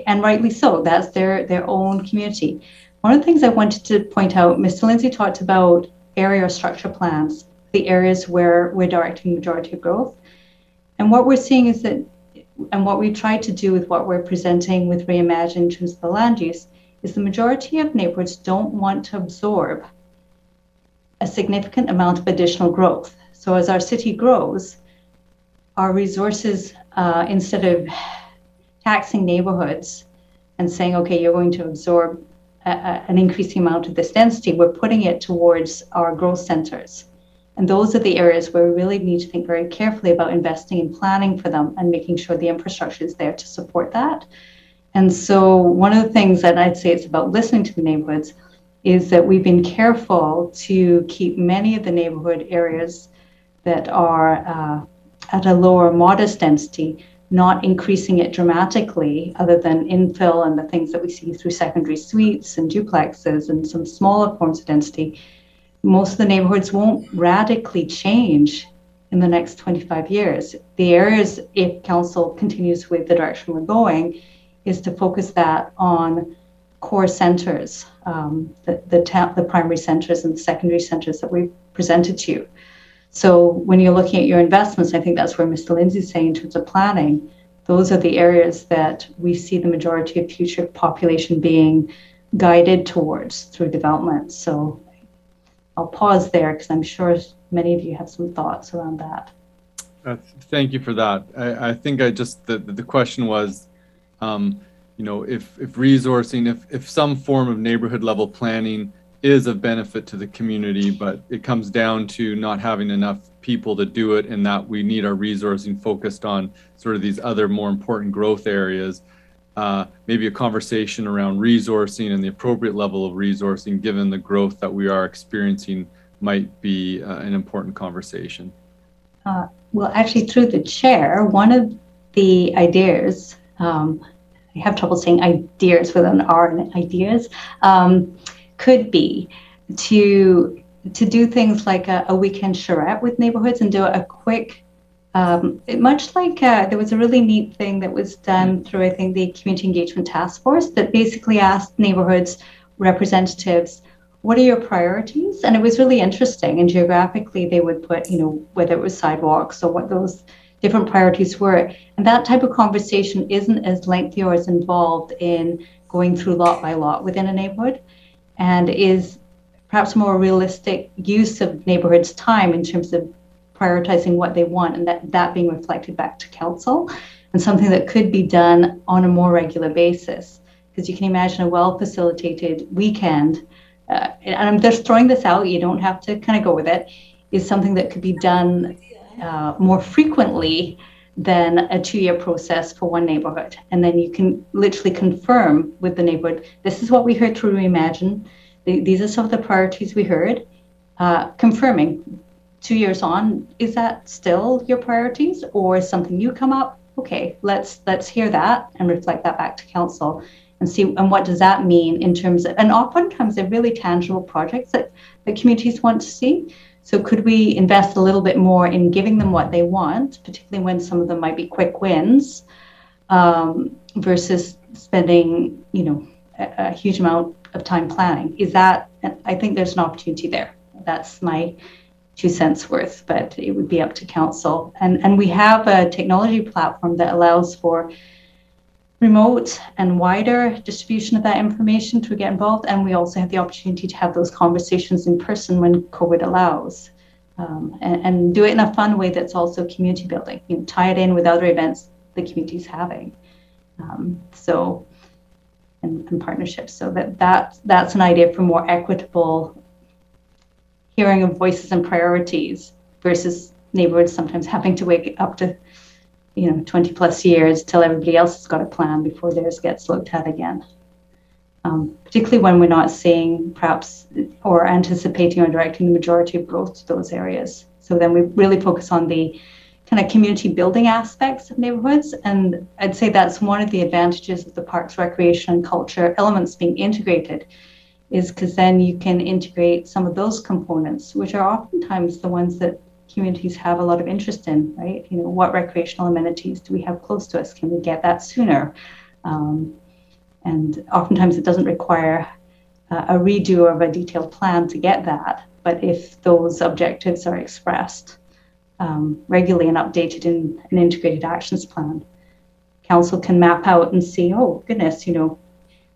and rightly so. That's their own community. One of the things I wanted to point out, Mr. Lindsay talked about area structure plans, the areas where we're directing the majority of growth. And what we're seeing is that, and what we tried to do with what we're presenting with Reimagine in terms of the land use, is the majority of neighborhoods don't want to absorb a significant amount of additional growth. So as our city grows, our resources, instead of taxing neighborhoods and saying, okay, you're going to absorb an increasing amount of this density, we're putting it towards our growth centers. And those are the areas where we really need to think very carefully about investing in planning for them and making sure the infrastructure is there to support that. And so one of the things that I'd say it's about listening to the neighborhoods is that we've been careful to keep many of the neighborhood areas that are at a lower modest density, not increasing it dramatically other than infill and the things that we see through secondary suites and duplexes and some smaller forms of density. Most of the neighborhoods won't radically change in the next 25 years. The areas, if council continues with the direction we're going, is to focus that on core centers, the primary centers and the secondary centers that we've presented to you. So when you're looking at your investments, I think that's where Mr. Lindsay's saying in terms of planning, those are the areas that we see the majority of future population being guided towards through development. So I'll pause there because I'm sure many of you have some thoughts around that. Thank you for that. I think the question was, you know, if resourcing, if some form of neighborhood level planning is of benefit to the community, but it comes down to not having enough people to do it, and that we need our resourcing focused on sort of these other more important growth areas. Maybe a conversation around resourcing and the appropriate level of resourcing given the growth that we are experiencing might be an important conversation. Well, actually, through the chair, one of the ideas, I have trouble saying ideas with an R in it, ideas, could be to do things like a weekend charrette with neighborhoods and do a quick, much like there was a really neat thing that was done through, I think, the Community Engagement Task Force that basically asked neighborhoods representatives, what are your priorities? And it was really interesting. And geographically, they would put, whether it was sidewalks or what those different priorities were. And that type of conversation isn't as lengthy or as involved in going through lot by lot within a neighborhood, and is perhaps more realistic use of neighborhoods' time in terms of prioritizing what they want, and that being reflected back to council, and something that could be done on a more regular basis. Because you can imagine a well-facilitated weekend, and I'm just throwing this out, you don't have to kind of go with it, is something that could be done more frequently than a 2-year process for one neighborhood. And then you can literally confirm with the neighborhood, this is what we heard through Reimagine, these are some of the priorities we heard, confirming 2 years on, is that still your priorities, or is something new come up? Okay, let's hear that and reflect that back to council and see, and what does that mean in terms of, and oftentimes they're really tangible projects that communities want to see. So could we invest a little bit more in giving them what they want, particularly when some of them might be quick wins, versus spending, a huge amount of time planning? Is that, I think there's an opportunity there. That's my 2 cents worth, but it would be up to council. And we have a technology platform that allows for remote and wider distribution of that information to get involved. And we also have the opportunity to have those conversations in person when COVID allows, and do it in a fun way that's also community building, tie it in with other events the community's having. And partnerships. So that's an idea for more equitable hearing of voices and priorities versus neighborhoods sometimes having to wake up to 20 plus years till everybody else has got a plan before theirs gets looked at again. Particularly when we're not seeing perhaps or anticipating or directing the majority of growth to those areas. So then we really focus on the kind of community building aspects of neighborhoods. And I'd say that's one of the advantages of the parks, recreation, and culture elements being integrated, is because then you can integrate some of those components, which are oftentimes the ones that communities have a lot of interest in, right? What recreational amenities do we have close to us? Can we get that sooner? And oftentimes it doesn't require a redo of a detailed plan to get that. But if those objectives are expressed regularly and updated in an integrated actions plan, council can map out and see, oh goodness,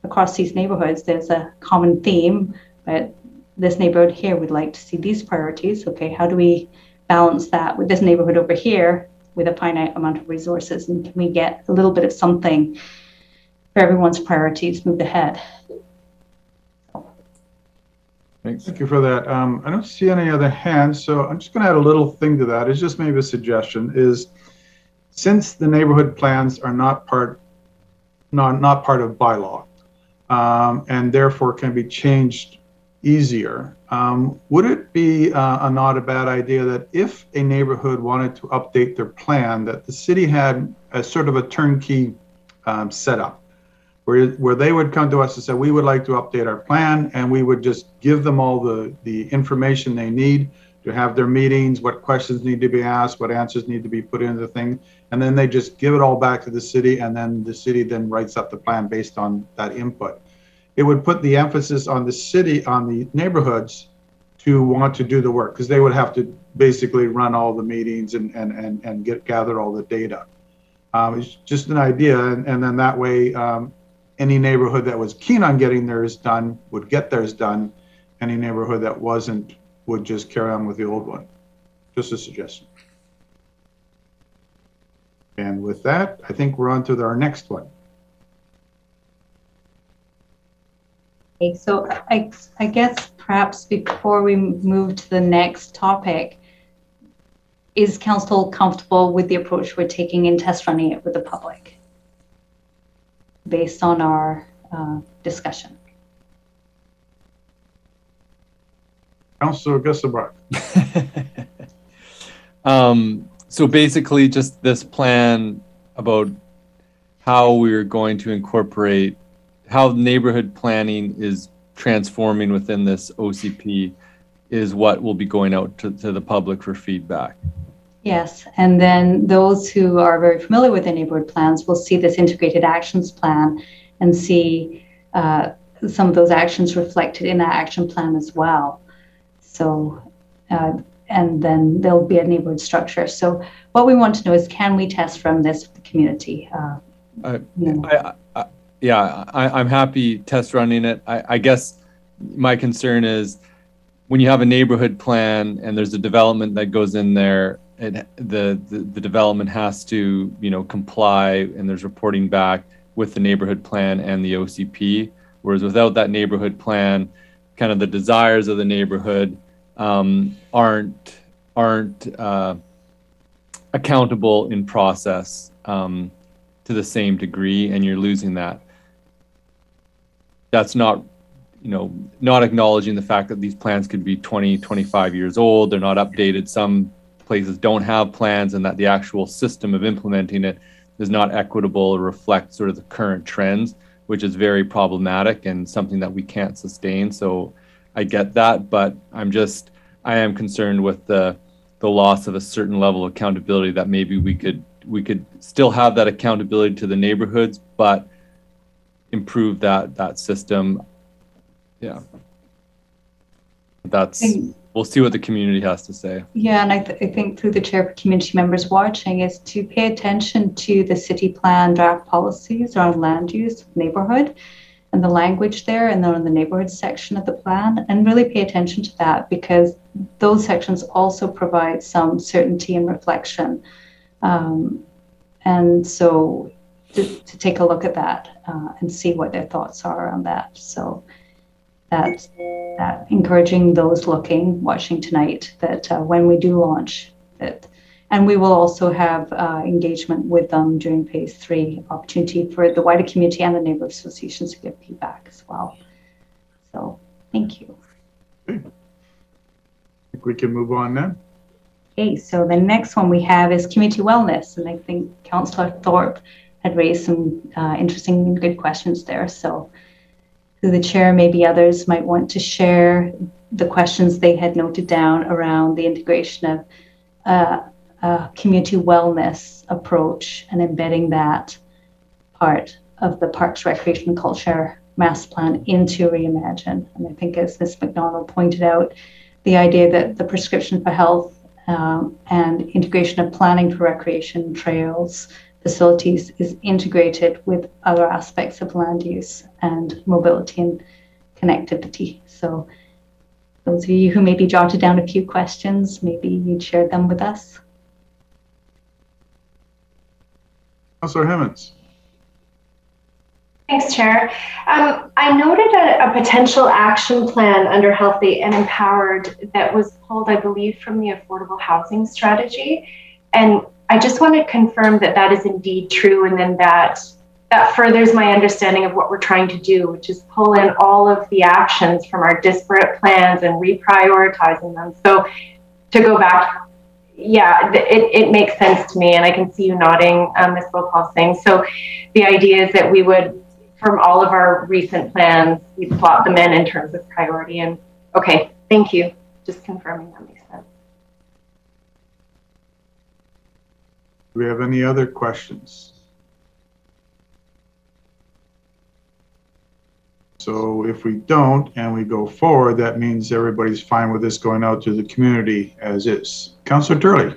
across these neighborhoods, there's a common theme, but this neighborhood here would like to see these priorities. Okay, how do we balance that with this neighborhood over here with a finite amount of resources? And can we get a little bit of something for everyone's priorities moved ahead? Thanks. Thank you for that. I don't see any other hands, so I'm just going to add a little thing to that. It's just maybe a suggestion, is since the neighborhood plans are not part of bylaw, and therefore can be changed easier, would it be not a bad idea that if a neighborhood wanted to update their plan, that the city had a sort of a turnkey setup where they would come to us and say, we would like to update our plan, and we would just give them all the information they need to have their meetings, what questions need to be asked, what answers need to be put into the thing, and then they just give it all back to the city, and then the city then writes up the plan based on that input. It would put the emphasis on the city, on the neighborhoods, to want to do the work, because they would have to basically run all the meetings and gather all the data. It's just an idea, and then that way, any neighborhood that was keen on getting theirs done would get theirs done. Any neighborhood that wasn't would just carry on with the old one. Just a suggestion. And with that, I think we're on to our next one. Okay, so I guess perhaps before we move to the next topic, is council comfortable with the approach we're taking in test running it with the public based on our discussion? Councilor Gusselbrock. So basically just this plan about how we're going to incorporate, how neighborhood planning is transforming within this OCP is what will be going out to the public for feedback. Yes, and then those who are very familiar with the neighborhood plans will see this integrated actions plan and see some of those actions reflected in that action plan as well. So, and then there'll be a neighborhood structure. So what we want to know is, can we test from this with the community? Yeah, I'm happy test running it. I guess my concern is when you have a neighborhood plan and there's a development that goes in there, the development has to, you know, comply, and there's reporting back with the neighborhood plan and the OCP. Whereas without that neighborhood plan, kind of the desires of the neighborhood aren't accountable in process to the same degree, and you're losing that. That's not, you know, not acknowledging the fact that these plans could be 20, 25 years old. They're not updated. Some places don't have plans, and that the actual system of implementing it is not equitable or reflect sort of the current trends, which is very problematic and something that we can't sustain. So I get that, but I am concerned with the loss of a certain level of accountability, that maybe we could still have that accountability to the neighborhoods, but improve that system. Yeah. We'll see what the community has to say. Yeah, and I think through the chair for community members watching is to pay attention to the city plan draft policies around land use, neighborhood, and the language there, and then on the neighborhood section of the plan, and really pay attention to that, because those sections also provide some certainty and reflection. And so to take a look at that and see what their thoughts are on that. So that encouraging those watching tonight, that when we do launch it, and we will also have engagement with them during phase 3, opportunity for the wider community and the neighborhood associations to give feedback as well. So thank you. Okay. I think we can move on now. Okay, so the next one we have is community wellness, and I think Councillor Thorpe had raised some interesting and good questions there. So through the chair, maybe others might want to share the questions they had noted down around the integration of community wellness approach and embedding that part of the Parks, Recreation and Culture Master Plan into Reimagine. And I think, as Ms. McDonald pointed out, the idea that the prescription for health and integration of planning for recreation, trails, facilities is integrated with other aspects of land use and mobility and connectivity. So those of you who maybe jotted down a few questions, maybe you'd share them with us. Councillor Hemmons. Thanks, Chair. I noted a potential action plan under Healthy and Empowered that was pulled, I believe, from the affordable housing strategy. And I just want to confirm that that is indeed true, and then that furthers my understanding of what we're trying to do, which is pull in all of the actions from our disparate plans and reprioritizing them. So to go back, yeah, it makes sense to me, and I can see you nodding, Ms. Bhopal Singh. So the idea is that we would, from all of our recent plans, we plot them in terms of priority. And okay, thank you. Just confirming that makes sense. Do we have any other questions? So if we don't and we go forward, that means everybody's fine with this going out to the community as is. Councillor Turley.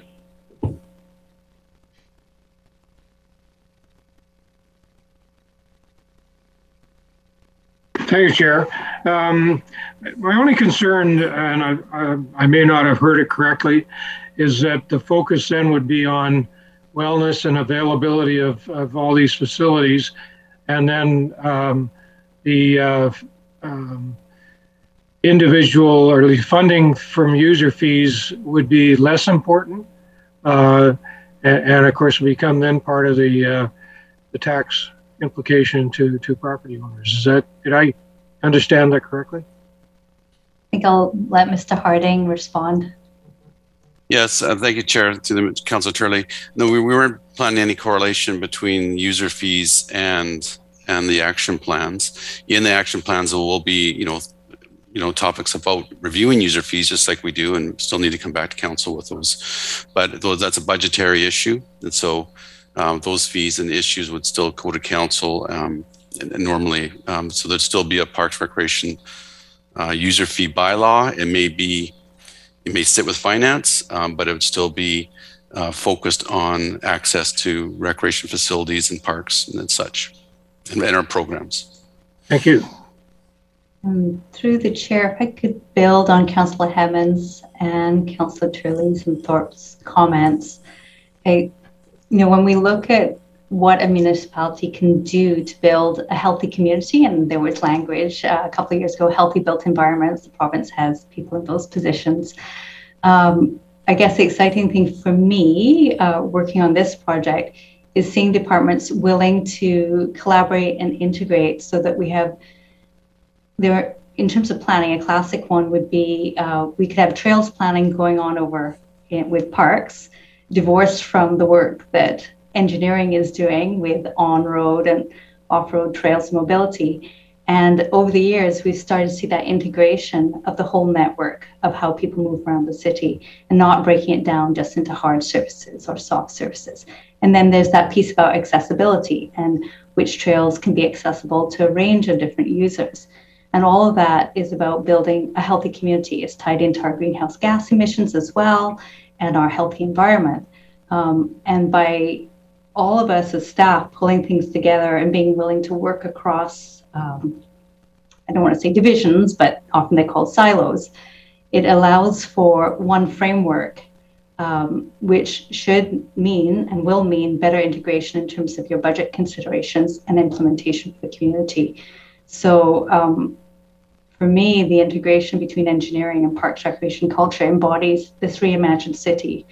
Thank you, Chair. My only concern, and I may not have heard it correctly, is that the focus then would be on wellness and availability of all these facilities, and then the individual or the funding from user fees would be less important, and of course become then part of the tax implication to property owners. Is that, did I understand that correctly? I think I'll let Mr. Harding respond. Yes, thank you, Chair, to the Councillor Turley. No, we weren't planning any correlation between user fees and the action plans. In the action plans, there will be, topics about reviewing user fees, just like we do, and still need to come back to council with those. But that's a budgetary issue, and so those fees and issues would still go to council and normally. So there'd still be a Parks Recreation user fee bylaw. It may sit with finance, but it would still be focused on access to recreation facilities and parks and such, and our programs. Thank you. Through the chair, if I could build on Councillor Hammond's and Councillor Turley's and Thorpe's comments. When we look at what a municipality can do to build a healthy community, and there was language a couple of years ago, healthy built environments, the province has people in those positions. I guess the exciting thing for me working on this project is seeing departments willing to collaborate and integrate so that we have, in terms of planning, a classic one would be we could have trails planning going on over with parks, divorced from the work that engineering is doing with on-road and off-road trails mobility. And over the years, we've started to see that integration of the whole network of how people move around the city and not breaking it down just into hard services or soft services. And then there's that piece about accessibility and which trails can be accessible to a range of different users. And all of that is about building a healthy community. It's tied into our greenhouse gas emissions as well and our healthy environment. And by all of us as staff pulling things together and being willing to work across, I don't want to say divisions, but often they're called silos, it allows for one framework, which should mean and will mean better integration in terms of your budget considerations and implementation for the community. So for me, the integration between engineering and parks, recreation, culture embodies this reimagined city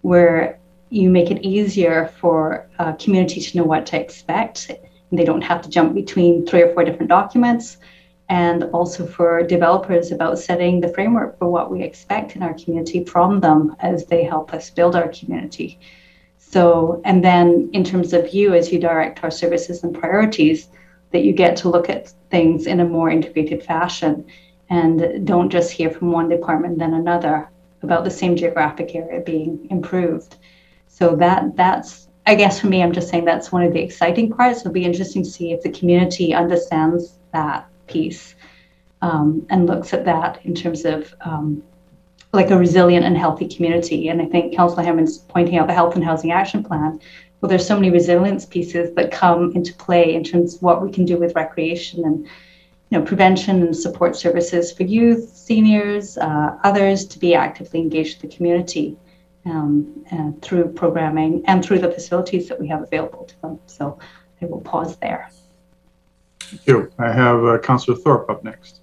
where you make it easier for a community to know what to expect. And they don't have to jump between 3 or 4 different documents. And also for developers about setting the framework for what we expect in our community from them as they help us build our community. So, and then in terms of you, as you direct our services and priorities, that you get to look at things in a more integrated fashion and don't just hear from one department then another about the same geographic area being improved. So that's, I guess for me, I'm just saying that's one of the exciting parts. It'll be interesting to see if the community understands that piece and looks at that in terms of like a resilient and healthy community. And I think Councillor Hammond's pointing out the Health and Housing Action Plan. Well, there's so many resilience pieces that come into play in terms of what we can do with recreation and prevention and support services for youth, seniors, others to be actively engaged with the community. Through programming and through the facilities that we have available to them. So I will pause there. Thank you. I have Councillor Thorpe up next.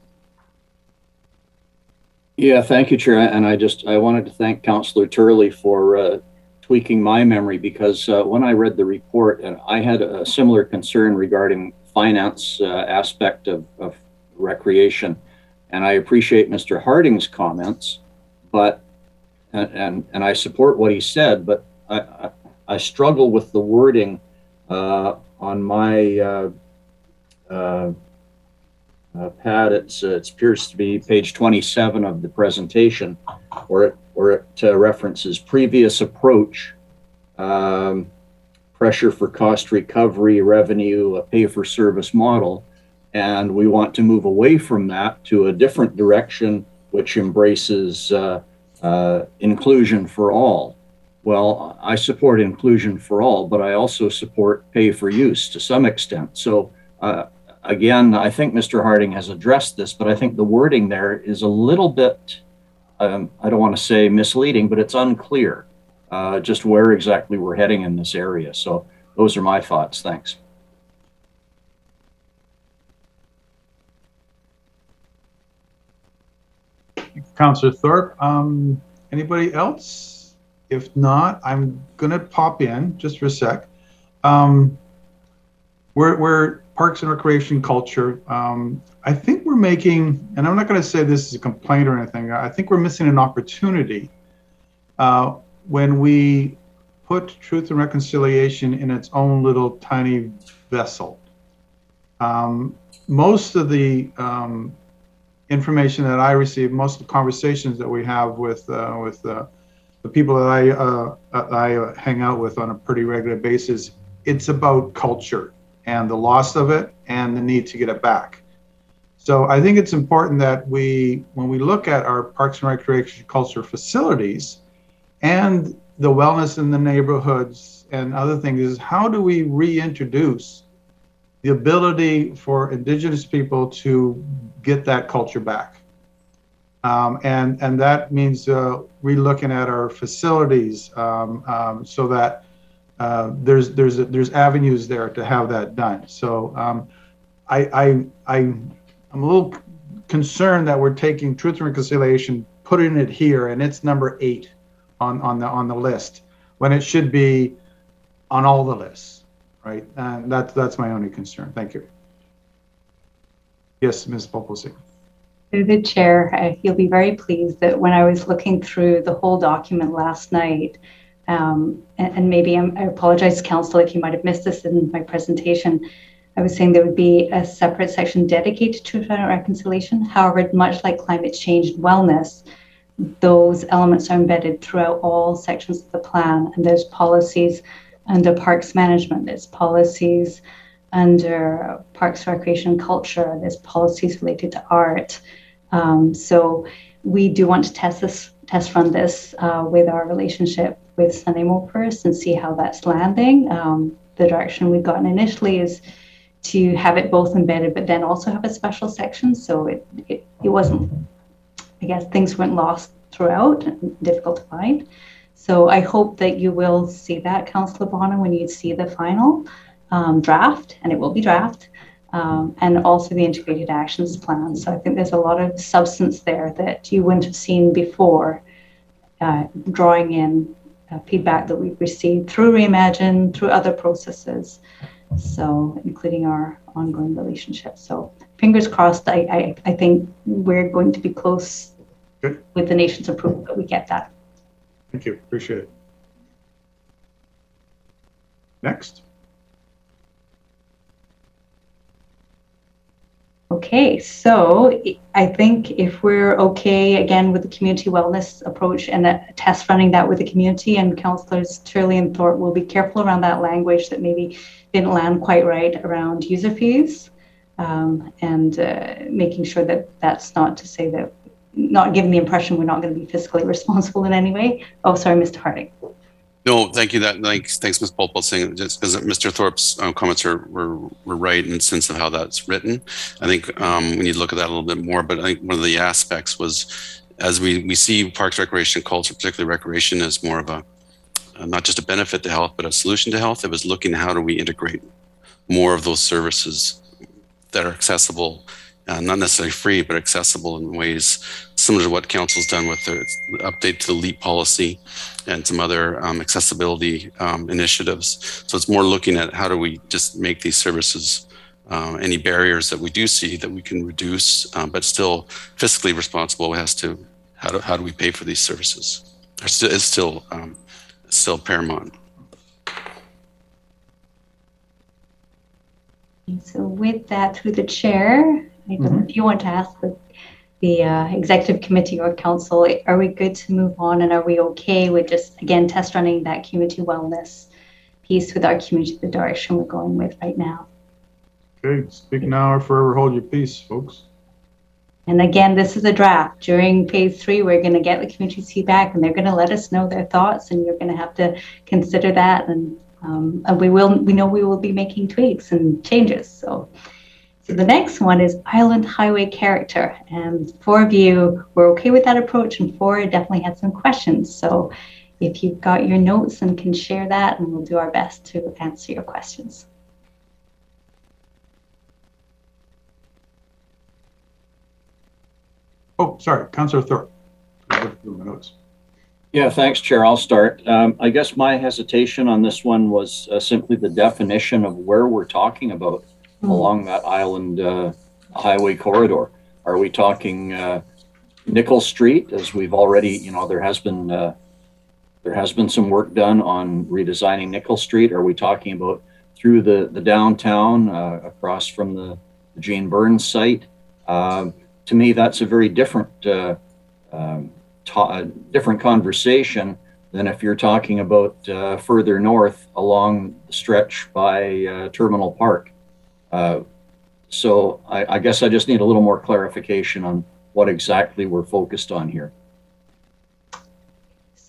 Yeah, thank you, Chair. And I wanted to thank Councillor Turley for tweaking my memory, because when I read the report, and I had a similar concern regarding finance aspect of recreation. And I appreciate Mr. Harding's comments, but and I support what he said, but I struggle with the wording on my pad. It appears to be page 27 of the presentation, where it references previous approach, pressure for cost recovery, revenue, a pay-for-service model, and we want to move away from that to a different direction, which embraces inclusion for all. Well, I support inclusion for all, but I also support pay for use to some extent. So again, I think Mr. Harding has addressed this, but I think the wording there is a little bit, I don't want to say misleading, but it's unclear just where exactly we're heading in this area. So those are my thoughts. Thanks. Councillor Thorpe, anybody else? If not, I'm gonna pop in just for a sec. We're Parks and Recreation Culture. I think we're making, and I'm not gonna say this is a complaint or anything, I think we're missing an opportunity when we put Truth and Reconciliation in its own little tiny vessel, most of the information that I receive, most of the conversations that we have with the people that I hang out with on a pretty regular basis, it's about culture and the loss of it and the need to get it back. So I think it's important that when we look at our Parks and Recreation culture facilities and the wellness in the neighborhoods and other things, is how do we reintroduce the ability for Indigenous people to get that culture back? And that means relooking at our facilities so that there's avenues there to have that done. So I'm a little concerned that we're taking Truth and Reconciliation, putting it here, and it's number 8 on the list when it should be on all the lists, right? And that's my only concern. Thank you. Yes, Ms. Popolsing. Through the chair, you'll be very pleased that when I was looking through the whole document last night, and maybe I apologize, Council, if you might have missed this in my presentation, I was saying there would be a separate section dedicated to Truth and Reconciliation. However, much like climate change and wellness, those elements are embedded throughout all sections of the plan, and there's policies under parks management, there's policies under parks, recreation, and culture, there's policies related to art. So we do want to test run this with our relationship with Sunday Mopers and see how that's landing. The direction we've gotten initially is to have it both embedded, but then also have a special section. So it wasn't, I guess, things weren't lost throughout, difficult to find. So I hope that you will see that, Councillor Bonner, when you see the final draft, and it will be draft, and also the integrated actions plan. So I think there's a lot of substance there that you wouldn't have seen before, drawing in feedback that we've received through Reimagine, through other processes, so including our ongoing relationship. So fingers crossed, I think we're going to be close. Good. With the nation's approval that we get that. Thank you, appreciate it. Next. Okay, so I think if we're okay again with the community wellness approach and a test running that with the community, and Councillors Turley and Thorpe will be careful around that language that maybe didn't land quite right around user fees, and making sure that that's not to say that, not giving the impression we're not going to be fiscally responsible in any way. Oh, sorry, Mr. Harding. No, thank you. Thanks, Ms. Popolsing. Just because Mr. Thorpe's comments were right in the sense of how that's written. I think we need to look at that a little bit more. But I think one of the aspects was, as we see parks, recreation, culture, particularly recreation, as more of a not just a benefit to health, but a solution to health. It was looking at how do we integrate more of those services that are accessible. Not necessarily free, but accessible in ways similar to what Council's done with the update to the LEAP policy and some other accessibility initiatives. So it's more looking at how do we just make these services, any barriers that we do see that we can reduce, but still fiscally responsible as to how do we pay for these services. It's still paramount. So with that, through the chair, I don't know if you want to ask the executive committee or council, are we good to move on, and are we okay with just, again, test running that community wellness piece with our community, the direction we're going with right now? Okay, speak now or forever hold your peace, folks. And again, this is a draft. During phase 3, we're going to get the community's feedback, and they're going to let us know their thoughts, and you're going to have to consider that, and we know we will be making tweaks and changes. So the next one is island highway character, and 4 of you were okay with that approach, and 4 definitely had some questions. So if you've got your notes and can share that, and we'll do our best to answer your questions. Oh, sorry, Councillor Thorpe. I looked through my notes. Yeah, thanks, Chair. I'll start. I guess my hesitation on this one was simply the definition of where we're talking about along that island highway corridor. Are we talking Nickel Street, as we've already, there has been There has been some work done on redesigning Nickel Street. Are we talking about through the downtown, across from the Jane Burns site? To me, that's a very different different conversation than if you're talking about further north along the stretch by Terminal Park. So I guess I just need a little more clarification on what exactly we're focused on here.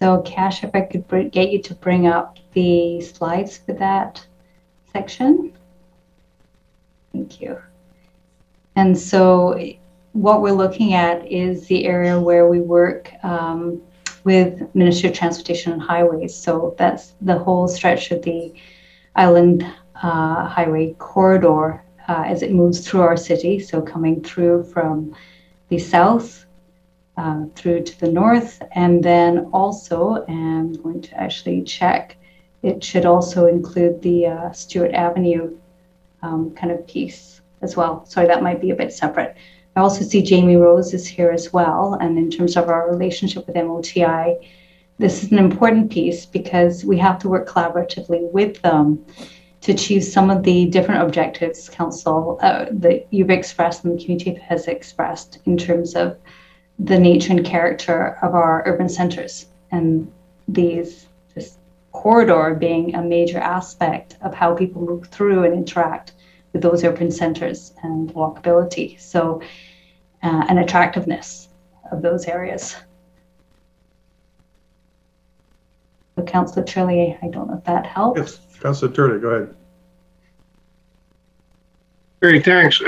So Cash, if I could get you to bring up the slides for that section. Thank you. And so what we're looking at is the area where we work with Ministry of Transportation and Highways. So that's the whole stretch of the Island Highway corridor as it moves through our city. So coming through from the south through to the north, and then also, I'm going to actually check, it should also include the Stewart Avenue kind of piece as well. Sorry, that might be a bit separate. I also see Jamie Rose is here as well. And in terms of our relationship with MOTI, this is an important piece because we have to work collaboratively with them to achieve some of the different objectives, Council, that you've expressed and the community has expressed in terms of the nature and character of our urban centers, and this corridor being a major aspect of how people move through and interact with those urban centers and walkability. So, and attractiveness of those areas. So Councillor Turley, I don't know if that helps. Yes, Councillor Turley, go ahead. Great, thanks.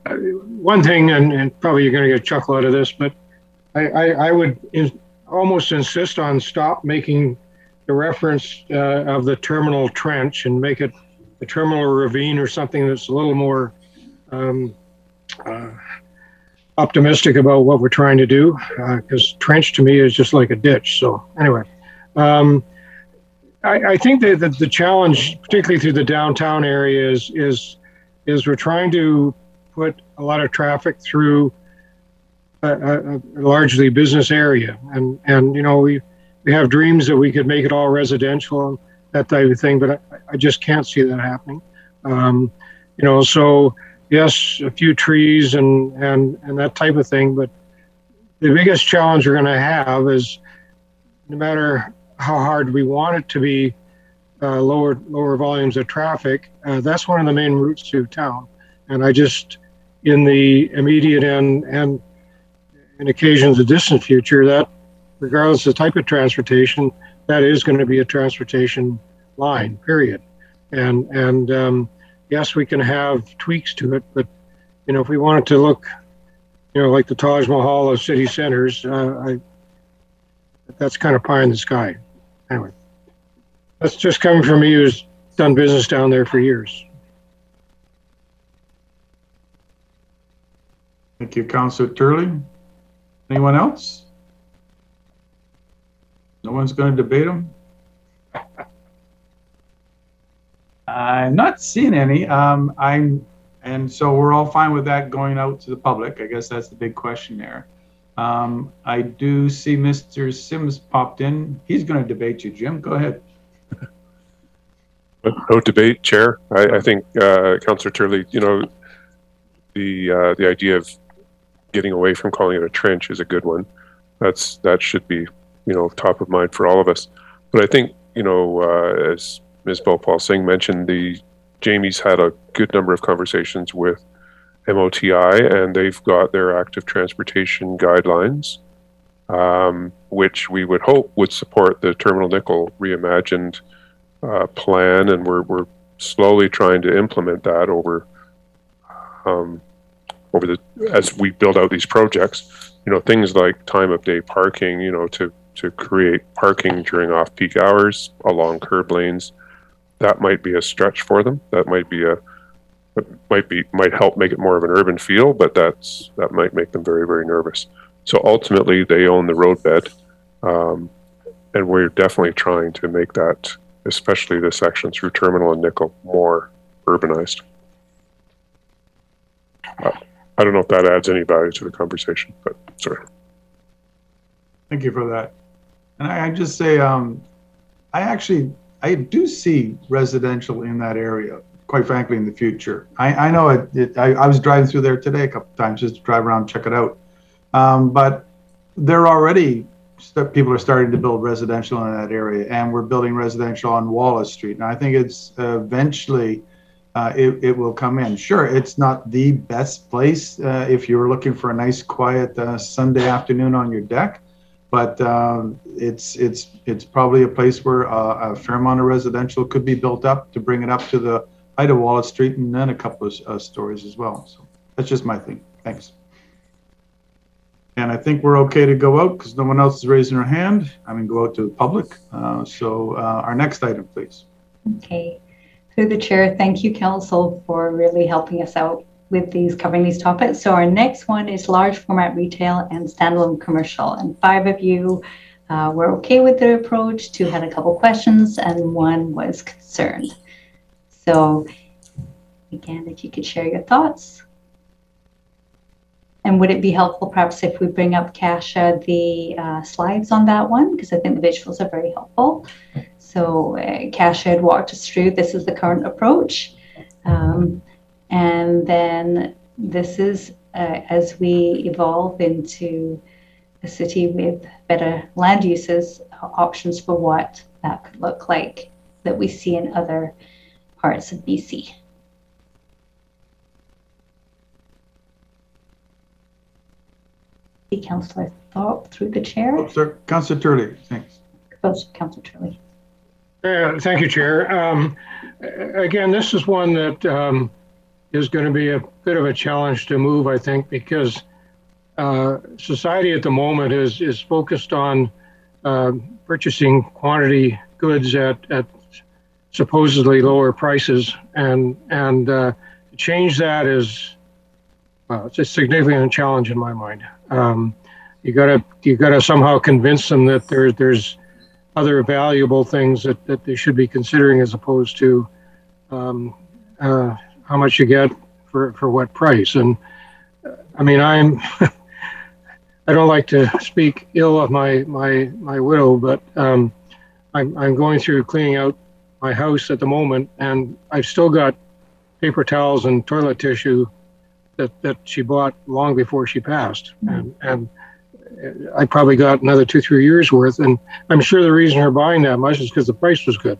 One thing, and probably you're going to get a chuckle out of this, but I would almost insist on stop making the reference of the terminal trench and make it a terminal ravine or something that's a little more optimistic about what we're trying to do, because trench to me is just like a ditch. So anyway, I think that the challenge, particularly through the downtown area, is we're trying to put a lot of traffic through a largely business area, and you know, we have dreams that we could make it all residential and that type of thing, but I just can't see that happening. You know, so yes, a few trees and that type of thing, but the biggest challenge we're going to have is, no matter how hard we want it to be, lower volumes of traffic, that's one of the main routes through town. And I just, in the immediate and in occasions of distant future, that regardless of the type of transportation, that is going to be a transportation line, period. And yes, we can have tweaks to it, but you know, if we want it to look, you know, like the Taj Mahal of city centers, that's kind of pie in the sky. Anyway, that's just coming from me who's done business down there for years. Thank you, Councillor Turley. Anyone else? No one's going to debate them? I'm not seeing any. And so we're all fine with that going out to the public. I guess that's the big question there. I do see Mr. Sims popped in. He's going to debate you, Jim. Go ahead. No debate, Chair. I think Councillor Turley, you know, the idea of getting away from calling it a trench is a good one. That should be, you know, top of mind for all of us. But I think, you know, as Ms. Bhopal Singh mentioned, Jamie's had a good number of conversations with MOTI, and they've got their active transportation guidelines, which we would hope would support the Terminal Nickel reimagined plan, and we're slowly trying to implement that over as we build out these projects. You know, things like time of day parking, you know, to create parking during off-peak hours along curb lanes. That might be a stretch for them. That might help make it more of an urban feel, but that might make them very, very nervous. So ultimately, they own the roadbed, and we're definitely trying to make that, especially the section through Terminal and Nickel, more urbanized. I don't know if that adds any value to the conversation, but sorry. Thank you for that. And I just say, I do see residential in that area, quite frankly, in the future. I know I was driving through there today a couple of times just to drive around and check it out. But there already, people are starting to build residential in that area, and we're building residential on Wallace Street. And I think it's eventually it will come in. Sure, it's not the best place if you're looking for a nice, quiet Sunday afternoon on your deck, but it's probably a place where a fair amount of residential could be built up to bring it up to the height of Wallace Street, and then a couple of stories as well. So that's just my thing. Thanks. And I think we're okay to go out because no one else is raising their hand. I mean, go out to the public. So our next item, please. Okay. Through the chair, thank you, Council, for really helping us out with covering these topics. So our next one is large format retail and standalone commercial. And 5 of you were okay with the approach, 2 had a couple questions, and 1 was concerned. So again, if you could share your thoughts. And would it be helpful perhaps if we bring up, Kasia, the slides on that one? Because I think the visuals are very helpful. So Kasia had walked us through, this is the current approach. And then this is as we evolve into a city with better land uses, options for what that could look like that we see in other parts of BC. Councillor Thorpe through the chair. Oh, sir, Councillor Turley, thanks. Councillor Turley. Thank you, Chair. Again, this is one that is going to be a bit of a challenge to move, I think, because society at the moment is focused on purchasing quantity goods at supposedly lower prices, and to change that is it's a significant challenge in my mind. You gotta somehow convince them that there's other valuable things that they should be considering as opposed to how much you get for what price. And I mean, I don't like to speak ill of my widow, but I'm going through cleaning out my house at the moment, and I've still got paper towels and toilet tissue that she bought long before she passed, and I probably got another 2-3 years worth. And I'm sure the reason her buying that much is because the price was good.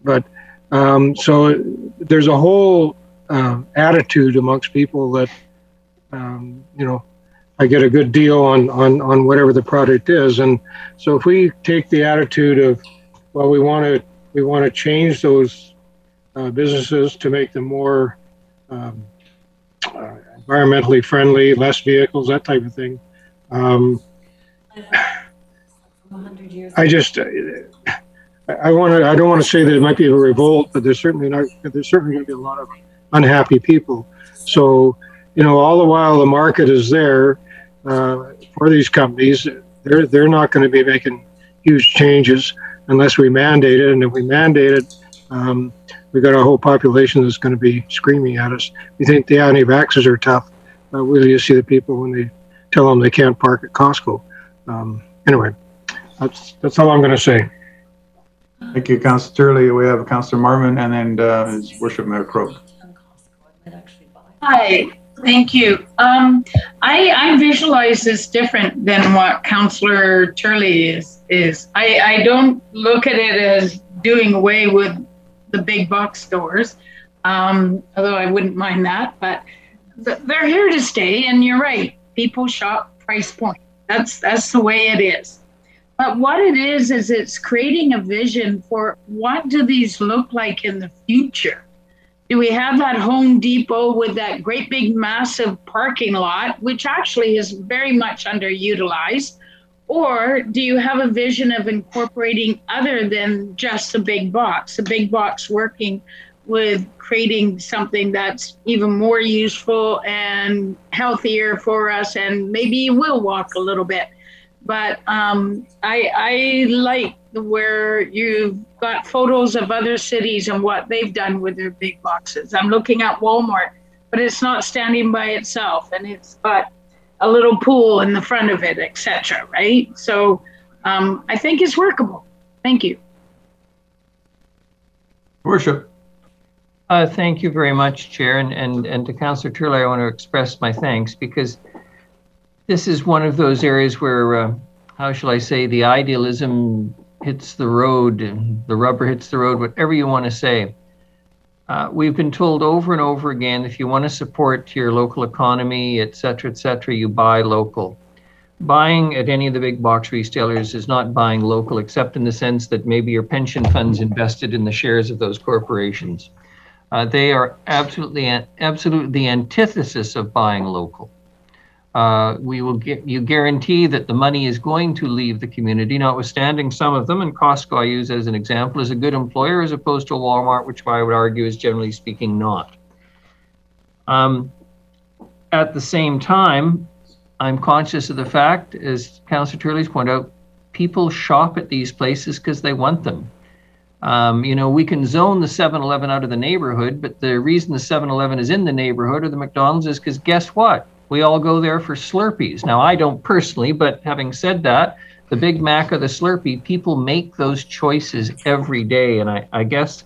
But so there's a whole attitude amongst people that I get a good deal on whatever the product is. And so if we take the attitude of, well, we want to change those businesses to make them more environmentally friendly, less vehicles, that type of thing. I don't want to say that it might be a revolt, but there's certainly going to be a lot of unhappy people. So, all the while the market is there for these companies, they're not going to be making huge changes unless we mandate it. And if we mandate it, we've got a whole population that's going to be screaming at us. We think the anti-vaxxers are tough. Where do you see the people when they tell them they can't park at Costco? Anyway, that's all I'm going to say. Thank you, Councillor Turley. We have Councillor Marmon, and then His Worship Mayor Croak. Hi, thank you. I visualize this different than what Councillor Turley is. I don't look at it as doing away with the big box stores, although I wouldn't mind that, but they're here to stay, and you're right. People shop price point. That's the way it is. But what it is it's creating a vision for what do these look like in the future? Do we have that Home Depot with that great big massive parking lot, which actually is very much underutilized? Or do you have a vision of incorporating other than just the big box working with creating something that's even more useful and healthier for us, and maybe you will walk a little bit. But I like where you've got photos of other cities and what they've done with their big boxes. I'm looking at Walmart, but it's not standing by itself, and it's got a little pool in the front of it, etc. Right? So I think is workable. Thank you. Worship. Thank you very much, Chair. And to Councillor Turley, I want to express my thanks, because this is one of those areas where, how shall I say, the idealism hits the road, and the rubber hits the road, whatever you want to say. We've been told over and over again, if you want to support your local economy, et cetera, you buy local. Buying at any of the big box resellers is not buying local, except in the sense that maybe your pension funds invested in the shares of those corporations. They are absolutely the antithesis of buying local. We will get you guarantee that the money is going to leave the community, notwithstanding some of them, and Costco I use as an example, is a good employer as opposed to Walmart, which I would argue is generally speaking not. At the same time, I'm conscious of the fact, as Councillor Turley's pointed out, people shop at these places because they want them. You know, we can zone the 7-Eleven out of the neighborhood, but the reason the 7-Eleven is in the neighborhood or the McDonald's is because guess what? We all go there for Slurpees. Now, I don't personally, but having said that, the Big Mac or the Slurpee, people make those choices every day. And I guess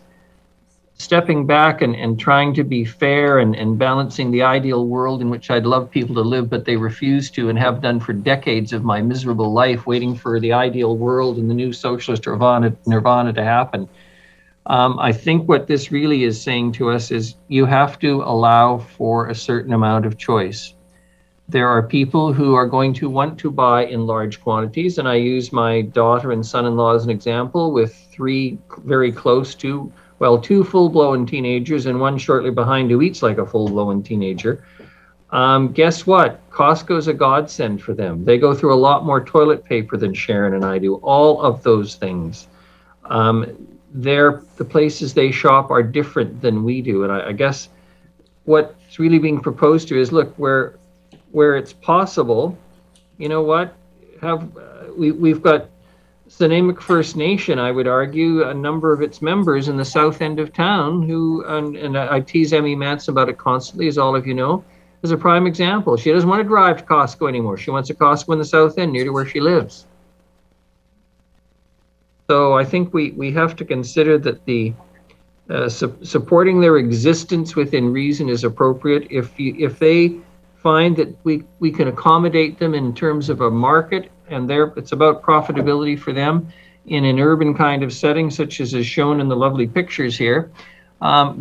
stepping back and trying to be fair and balancing the ideal world in which I'd love people to live, but they refuse to and have done for decades of my miserable life, waiting for the ideal world and the new socialist nirvana to happen. I think what this really is saying to us is you have to allow for a certain amount of choice. There are people who are going to want to buy in large quantities, and I use my daughter and son-in-law as an example, with 3 very close to, well, 2 full-blown teenagers and 1 shortly behind who eats like a full-blown teenager. Guess what? Costco's a godsend for them. They go through a lot more toilet paper than Sharon and I do, all of those things. The places they shop are different than we do, and I guess what's really being proposed to is, look, where it's possible, you know what, we've got Snuneymuxw First Nation, I would argue, a number of its members in the south end of town who, and I tease Emmy Manson about it constantly, as all of you know, is a prime example. She doesn't want to drive to Costco anymore. She wants a Costco in the south end near to where she lives. So I think we have to consider that the supporting their existence within reason is appropriate. If they find that we can accommodate them in terms of a market, and it's about profitability for them in an urban kind of setting, such as is shown in the lovely pictures here,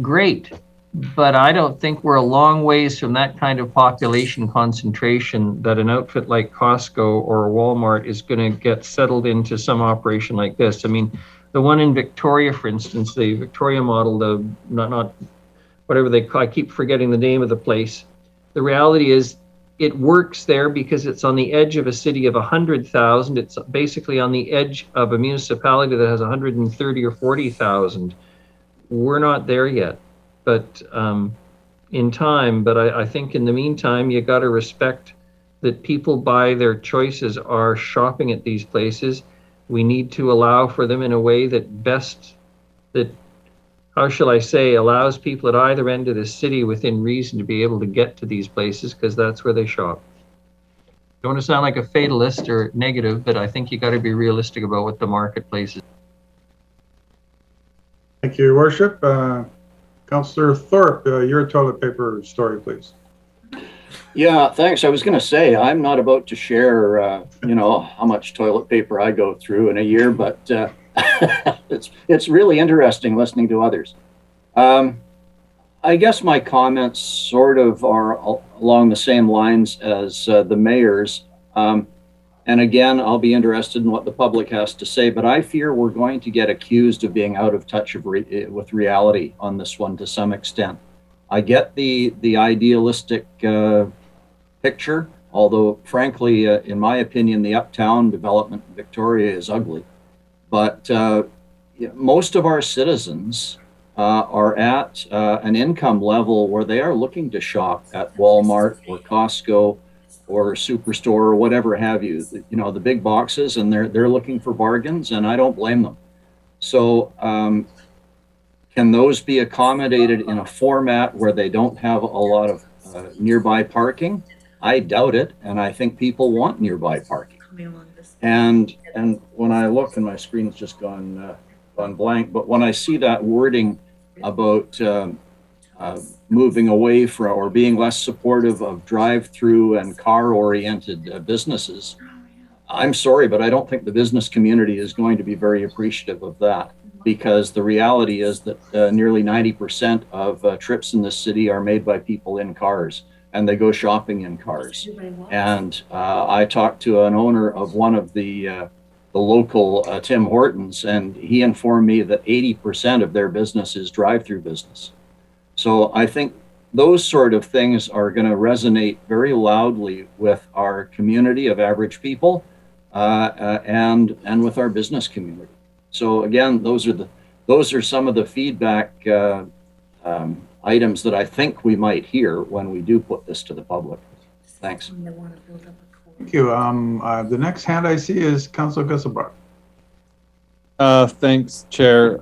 great. But I don't think we're a long ways from that kind of population concentration that an outfit like Costco or Walmart is going to get settled into some operation like this. I mean, the one in Victoria, for instance, the Victoria model, the not whatever I keep forgetting the name of the place. The reality is it works there because it's on the edge of a city of 100,000. It's basically on the edge of a municipality that has 130 or 40,000. We're not there yet, but in time. But I think in the meantime, you got to respect that people by their choices are shopping at these places. We need to allow for them in a way that how shall I say, allows people at either end of the city within reason to be able to get to these places, because that's where they shop. I don't want to sound like a fatalist or negative, but I think you got to be realistic about what the marketplace is. Thank you, Your Worship. Councillor Thorpe, your toilet paper story, please. Yeah, thanks. I was going to say, I'm not about to share, you know, how much toilet paper I go through in a year, but it's really interesting listening to others. I guess my comments sort of are along the same lines as the mayor's. And again, I'll be interested in what the public has to say, but I fear we're going to get accused of being out of touch with reality on this one to some extent. I get the idealistic picture, although frankly, in my opinion, the uptown development in Victoria is ugly. But most of our citizens are at an income level where they are looking to shop at Walmart or Costco or Superstore or whatever have you. You know, the big boxes, and they're looking for bargains, and I don't blame them. So can those be accommodated in a format where they don't have a lot of nearby parking? I doubt it, and I think people want nearby parking. And when I look, and my screen's just gone blank, but when I see that wording about moving away from or being less supportive of drive-through and car-oriented businesses, I'm sorry, but I don't think the business community is going to be very appreciative of that, because the reality is that nearly 90% of trips in this city are made by people in cars, and they go shopping in cars. And I talked to an owner of one of the local Tim Hortons, and he informed me that 80% of their business is drive-through business. So I think those sort of things are going to resonate very loudly with our community of average people, and with our business community. So again, those are some of the feedback items that I think we might hear when we do put this to the public. Thanks. Thank you. The next hand I see is Councillor Gusselbrock. Thanks, Chair.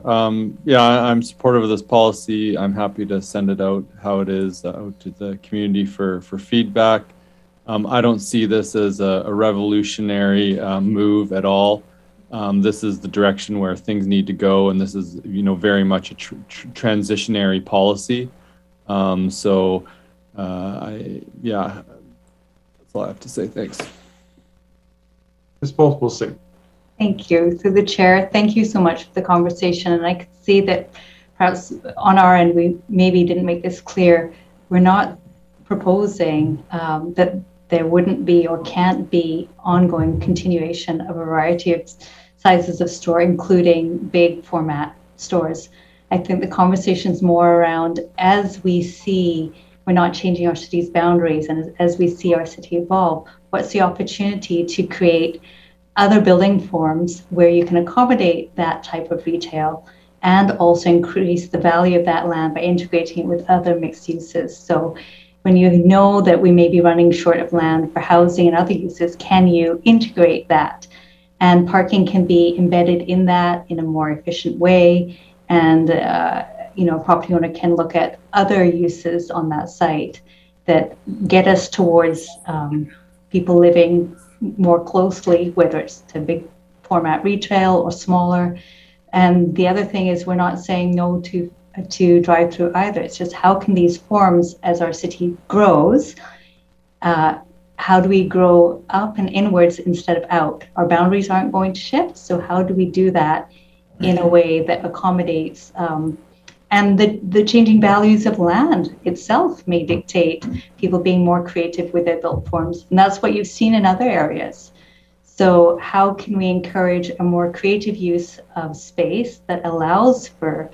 Yeah, I'm supportive of this policy. I'm happy to send it out how it is out to the community for feedback. I don't see this as a revolutionary move at all. This is the direction where things need to go, and this is, very much a transitionary policy. Yeah, that's all I have to say. Thanks. Ms. Bolt will sing. Thank you. Through the chair, thank you so much for the conversation. And I could see that perhaps on our end, we maybe didn't make this clear. We're not proposing that there wouldn't be or can't be ongoing continuation of a variety of sizes of store, including big format stores. I think the conversation is more around, as we see we're not changing our city's boundaries, and as we see our city evolve, what's the opportunity to create other building forms where you can accommodate that type of retail and also increase the value of that land by integrating it with other mixed uses. So when you know that we may be running short of land for housing and other uses, can you integrate that? And parking can be embedded in that in a more efficient way. And a property owner can look at other uses on that site that get us towards people living more closely, whether it's to big format retail or smaller. And the other thing is, we're not saying no to drive-through either. It's just, how can these forms, as our city grows, how do we grow up and inwards instead of out? Our boundaries aren't going to shift, so how do we do that in a way that accommodates and the changing values of land itself may dictate people being more creative with their built forms. And that's what you've seen in other areas. So how can we encourage a more creative use of space that allows for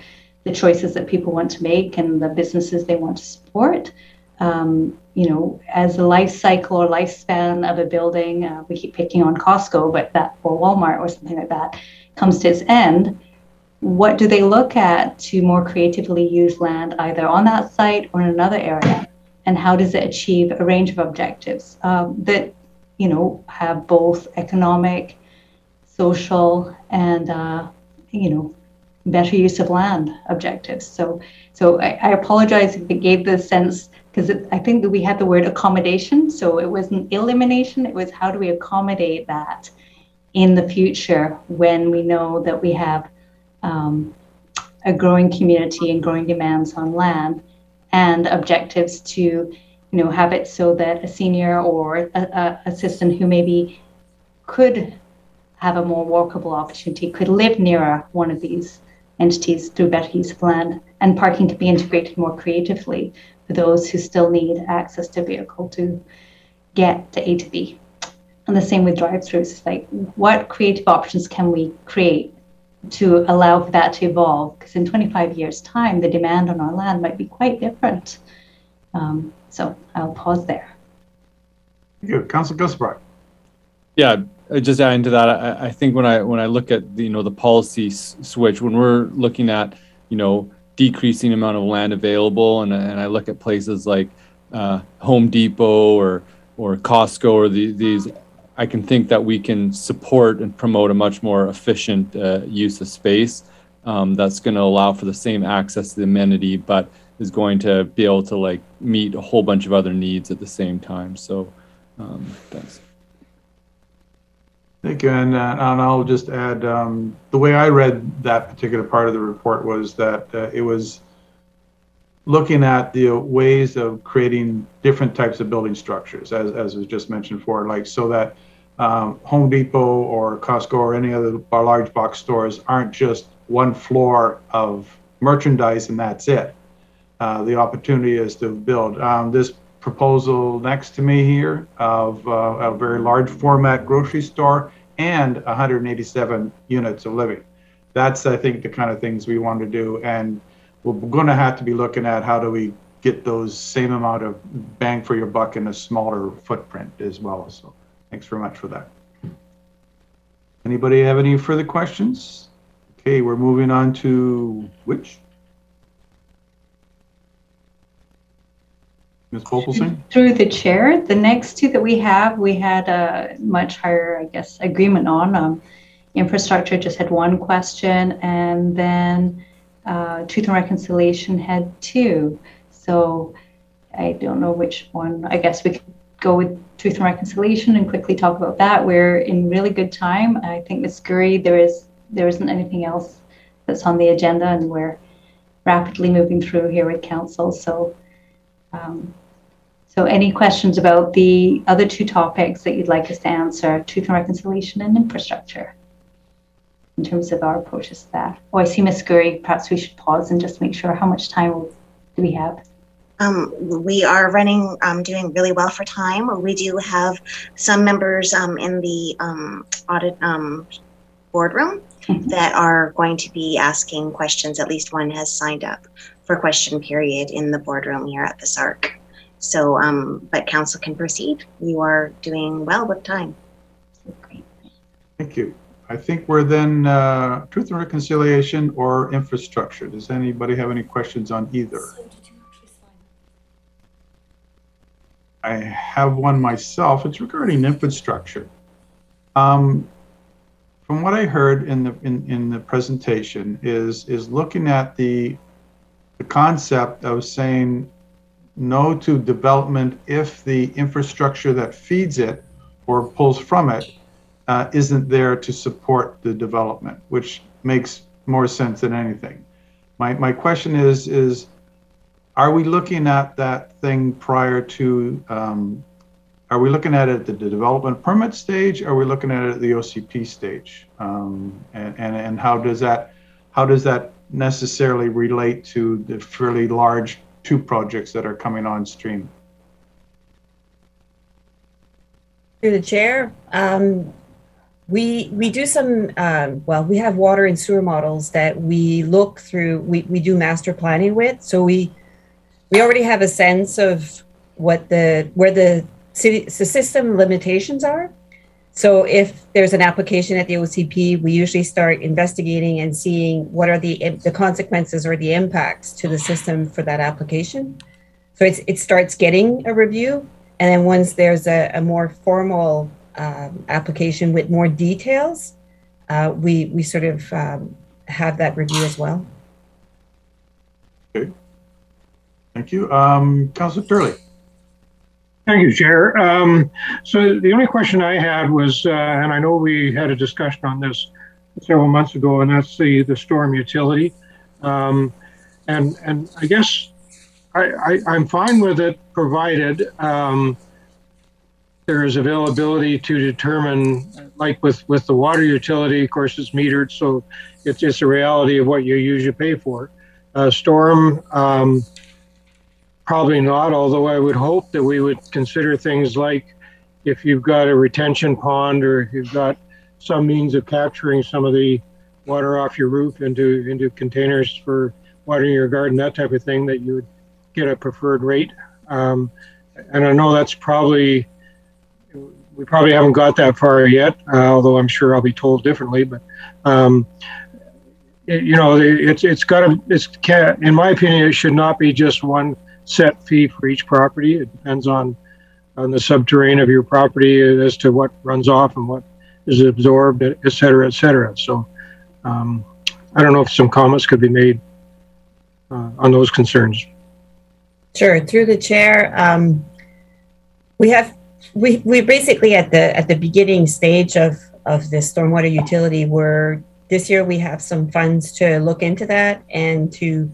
the choices that people want to make and the businesses they want to support? As the life cycle or lifespan of a building, we keep picking on Costco, but that, or Walmart or something like that, comes to its end. What do they look at to more creatively use land either on that site or in another area? And how does it achieve a range of objectives that, have both economic, social, and, better use of land objectives? So I apologize if it gave the sense, because I think that we had the word accommodation. So it wasn't elimination, it was how do we accommodate that in the future when we know that we have a growing community and growing demands on land, and objectives to, have it so that a senior or a citizen who maybe could have a more walkable opportunity could live nearer one of these entities through better use of land, and parking could be integrated more creatively for those who still need access to a vehicle to get to A to B. And the same with drive-throughs. Like, what creative options can we create to allow for that to evolve? Because in 25 years' time, the demand on our land might be quite different. So I'll pause there. Thank you. Councillor Gusselbrock. Yeah, just adding to that, I think when I look at the policy switch, when we're looking at decreasing amount of land available, and I look at places like Home Depot or Costco or these, I can think that we can support and promote a much more efficient use of space that's going to allow for the same access to the amenity, but is going to be able to meet a whole bunch of other needs at the same time. So thanks. Thank you, and I'll just add, the way I read that particular part of the report was that it was looking at the ways of creating different types of building structures, as was just mentioned before, like so that Home Depot or Costco or any other large box stores aren't just one floor of merchandise and that's it. The opportunity is to build. This proposal next to me here of a very large format grocery store and 187 units of living. That's, I think, the kind of things we want to do. And we're going to have to be looking at how do we get those same amount of bang for your buck in a smaller footprint as well. So thanks very much for that. Anybody have any further questions? Okay, we're moving on to which? Ms. Popelson? Through the chair, the next two that we had a much higher, I guess, agreement on. Infrastructure just had one question, and then Truth and Reconciliation had two. So I don't know which one. I guess we could go with Truth and Reconciliation and quickly talk about that. We're in really good time. I think, Ms. Gurry, there isn't anything else that's on the agenda, and we're rapidly moving through here with council. So so any questions about the other two topics that you'd like us to answer, Truth and Reconciliation and Infrastructure, in terms of our approaches to that? Oh, I see Ms. Gurry. Perhaps we should pause and just make sure how much time do we have? We are running, doing really well for time. We do have some members in the audit boardroom that are going to be asking questions. At least one has signed up for question period in the boardroom here at the SARC. So, but council can proceed. You are doing well with time. Great. Thank you. I think we're then Truth and Reconciliation or Infrastructure. Does anybody have any questions on either? I have one myself. It's regarding infrastructure. From what I heard in the presentation is looking at the concept of saying no to development if the infrastructure that feeds it or pulls from it isn't there to support the development, which makes more sense than anything. My question is are we looking at that thing prior to, are we looking at it at the development permit stage? Or are we looking at it at the OCP stage? And how does that necessarily relate to the fairly large two projects that are coming on stream? Through the chair, we do some, well, we have water and sewer models that we look through, we do master planning with. So we already have a sense of where the system limitations are. So if there's an application at the OCP, we usually start investigating and seeing what are the consequences or the impacts to the system for that application. So it starts getting a review. And then once there's a more formal application with more details, we sort of have that review as well. Okay. Thank you. Councilor Turley. Thank you, Chair. So the only question I had was, and I know we had a discussion on this several months ago, and that's the storm utility. And I guess I'm fine with it, provided there is availability to determine, like with the water utility, of course, it's metered, so it's a reality of what you usually pay for. Storm, probably not, although I would hope that we would consider things like if you've got a retention pond or if you've got some means of capturing some of the water off your roof into containers for watering your garden, that type of thing, that you would get a preferred rate. And I know that's probably, we probably haven't got that far yet, although I'm sure I'll be told differently. But you know, in my opinion, it should not be just one set fee for each property. It depends on the subterranean of your property as to what runs off and what is absorbed, et cetera, et cetera. So I don't know if some comments could be made on those concerns. Sure. Through the chair, we're basically at the beginning stage of of the stormwater utility. This year we have some funds to look into that and to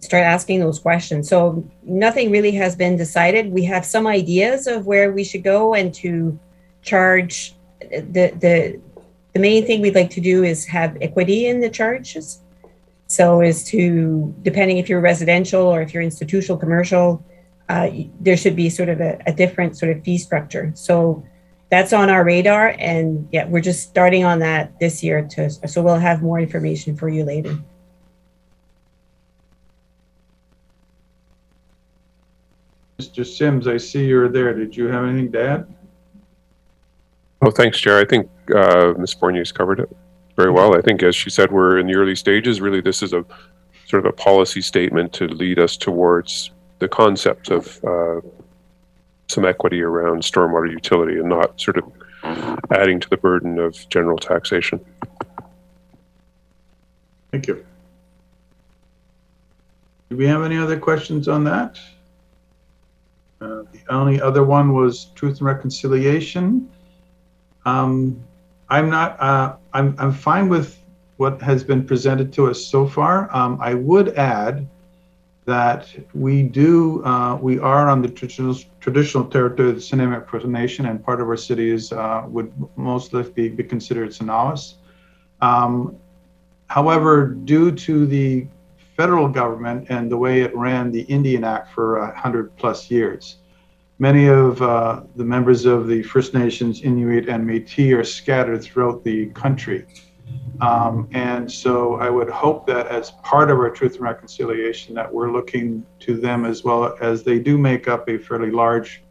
start asking those questions. So nothing really has been decided. We have some ideas of where we should go and to charge. The main thing we'd like to do is have equity in the charges. So as to, depending if you're residential or if you're institutional commercial, there should be sort of a different sort of fee structure. So that's on our radar, and yeah, we're just starting on that this year so we'll have more information for you later. Mr. Sims, I see you're there. Did you have anything to add? Oh, thanks, Chair. I think Ms. Fournier's covered it very well. I think, as she said, we're in the early stages. Really, this is a sort of a policy statement to lead us towards the concept of some equity around stormwater utility and not sort of adding to the burden of general taxation. Thank you. Do we have any other questions on that? The only other one was Truth and Reconciliation. I'm fine with what has been presented to us so far. I would add that we are on the traditional territory of the Snuneymuxw First Nation, and part of our city would most likely be considered Tsawwassen. However, due to the federal government and the way it ran the Indian Act for 100+ years, many of the members of the First Nations, Inuit, and Métis are scattered throughout the country. And so I would hope that as part of our Truth and Reconciliation that we're looking to them, as well as they do make up a fairly large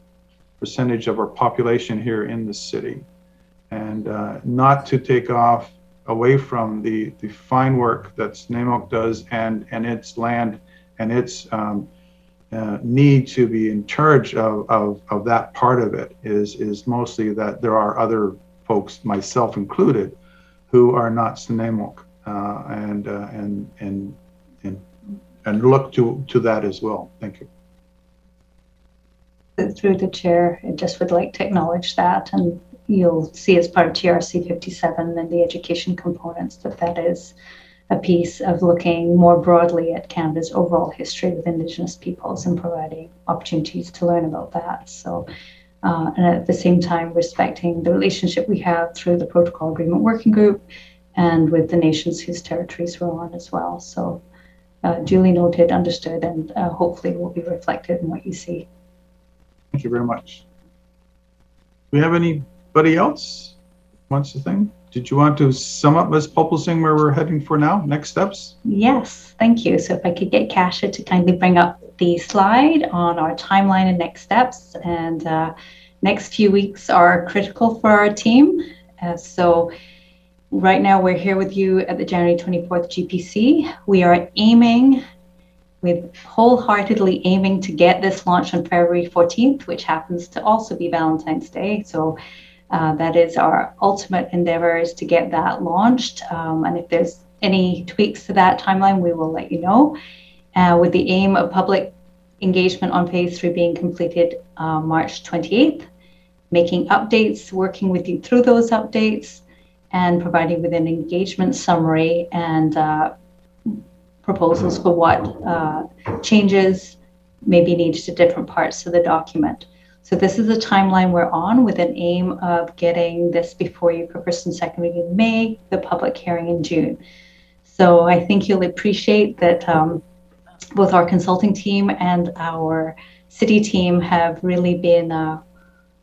percentage of our population here in the city, and not to take off away from the fine work that Snuneymuxw does and its land and its need to be in charge of that part of it is mostly that there are other folks, myself included, who are not Snuneymuxw, and look to that as well. Thank you. Through the chair, I just would like to acknowledge that, and you'll see as part of TRC 57 and the education components that is a piece of looking more broadly at Canada's overall history with Indigenous peoples and providing opportunities to learn about that. So, and at the same time, respecting the relationship we have through the Protocol Agreement Working Group and with the nations whose territories we're on as well. So, duly noted, understood, and hopefully will be reflected in what you see. Thank you very much. Do we have anybody else wants to think? Did you want to sum up, Ms. Popelsing, where we're heading for now? Next steps? Yes, thank you. So if I could get Kasia to kindly bring up the slide on our timeline and next steps. And next few weeks are critical for our team. So right now we're here with you at the January 24th GPC. We are wholeheartedly aiming to get this launched on February 14th, which happens to also be Valentine's Day. So that is our ultimate endeavor, is to get that launched. And if there's any tweaks to that timeline, we will let you know. With the aim of public engagement on phase 3 being completed March 28th, making updates, working with you through those updates, and providing with an engagement summary and proposals for what changes may be needed to different parts of the document. So this is a timeline we're on, with an aim of getting this before you for first and second week in May, the public hearing in June. So I think you'll appreciate that both our consulting team and our city team have really been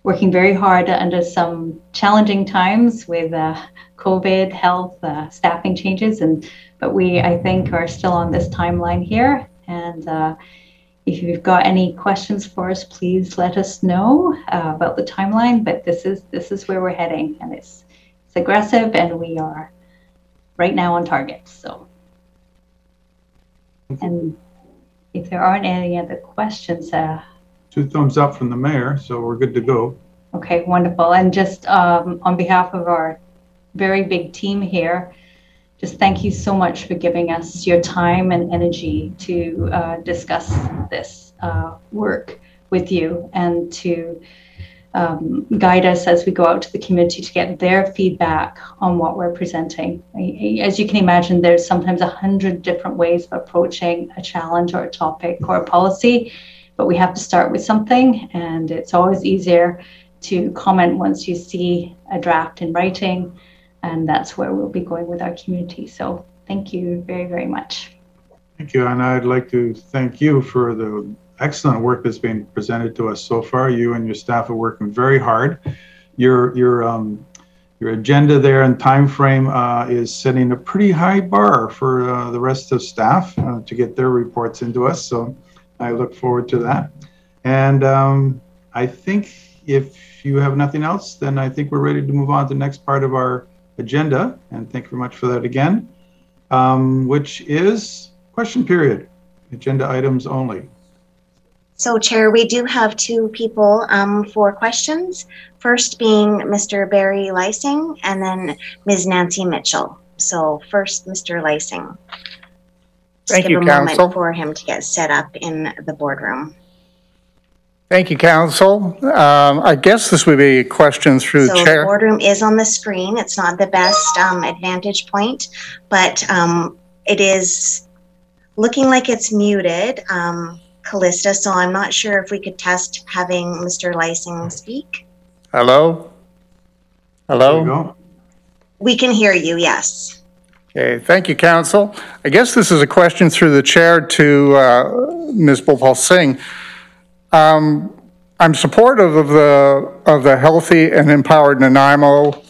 working very hard under some challenging times with COVID, health, staffing changes, but we, I think, are still on this timeline here. And if you've got any questions for us, please let us know about the timeline. But this is where we're heading, and it's aggressive, and we are right now on target. So, and if there aren't any other questions, 2 thumbs up from the mayor, so we're good to go. Okay, wonderful. And just on behalf of our very big team here, just thank you so much for giving us your time and energy to discuss this work with you, and to guide us as we go out to the community to get their feedback on what we're presenting. As you can imagine, there's sometimes 100 different ways of approaching a challenge or a topic or a policy, but we have to start with something, and it's always easier to comment once you see a draft in writing, and that's where we'll be going with our community. So thank you very, very much. Thank you, and I'd like to thank you for the excellent work that's been presented to us so far. You and your staff are working very hard. Your agenda there and time frame is setting a pretty high bar for the rest of staff to get their reports into us. So I look forward to that. And I think if you have nothing else, then I think we're ready to move on to the next part of our agenda. And thank you very much for that again, which is question period, agenda items only. So, Chair, we do have two people for questions. First being Mr. Barry Lysing and then Ms. Nancy Mitchell. So first, Mr. Lysing. Thank you, Council. Give a moment for him to get set up in the boardroom. Thank you, Council. I guess this would be a question through the chair. The boardroom is on the screen. It's not the best advantage point, but it is looking like it's muted. Callista, so I'm not sure if we could test having Mr. Lysing speak. Hello? Hello? There you go. We can hear you, yes. Okay, thank you, Council. I guess this is a question through the chair to Ms. Bhopal Singh. I'm supportive of the healthy and empowered Nanaimo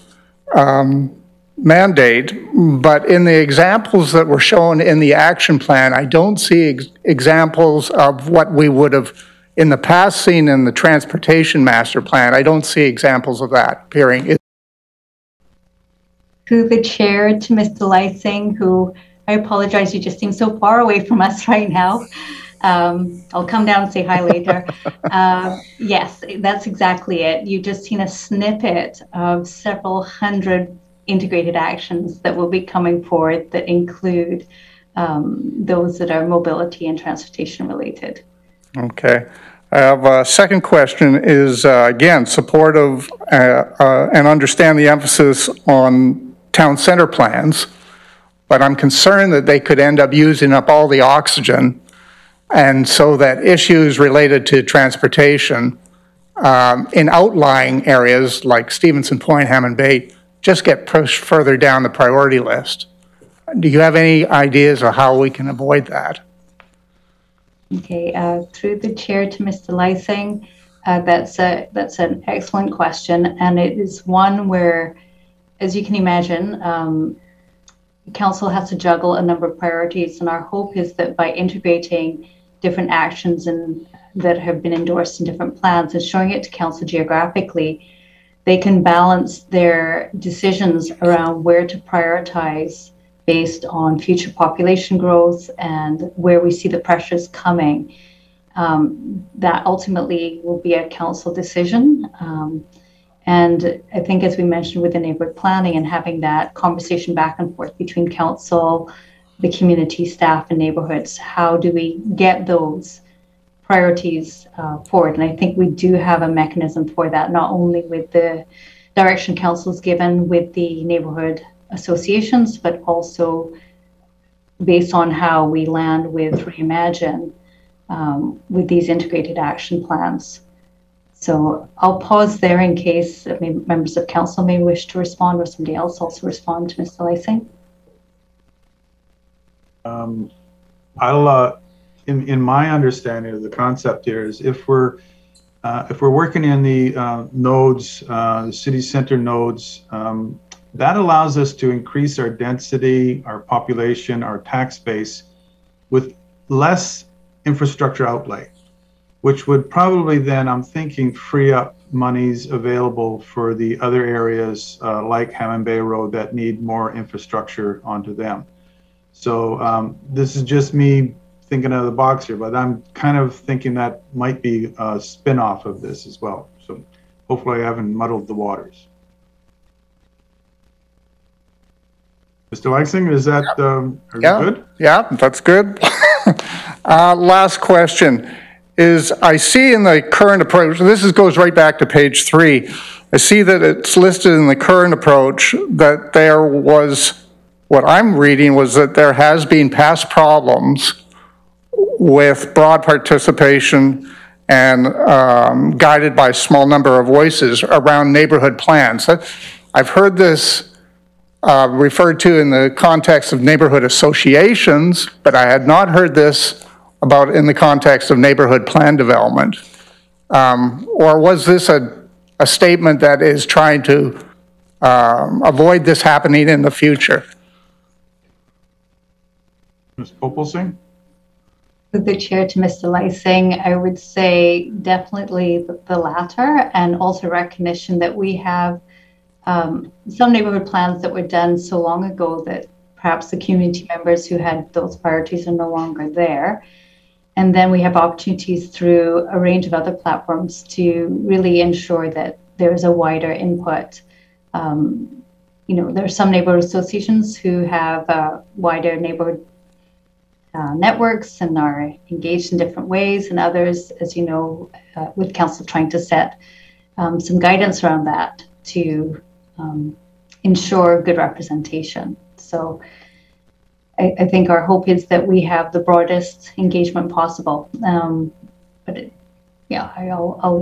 mandate, but in the examples that were shown in the action plan, I don't see examples of what we would have in the past seen in the transportation master plan. I don't see examples of that appearing. Through the chair to Mr. Lysing, who I apologize, you just seem so far away from us right now. I'll come down and say hi later. Yes, that's exactly it. You've just seen a snippet of several hundred integrated actions that will be coming forward that include those that are mobility and transportation related. Okay. I have a second question is, again, supportive and understand the emphasis on town center plans, but I'm concerned that they could end up using up all the oxygen, and so that issues related to transportation in outlying areas like Stevenson Point, Hammond Bay, just get pushed further down the priority list. Do you have any ideas of how we can avoid that? Okay, through the chair to Mr. Lysing, that's an excellent question, and it is one where, as you can imagine, council has to juggle a number of priorities, and our hope is that by integrating different actions that have been endorsed in different plans and showing it to council geographically, they can balance their decisions around where to prioritize based on future population growth and where we see the pressures coming. That ultimately will be a council decision. And I think, as we mentioned with the neighborhood planning and having that conversation back and forth between council, the community, staff, and neighborhoods, how do we get those priorities forward? And I think we do have a mechanism for that, not only with the direction council's given with the neighborhood associations, but also based on how we land with Reimagine with these integrated action plans. So I'll pause there in case members of council may wish to respond, or somebody else also respond to Mr. Lysing. In my understanding of the concept here is if we're working in the nodes, the city center nodes, that allows us to increase our density, our population, our tax base with less infrastructure outlay, which would probably then, I'm thinking, free up monies available for the other areas like Hammond Bay Road that need more infrastructure onto them. So this is just me thinking out of the box here, but I'm kind of thinking that might be a spin-off of this as well. So hopefully I haven't muddled the waters. Mr. Lysing, is that are you good? Yeah, that's good. Last question. is I see in the current approach, goes right back to page 3. I see that it's listed in the current approach that there was, what I'm reading was that there has been past problems with broad participation and guided by a small number of voices around neighborhood plans. I've heard this referred to in the context of neighborhood associations, but I had not heard this about in the context of neighborhood plan development. Or was this a statement that is trying to avoid this happening in the future? Ms. Popelsing? Through the chair to Mr. Lysing, I would say definitely the latter, and also recognition that we have some neighborhood plans that were done so long ago that perhaps the community members who had those priorities are no longer there. And then we have opportunities through a range of other platforms to really ensure that there is a wider input. There are some neighborhood associations who have wider neighborhood networks and are engaged in different ways, and others, as you know, with council trying to set some guidance around that to ensure good representation. So I think our hope is that we have the broadest engagement possible. I'll leave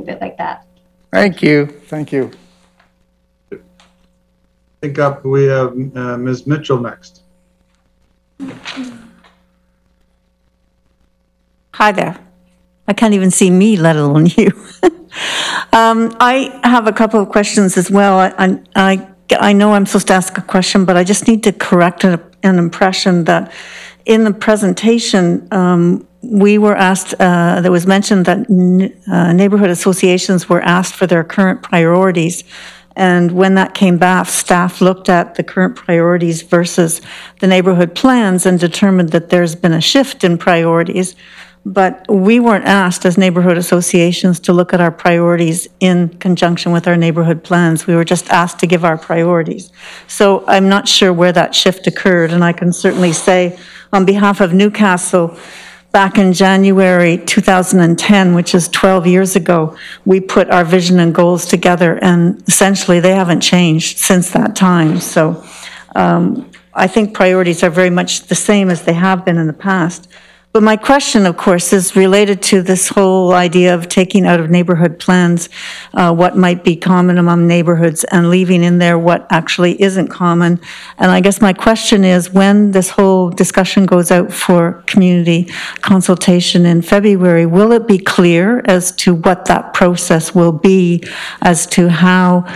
it like that. Thank you. Thank you. I think we have Ms. Mitchell next. Hi there. I can't even see me, let alone you. I have a couple of questions as well. I know I'm supposed to ask a question, but I just need to correct an impression that in the presentation, we were asked, there was mentioned that neighborhood associations were asked for their current priorities. And when that came back, staff looked at the current priorities versus the neighborhood plans and determined that there's been a shift in priorities. But we weren't asked as neighborhood associations to look at our priorities in conjunction with our neighborhood plans. We were just asked to give our priorities. So I'm not sure where that shift occurred. And I can certainly say on behalf of Newcastle, back in January 2010, which is 12 years ago, we put our vision and goals together, and essentially they haven't changed since that time. So I think priorities are very much the same as they have been in the past. But my question, of course, is related to this whole idea of taking out of neighborhood plans what might be common among neighborhoods and leaving in there what actually isn't common. And I guess my question is, when this whole discussion goes out for community consultation in February, will it be clear as to what that process will be, as to how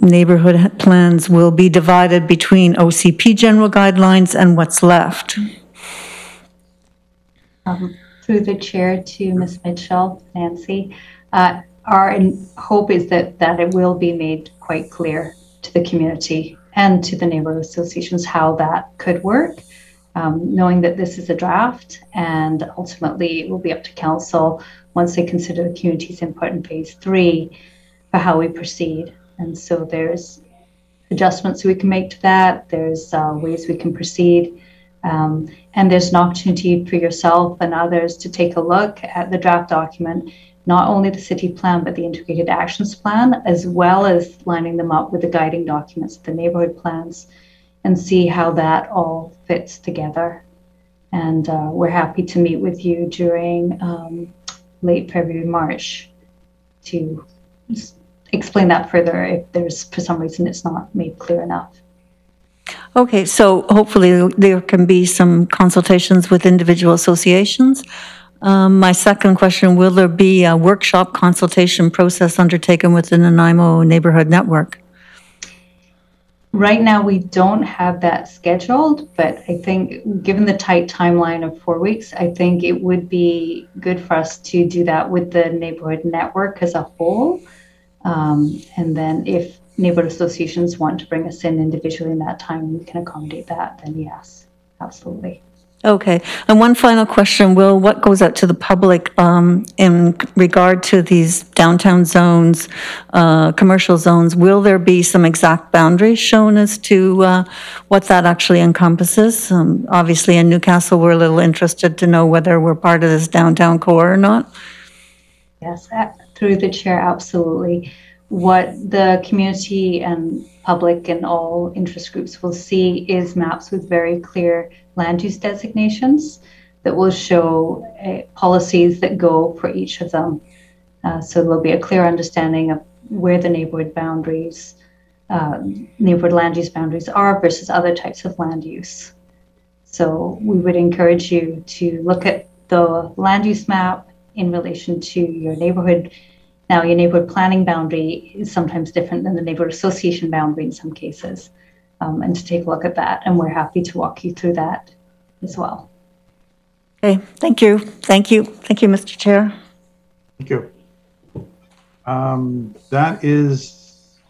neighborhood plans will be divided between OCP general guidelines and what's left? Through the chair to Ms. Mitchell, Nancy, our hope is that it will be made quite clear to the community and to the neighborhood associations how that could work, knowing that this is a draft and ultimately it will be up to council once they consider the community's input in phase 3 for how we proceed. And so there's adjustments we can make to that. There's ways we can proceed. And there's an opportunity for yourself and others to take a look at the draft document, not only the city plan, but the integrated actions plan, as well as lining them up with the guiding documents, the neighborhood plans, and see how that all fits together. And we're happy to meet with you during late February, March to explain that further if there's, for some reason, it's not made clear enough. Okay, so hopefully there can be some consultations with individual associations. My second question, will there be a workshop consultation process undertaken within the Nanaimo neighborhood network? Right now, we don't have that scheduled, but I think given the tight timeline of 4 weeks, I think it would be good for us to do that with the neighborhood network as a whole. And then if neighborhood associations want to bring us in individually in that time, we can accommodate that, then yes, absolutely. Okay, and one final question, Will, what goes out to the public in regard to these downtown zones, commercial zones? Will there be some exact boundaries shown as to what that actually encompasses? Obviously in Newcastle, we're a little interested to know whether we're part of this downtown core or not. Yes, through the chair, absolutely. What the community and public and all interest groups will see is maps with very clear land use designations that will show policies that go for each of them. So there'll be a clear understanding of where the neighborhood boundaries, neighborhood land use boundaries are versus other types of land use. So we would encourage you to look at the land use map in relation to your neighborhood. Now, your neighborhood planning boundary is sometimes different than the neighborhood association boundary in some cases, and to take a look at that. And we're happy to walk you through that as well. Okay, thank you. Thank you. Thank you, Mr. Chair. Thank you.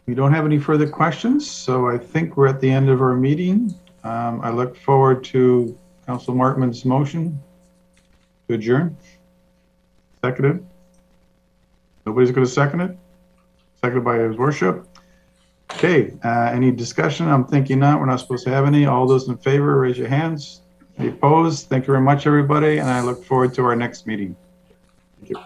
We don't have any further questions, so I think we're at the end of our meeting. I look forward to Councillor Markman's motion to adjourn. Seconded. Nobody's going to second it? Seconded by His Worship. Okay, any discussion? I'm thinking not. We're not supposed to have any. All those in favor, raise your hands. Any opposed? Thank you very much, everybody, and I look forward to our next meeting. Thank you.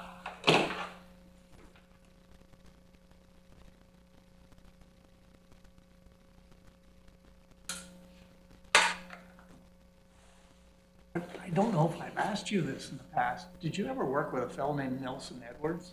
I don't know if I've asked you this in the past. Did you ever work with a fellow named Nelson Edwards?